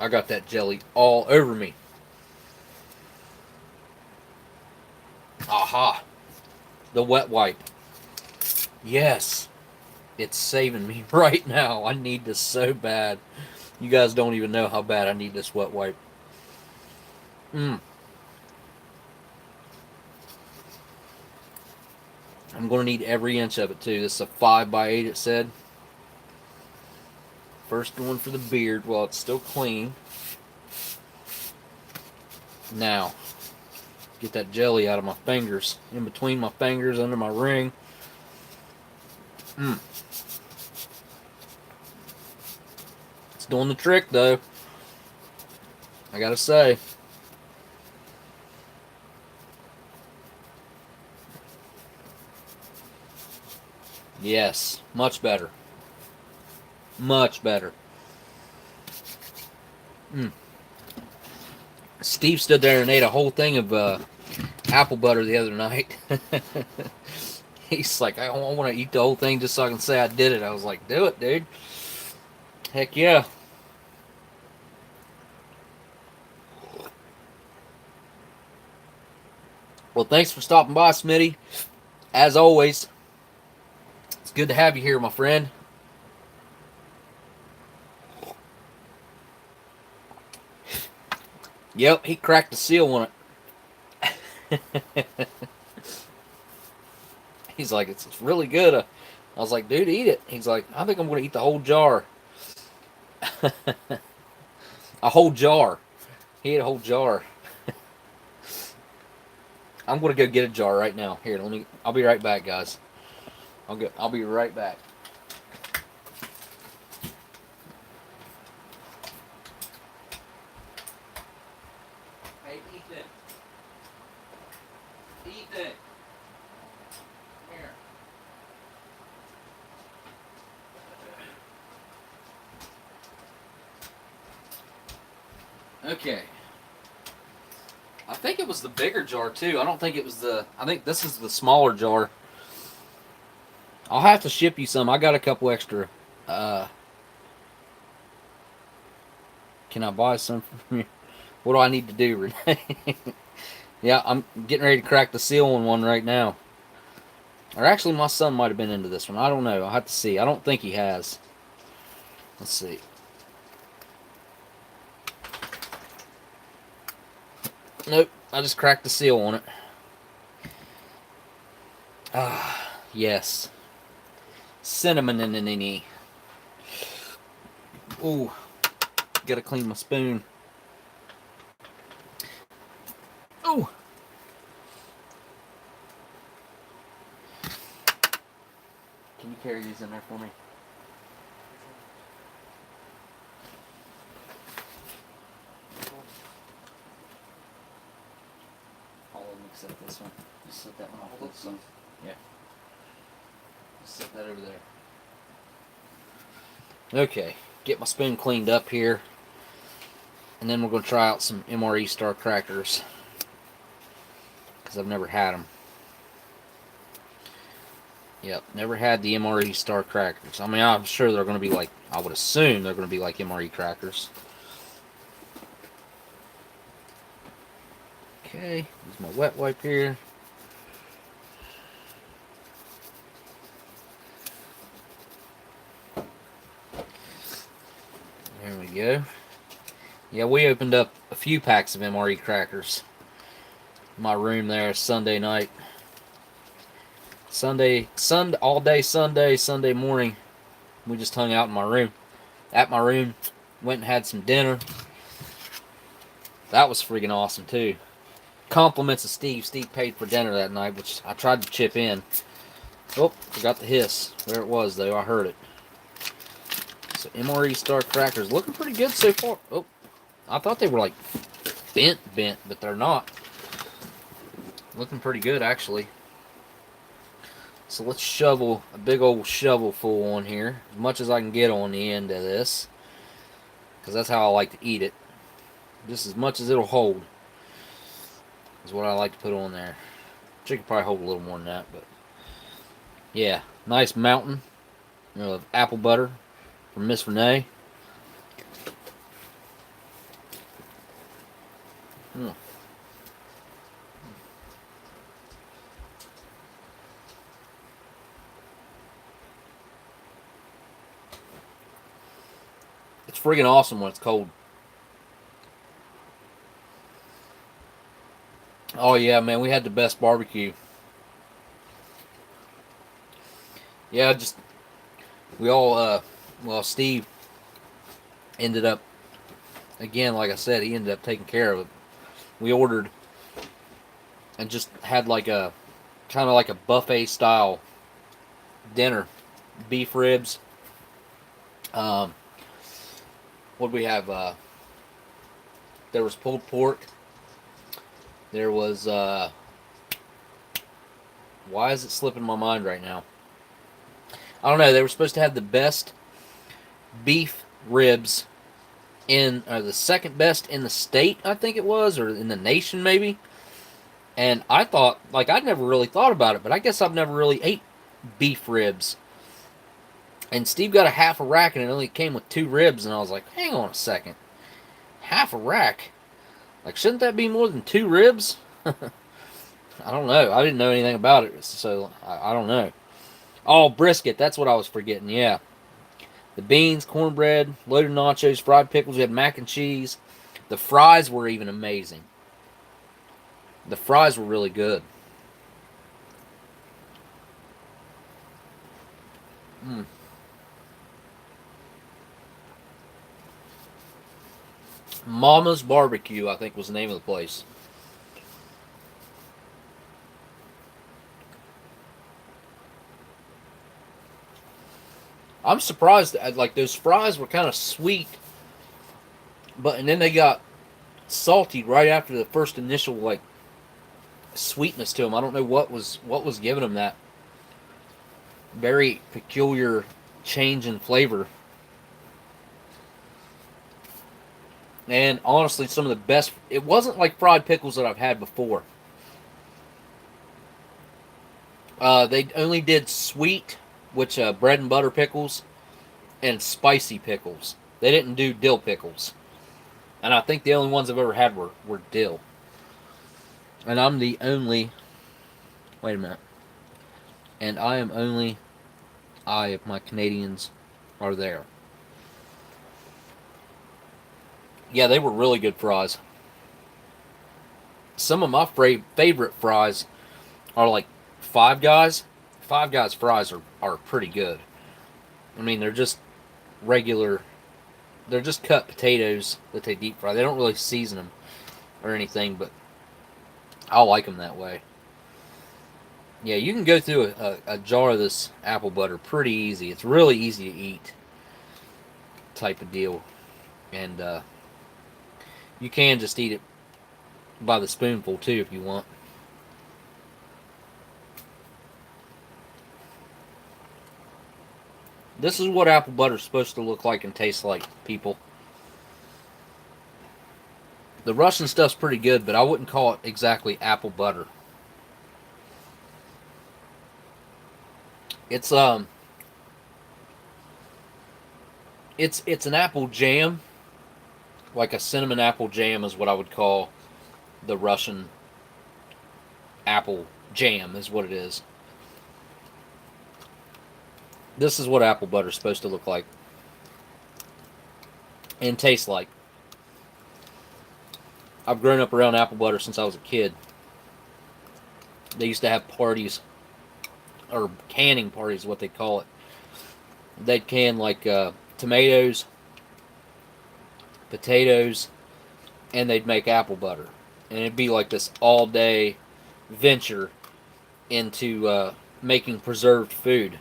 I got that jelly all over me. Aha. The wet wipe. Yes. It's saving me right now. I need this so bad. You guys don't even know how bad I need this wet wipe. I'm going to need every inch of it too. This is a 5x8, it said. First one for the beard while it's still clean. Now, get that jelly out of my fingers, in between my fingers, under my ring. It's doing the trick though, I gotta say. Yes, much better. Much better. Steve stood there and ate a whole thing of apple butter the other night. He's like, I want to eat the whole thing just so I can say I did it. I was like, do it, dude. Heck yeah. Well, thanks for stopping by, Smitty. As always, it's good to have you here, my friend. Yep, he cracked the seal on it. He's like, it's really good. I was like, dude, eat it. He's like, I think I'm going to eat the whole jar. A whole jar. He ate a whole jar. I'm going to go get a jar right now. Here, I'll be right back, guys. I'll be right back. Hey, Ethan. Ethan. Here. Okay. I think it was the bigger jar too. I don't think it was I think this is the smaller jar. I'll have to ship you some. I got a couple extra. Can I buy some from you? What do I need to do, Renee? Yeah, I'm getting ready to crack the seal on one right now. Or actually, my son might have been into this one. I don't know. I'll have to see. I don't think he has. Let's see. Nope. I just cracked the seal on it. Ah, yes. Cinnamon in the Ooh. Gotta clean my spoon. Ooh. Can you carry these in there for me? All of them except this one. Just set that one off. Hold some. Yeah. Just set that over there. Okay. Get my spoon cleaned up here. And then we're going to try out some MRE Star Crackers. Because I've never had them. Yep, never had the MRE Star Crackers. I mean, I'm sure they're going to be like, I would assume they're going to be like MRE crackers. Okay, use my wet wipe here. There we go. Yeah, we opened up a few packs of MRE crackers. My room there Sunday night. All day Sunday morning. We just hung out in my room. At my room. Went and had some dinner. That was freaking awesome too. Compliments of Steve. Steve paid for dinner that night, which I tried to chip in. Oh, forgot the hiss. There it was though, I heard it. So MRE Star Crackers looking pretty good so far. Oh, I thought they were like bent, but they're not. Looking pretty good actually. So let's shovel a big old shovel full on here, as much as I can get on the end of this, because that's how I like to eat it. Just as much as it'll hold is what I like to put on there. Chicken probably hold a little more than that, but yeah, nice mountain of apple butter from Miss Renee. It's friggin' awesome when it's cold. Oh yeah, man, we had the best barbecue. Yeah, just we all well, Steve ended up, again, like I said, he ended up taking care of it. We ordered and just had like a kind of like a buffet style dinner. Beef ribs. Um, what we have? There was pulled pork. There was why is it slipping my mind right now? I don't know. They were supposed to have the best beef ribs in, the second best in the state, I think it was, or in the nation maybe. And I thought, like, I'd never really thought about it, but I guess I've never really ate beef ribs. And Steve got a half a rack, and it only came with 2 ribs, and I was like, hang on a second, half a rack? Like, shouldn't that be more than 2 ribs? I don't know. I didn't know anything about it, so I don't know. Oh, brisket. That's what I was forgetting. Yeah. The beans, cornbread, loaded nachos, fried pickles. We had mac and cheese. The fries were even amazing. The fries were really good. Mm. Mama's Barbecue, I think, was the name of the place. I'm surprised that, like, those fries were kind of sweet, and then they got salty right after the first initial, like, sweetness to them. I don't know what was giving them that very peculiar change in flavor. And honestly, some of the best. It wasn't like fried pickles that I've had before. They only did sweet, which bread and butter pickles, and spicy pickles. They didn't do dill pickles. And I think the only ones I've ever had were dill. And I'm the only. Wait a minute. And I am only. If my Canadians are there. Yeah, they were really good fries. Some of my favorite fries are like Five Guys. Five Guys fries are pretty good. I mean, they're just regular. They're just cut potatoes that they deep fry. They don't really season them or anything, but I like them that way. Yeah, you can go through a jar of this apple butter pretty easy. It's really easy to eat type of deal. And you can just eat it by the spoonful too if you want. This is what apple butter is supposed to look like and taste like, people. The Russian stuff's pretty good, but I wouldn't call it exactly apple butter. It's it's an apple jam, like a cinnamon apple jam is what I would call the Russian apple jam is what it is. This is what apple butter is supposed to look like and taste like. I've grown up around apple butter since I was a kid. They used to have parties, or canning parties, what they call it. They'd can like tomatoes, potatoes, and they'd make apple butter. And it'd be like this all-day venture into making preserved food.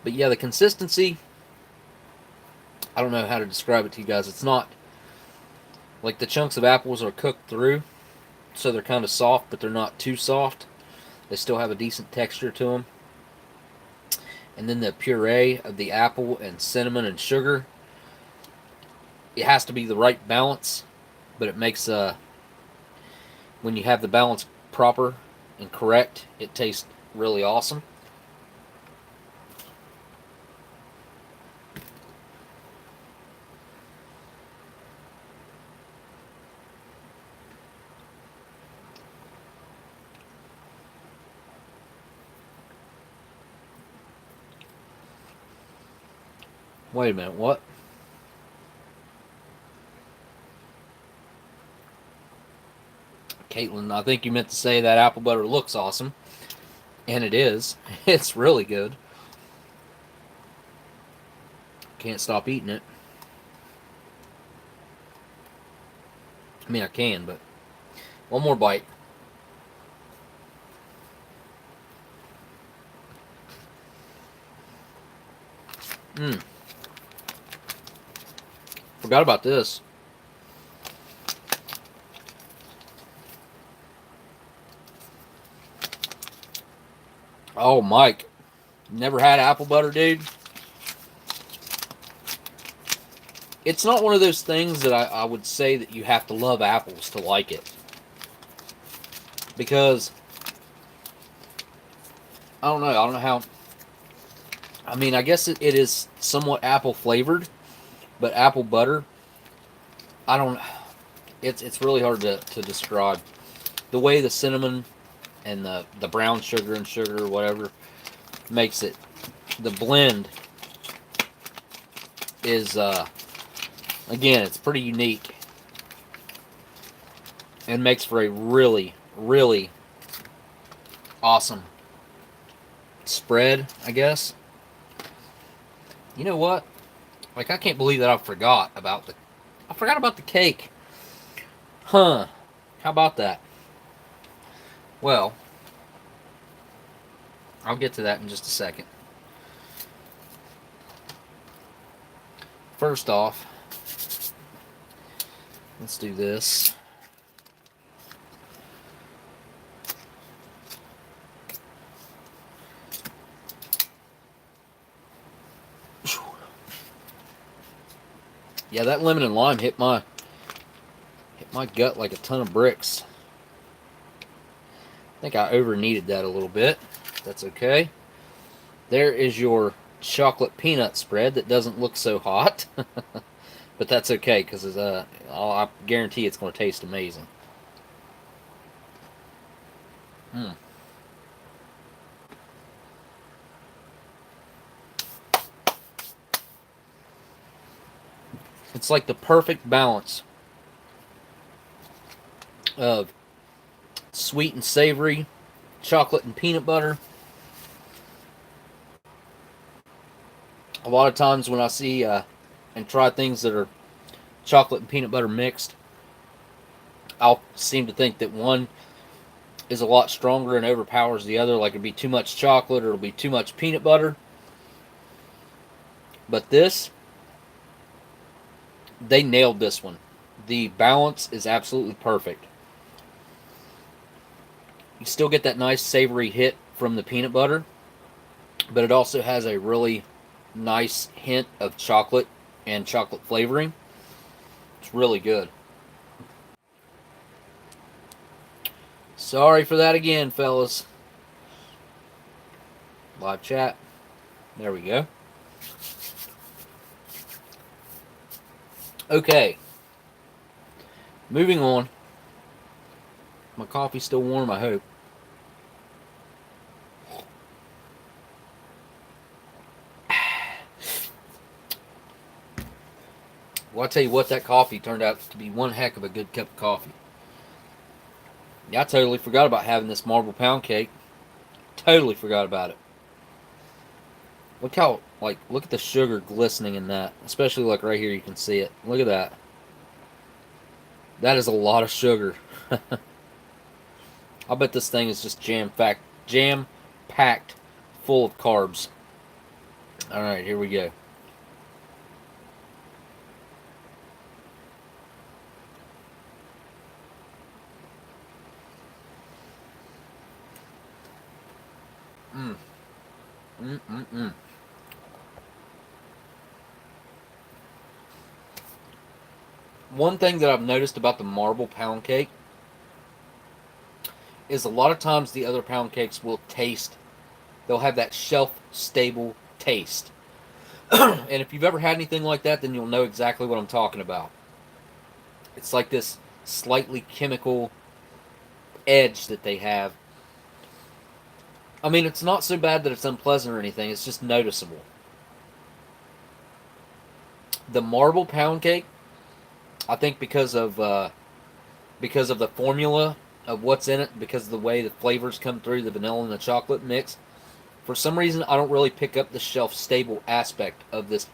But yeah, the consistency, I don't know how to describe it to you guys. It's not like the chunks of apples are cooked through, so they're kind of soft, but they're not too soft. They still have a decent texture to them. And then the puree of the apple and cinnamon and sugar, it has to be the right balance, but it makes when you have the balance proper and correct, it tastes really awesome. Wait a minute, what? Caitlin, I think you meant to say that apple butter looks awesome. And it is. It's really good. Can't stop eating it. I mean, I can, but one more bite. Mmm. Forgot about this. Oh, Mike. Never had apple butter, dude? It's not one of those things that I would say that you have to love apples to like it. Because, I don't know. I don't know how. I mean, I guess it is somewhat apple flavored, but apple butter, I don't. It's really hard to describe. The way the cinnamon and the brown sugar and sugar or whatever makes it, the blend is, again, it's pretty unique and makes for a really, really awesome spread, I guess. You know what? Like, I can't believe that I forgot about the cake. Huh. How about that? Well, I'll get to that in just a second. First off, let's do this. Yeah, that lemon and lime hit my gut like a ton of bricks. I think I over kneaded that a little bit. That's okay. There is your chocolate peanut spread that doesn't look so hot. But that's okay, because I guarantee it's going to taste amazing. Mm. It's like the perfect balance of sweet and savory, chocolate and peanut butter. A lot of times when I see and try things that are chocolate and peanut butter mixed, I'll seem to think that one is a lot stronger and overpowers the other, like it'd be too much chocolate or it'll be too much peanut butter. But this, they nailed this one. The balance is absolutely perfect. You still get that nice savory hit from the peanut butter, but it also has a really nice hint of chocolate and chocolate flavoring. It's really good. Sorry for that again, fellas. Live chat. There we go. Okay. Moving on. My coffee's still warm, I hope. Well, I'll tell you what, that coffee turned out to be one heck of a good cup of coffee. Yeah, I totally forgot about having this marble pound cake. Totally forgot about it. Look how, look at the sugar glistening in that. Especially, right here, you can see it. Look at that. That is a lot of sugar. I bet this thing is just jam-packed full of carbs. Alright, here we go. One thing that I've noticed about the marble pound cake is a lot of times the other pound cakes will they'll have that shelf-stable taste. And if you've ever had anything like that, then you'll know exactly what I'm talking about. It's like this slightly chemical edge that they have. I mean, it's not so bad that it's unpleasant or anything. It's just noticeable. The marble pound cake, I think because of the formula of what's in it, because of the way the flavors come through, the vanilla and the chocolate mix. For some reason, I don't really pick up the shelf stable aspect of this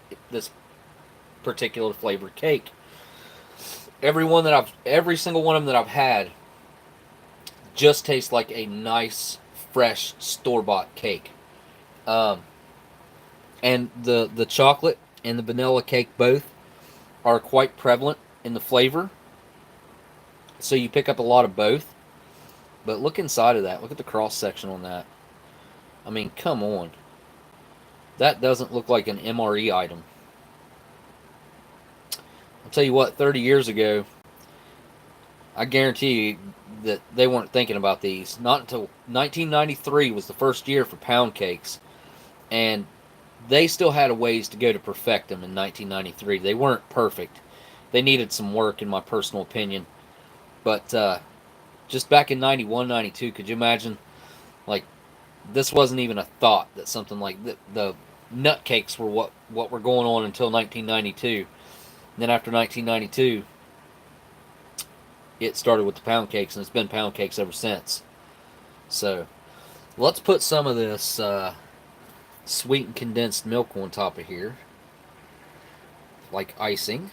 particular flavored cake. Every single one of them that I've had just tastes like a nice, fresh store-bought cake. And the chocolate and the vanilla cake both are quite prevalent in the flavor, so you pick up a lot of both. But look inside of that. Look at the cross section on that. I mean, come on. That doesn't look like an MRE item. I'll tell you what, 30 years ago, I guarantee you that they weren't thinking about these. Not until 1993 was the first year for pound cakes. And they still had a ways to go to perfect them in 1993. They weren't perfect. They needed some work, in my personal opinion. But just back in 91, 92, could you imagine? Like, this wasn't even a thought that something like the nut cakes were what were going on until 1992. And then after 1992, it started with the pound cakes, and it's been pound cakes ever since. So, let's put some of this sweetened condensed milk on top of here, like icing.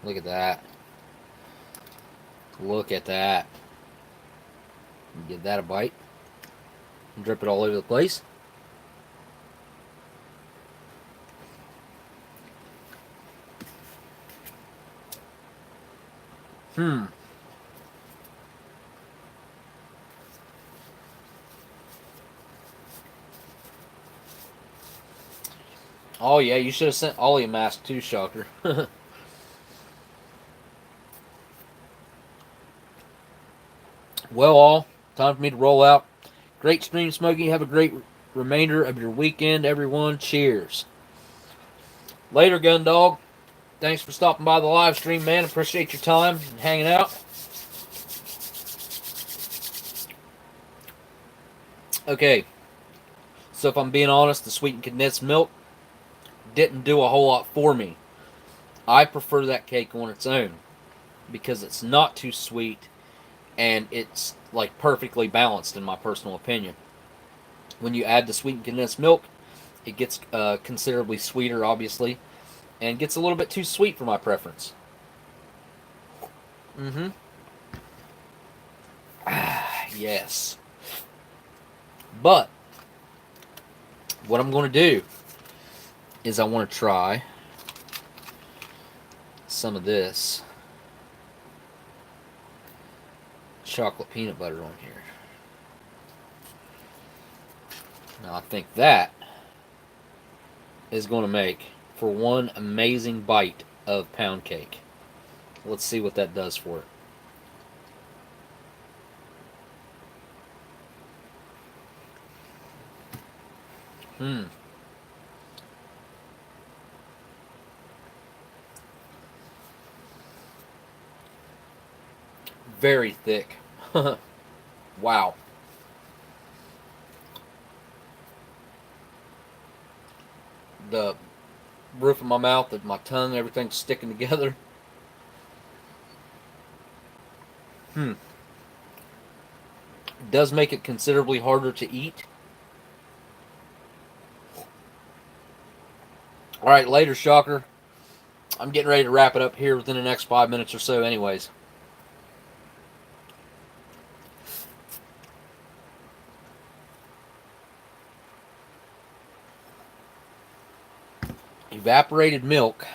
Look at that. Look at that. Give that a bite. Drip it all over the place. Oh yeah, you should have sent Ollie a mask too, Shocker. Well, all, time for me to roll out. Great stream, Smokey. Have a great remainder of your weekend, everyone. Cheers. Later, Gun Dog. Thanks for stopping by the live stream, man. Appreciate your time and hanging out. Okay. So if I'm being honest, the sweetened condensed milk didn't do a whole lot for me. I prefer that cake on its own because it's not too sweet and it's like perfectly balanced, in my personal opinion. When you add the sweetened condensed milk, it gets considerably sweeter, obviously, and gets a little bit too sweet for my preference. Yes. But what I'm going to do is I want to try some of this chocolate peanut butter on here. Now I think that is going to make for one amazing bite of pound cake. Let's see what that does for it. Very thick. Wow. The roof of my mouth, my tongue, everything's sticking together. It does make it considerably harder to eat. Alright, later, Shocker. I'm getting ready to wrap it up here within the next 5 minutes or so anyways. Evaporated milk.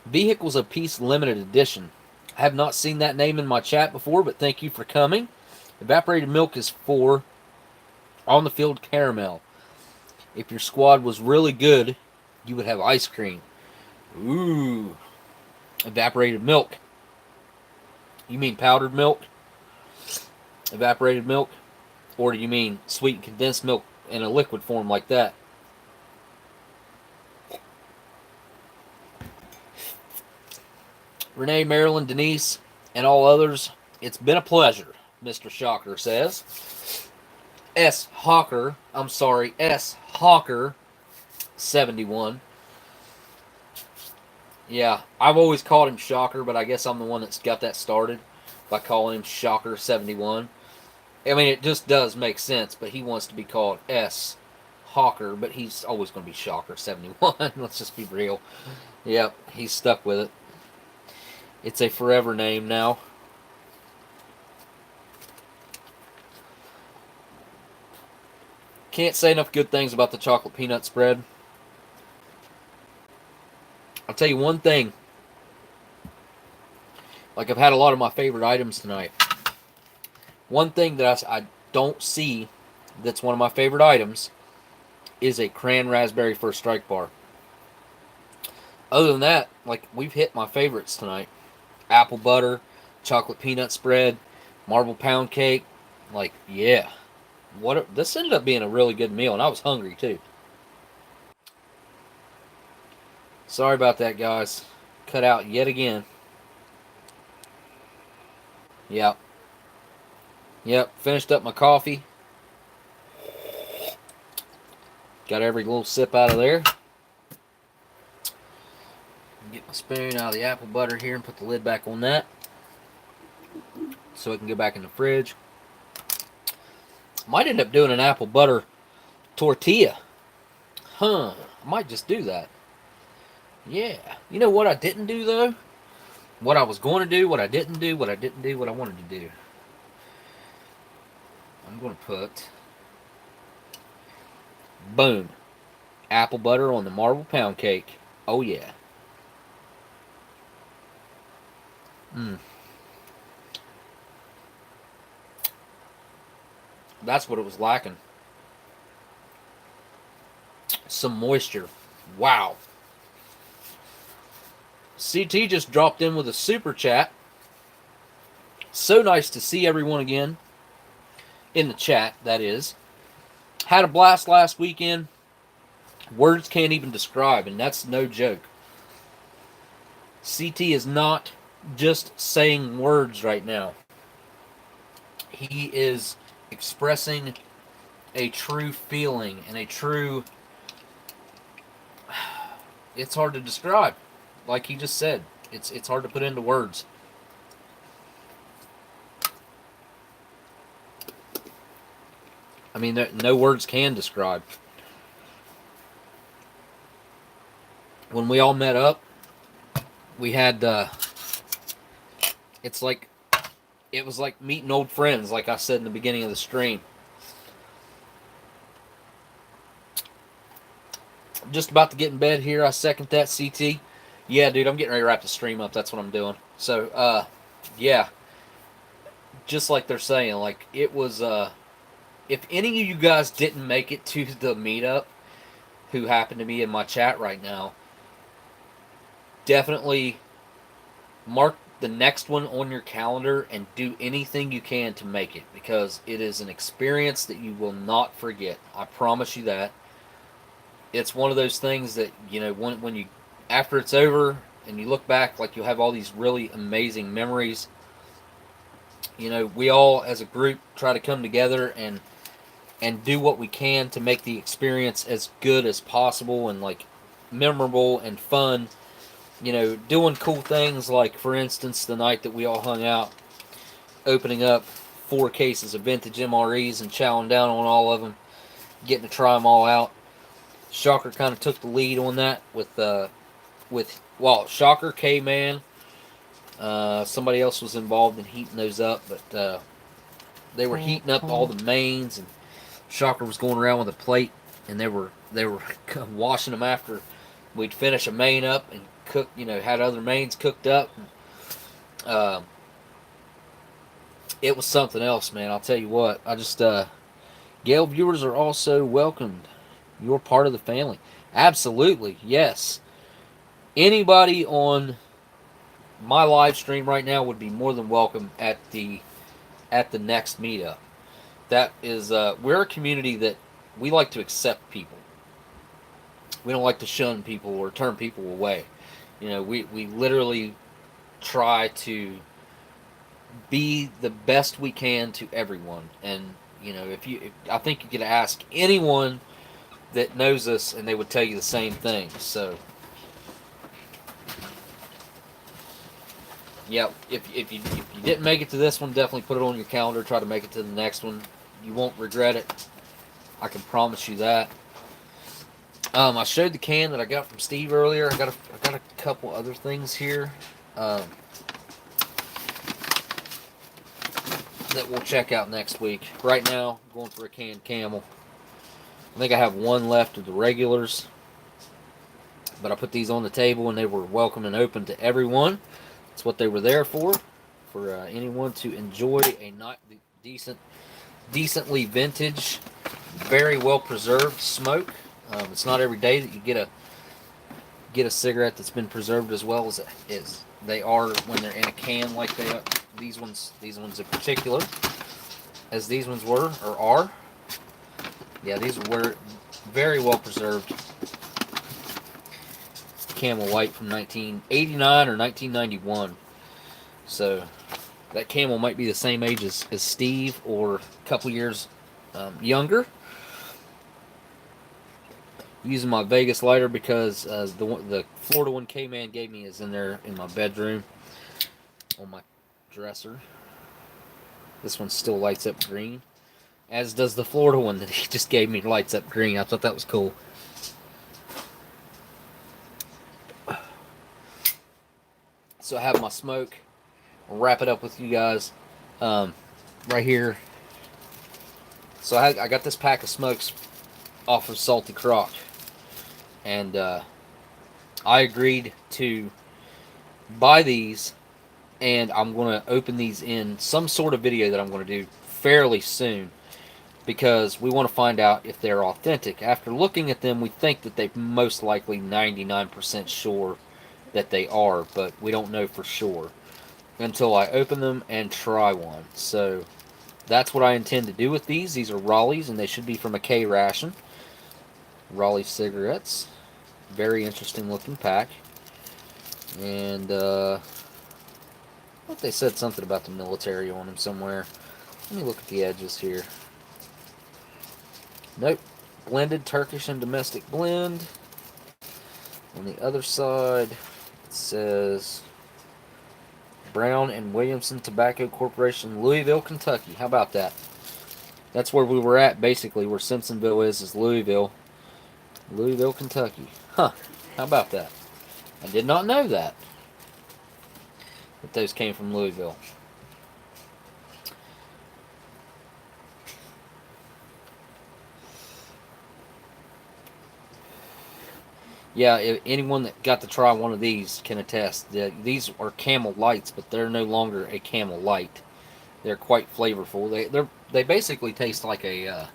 Vehicles of Peace Limited Edition. I have not seen that name in my chat before, but thank you for coming. Evaporated milk is for on the field caramel. If your squad was really good, you would have ice cream. Ooh. Evaporated milk. You mean powdered milk? Evaporated milk? Or do you mean sweet condensed milk in a liquid form like that? Renee, Marilyn, Denise, and all others, it's been a pleasure, Mr. Shocker says. S. Hawker 71. Yeah, I've always called him Shocker, but I guess I'm the one that's got that started by calling him Shocker 71. I mean, it just does make sense, but he wants to be called S. Hawker, but he's always going to be Shocker 71. Let's just be real. Yep, he's stuck with it. It's a forever name now. Can't say enough good things about the chocolate peanut spread. I'll tell you one thing. Like, I've had a lot of my favorite items tonight. One thing that I don't see that's one of my favorite items is a cran raspberry first strike bar. Other than that, like, we've hit my favorites tonight. Apple butter, chocolate peanut spread, marble pound cake. Like, yeah. This ended up being a really good meal, and I was hungry too. Sorry about that, guys. Cut out yet again. Yep. Yep, finished up my coffee. Got every little sip out of there. Get my spoon out of the apple butter here and put the lid back on that so it can go back in the fridge. Might end up doing an apple butter tortilla. I might just do that. Yeah. You know what I didn't do, though? What I was going to do, what I didn't do, what I didn't do, what I wanted to do. I'm going to put, boom, apple butter on the marble pound cake. Oh, yeah. That's what it was lacking. Some moisture. Wow. CT just dropped in with a super chat. So nice to see everyone again. In the chat, that is. Had a blast last weekend. Words can't even describe, and that's no joke. CT is not just saying words right now. He is expressing a true feeling and a true... It's hard to describe. Like he just said, it's hard to put into words. I mean, no words can describe. When we all met up, we had, it was like meeting old friends, like I said in the beginning of the stream. I'm just about to get in bed here. I second that, CT. Yeah, dude, I'm getting ready to wrap the stream up. That's what I'm doing. So, yeah. Just like they're saying, like, it was, if any of you guys didn't make it to the meetup, who happen to be in my chat right now, definitely mark the next one on your calendar and do anything you can to make it, because it is an experience that you will not forget. I promise you that. It's one of those things that, you know, when you, after it's over and you look back, like, you'll have all these really amazing memories. You know, we all as a group try to come together and do what we can to make the experience as good as possible and, like, memorable and fun. You know, doing cool things like, for instance, the night that we all hung out, opening up 4 cases of vintage MREs and chowing down on all of them, getting to try them all out. Shocker kind of took the lead on that with Shocker, K-Man, somebody else was involved in heating those up, but they were heating up all the mains, and Shocker was going around with a plate, and they were washing them after we'd finish a main up and cook, you know, had other mains cooked up. And, it was something else, man. I'll tell you what. Gale viewers are also welcomed. You're part of the family. Absolutely, yes. Anybody on my live stream right now would be more than welcome at the next meetup. That is, we're a community that we like to accept people. We don't like to shun people or turn people away. You know, we literally try to be the best we can to everyone. And, you know, I think you could ask anyone that knows us and they would tell you the same thing. So, Yep. If you didn't make it to this one, definitely put it on your calendar. Try to make it to the next one. You won't regret it. I can promise you that. I showed the can that I got from Steve earlier. I got a couple other things here that we'll check out next week. Right now, I'm going for a canned camel. I think I have one left of the regulars, but I put these on the table and they were welcome and open to everyone. That's what they were there for anyone to enjoy a not decently vintage, very well preserved smoke. It's not every day that you get a cigarette that's been preserved as well as they are when they're in a can like they are. These ones in particular, as these ones were or are. Yeah, these were very well preserved. Camel White from 1989 or 1991. So that camel might be the same age as Steve or a couple years younger. Using my Vegas lighter because the Florida one K-Man gave me is in there in my bedroom on my dresser. This one still lights up green, as does the Florida one that he just gave me lights up green. I thought that was cool. So I have my smoke. I'll wrap it up with you guys right here. So I got this pack of smokes off of Salty Croc, and I agreed to buy these, and I'm going to open these in some sort of video that I'm going to do fairly soon, because we want to find out if they're authentic. After looking at them, we think that they're most likely 99% sure that they are, but we don't know for sure until I open them and try one. So that's what I intend to do with these. These are Raleighs, and they should be from a K Ration. Raleigh cigarettes. Very interesting looking pack. And I thought they said something about the military on them somewhere. Let me look at the edges here. Nope. Blended Turkish and domestic blend. On the other side, it says Brown and Williamson Tobacco Corporation, Louisville, Kentucky. How about that? That's where we were at, basically. Where Simpsonville is Louisville. Louisville, Kentucky. Huh. How about that? I did not know that those came from Louisville. Yeah, if anyone that got to try one of these can attest that these are Camel Lights, but they're no longer a Camel Light. They're quite flavorful. They basically taste like a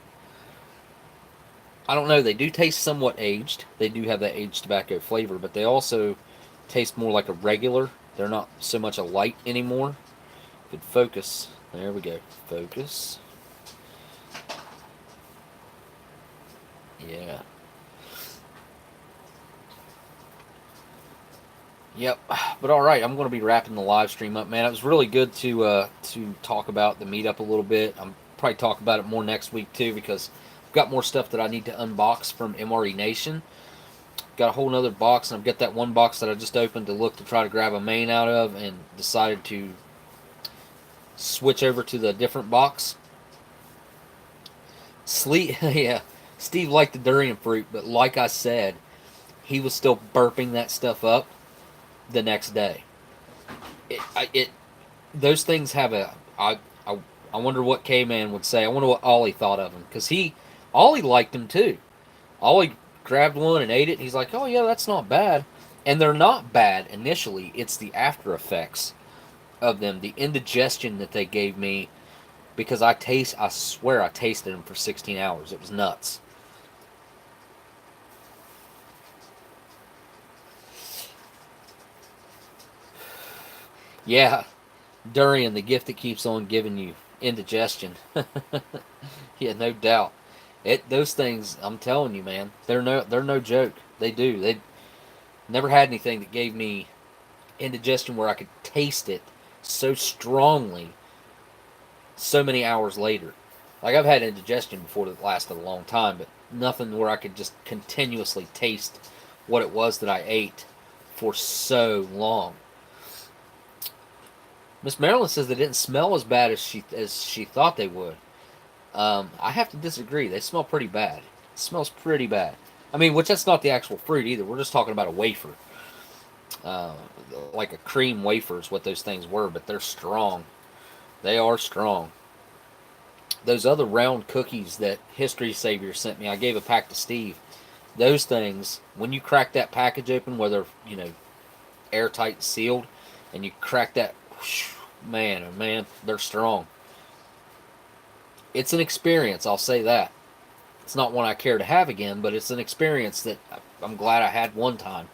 I don't know. They do taste somewhat aged. They do have that aged tobacco flavor, but they also taste more like a regular. They're not so much a light anymore. Good focus. There we go. Focus. Yeah. Yep. But all right, I'm going to be wrapping the live stream up, man. It was really good to talk about the meetup a little bit. I'm probably talk about it more next week too, because I've got more stuff that I need to unbox from MRE Nation. Got a whole nother box, and I've got that one box that I just opened to look to try to grab a main out of, and decided to switch over to the different box. Yeah, Steve liked the durian fruit, but like I said, he was still burping that stuff up the next day. Those things have I wonder what K-Man would say. I wonder what Ollie thought of them, because Ollie liked them too. Ollie grabbed one and ate it, and he's like, oh yeah, that's not bad. And they're not bad initially. It's the after effects of them, the indigestion that they gave me, because I swear I tasted them for 16 hours. It was nuts. Yeah, durian, the gift that keeps on giving you indigestion. Yeah, no doubt. Those things, I'm telling you, man, they're no joke. They never had anything that gave me indigestion where I could taste it so strongly so many hours later. Like, I've had indigestion before that lasted a long time, but nothing where I could just continuously taste what it was that I ate for so long. Miss Marilyn says they didn't smell as bad as she thought they would. I have to disagree. They smell pretty bad. It smells pretty bad. I mean, which that's not the actual fruit either. We're just talking about a wafer. Uh, like a cream wafer is what those things were, but they're strong. They are strong. Those other round cookies that History Savior sent me, I gave a pack to Steve. Those things, when you crack that package open, where they're, airtight sealed, and you crack that, man, oh man, they're strong. It's an experience, I'll say that. It's not one I care to have again, but it's an experience that I'm glad I had one time.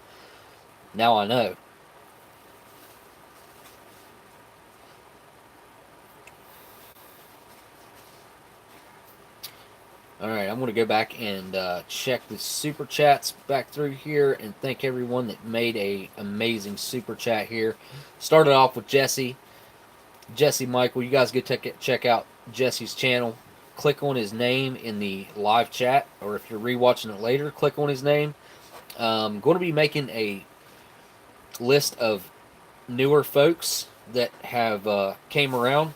Now I know. Alright, I'm going to go back and check the super chats back through here and thank everyone that made a amazing super chat here. Started off with Jesse. Jesse Michael, you guys go check out Jesse's channel. Click on his name in the live chat, or if you're rewatching it later, click on his name. I'm going to be making a list of newer folks that have came around,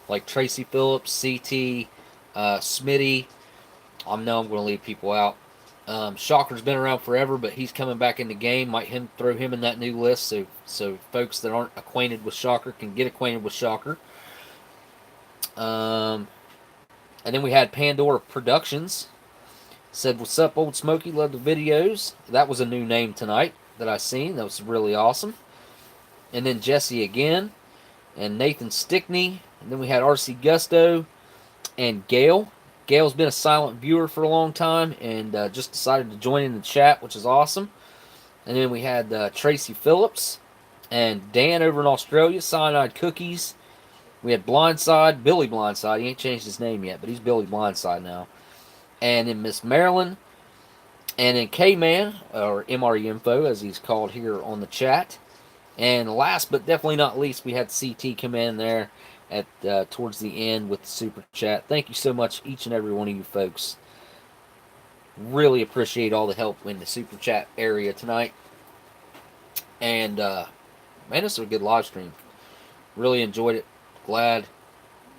like Tracy Phillips, CT, Smitty. I know I'm going to leave people out. Shocker's been around forever, but he's coming back in the game. Might throw him in that new list so folks that aren't acquainted with Shocker can get acquainted with Shocker. And then we had Pandora Productions. Said, "What's up, Oldsmokey? Love the videos." That was a new name tonight that I seen. That was really awesome. And then Jesse again, and Nathan Stickney. And then we had RC Gusto and Gail. Gail's been a silent viewer for a long time and just decided to join in the chat, which is awesome. And then we had Tracy Phillips and Dan over in Australia, Cyanide Cookies. We had Blindside, Billy Blindside. He ain't changed his name yet, but he's Billy Blindside now. And then Miss Marilyn. And then K-Man, or MRE Info, as he's called here on the chat. And last but definitely not least, we had CT come in there at towards the end with the super chat. Thank you so much, each and every one of you folks. Really appreciate all the help in the super chat area tonight. And man, this was a good live stream. Really enjoyed it. Glad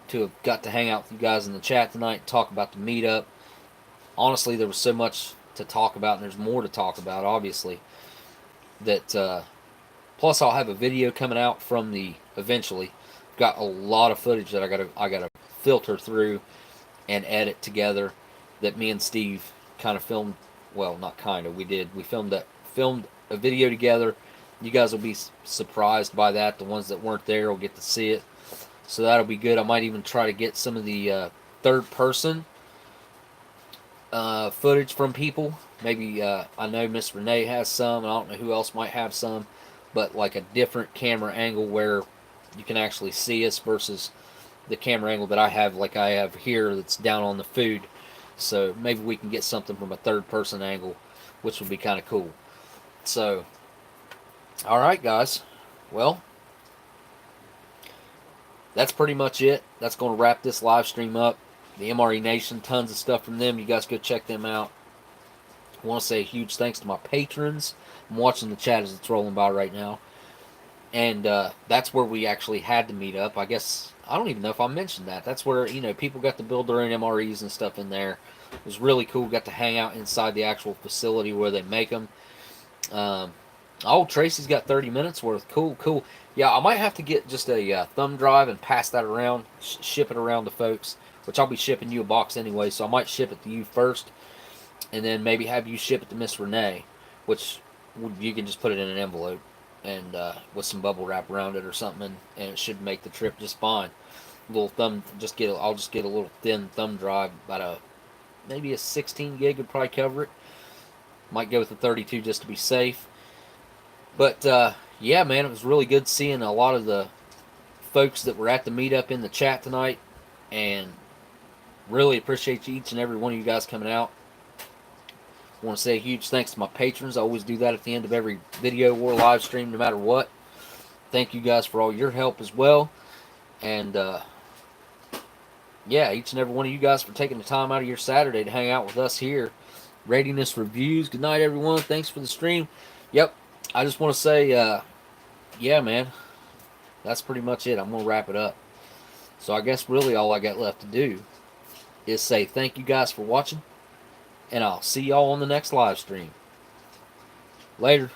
to have got to hang out with you guys in the chat tonight, talk about the meetup. Honestly, there was so much to talk about, and there's more to talk about, obviously. That plus I'll have a video coming out from the eventually. Got a lot of footage that I gotta filter through and edit together that me and Steve kind of filmed. Well, not kind of. We did. We filmed a video together. You guys will be surprised by that. The ones that weren't there will get to see it. So that'll be good. I might even try to get some of the third person footage from people. Maybe I know Miss Renee has some. I don't know who else might have some, but like a different camera angle where you can actually see us versus the camera angle that I have here that's down on the food. So maybe we can get something from a third person angle, which would be kind of cool. So, alright guys, well, that's pretty much it. That's going to wrap this live stream up. The MRE Nation, tons of stuff from them. You guys go check them out. I want to say a huge thanks to my patrons. I'm watching the chat as it's rolling by right now. And that's where we actually had to meet up. I guess, I don't even know if I mentioned that. That's where, people got to build their own MREs and stuff in there. It was really cool. Got to hang out inside the actual facility where they make them. Tracy's got 30 minutes worth. Cool. Yeah, I might have to get just a thumb drive and pass that around. Ship it around to folks. Which I'll be shipping you a box anyway. So I might ship it to you first. And then maybe have you ship it to Miss Renee. Which you can just put it in an envelope. And with some bubble wrap around it or something, and it should make the trip just fine. I'll just get a little thin thumb drive, maybe a 16 gig would probably cover it. Might go with the 32 just to be safe. But yeah, man, it was really good seeing a lot of the folks that were at the meetup in the chat tonight, and really appreciate each and every one of you guys coming out. I want to say a huge thanks to my patrons. I always do that at the end of every video or live stream, no matter what. Thank you guys for all your help as well. And, yeah, each and every one of you guys for taking the time out of your Saturday to hang out with us here. Rating this reviews. Good night, everyone. Thanks for the stream. Yep, I just want to say, yeah, man. that's pretty much it. I'm going to wrap it up. So I guess really all I got left to do is say thank you guys for watching, and I'll see y'all on the next live stream. Later.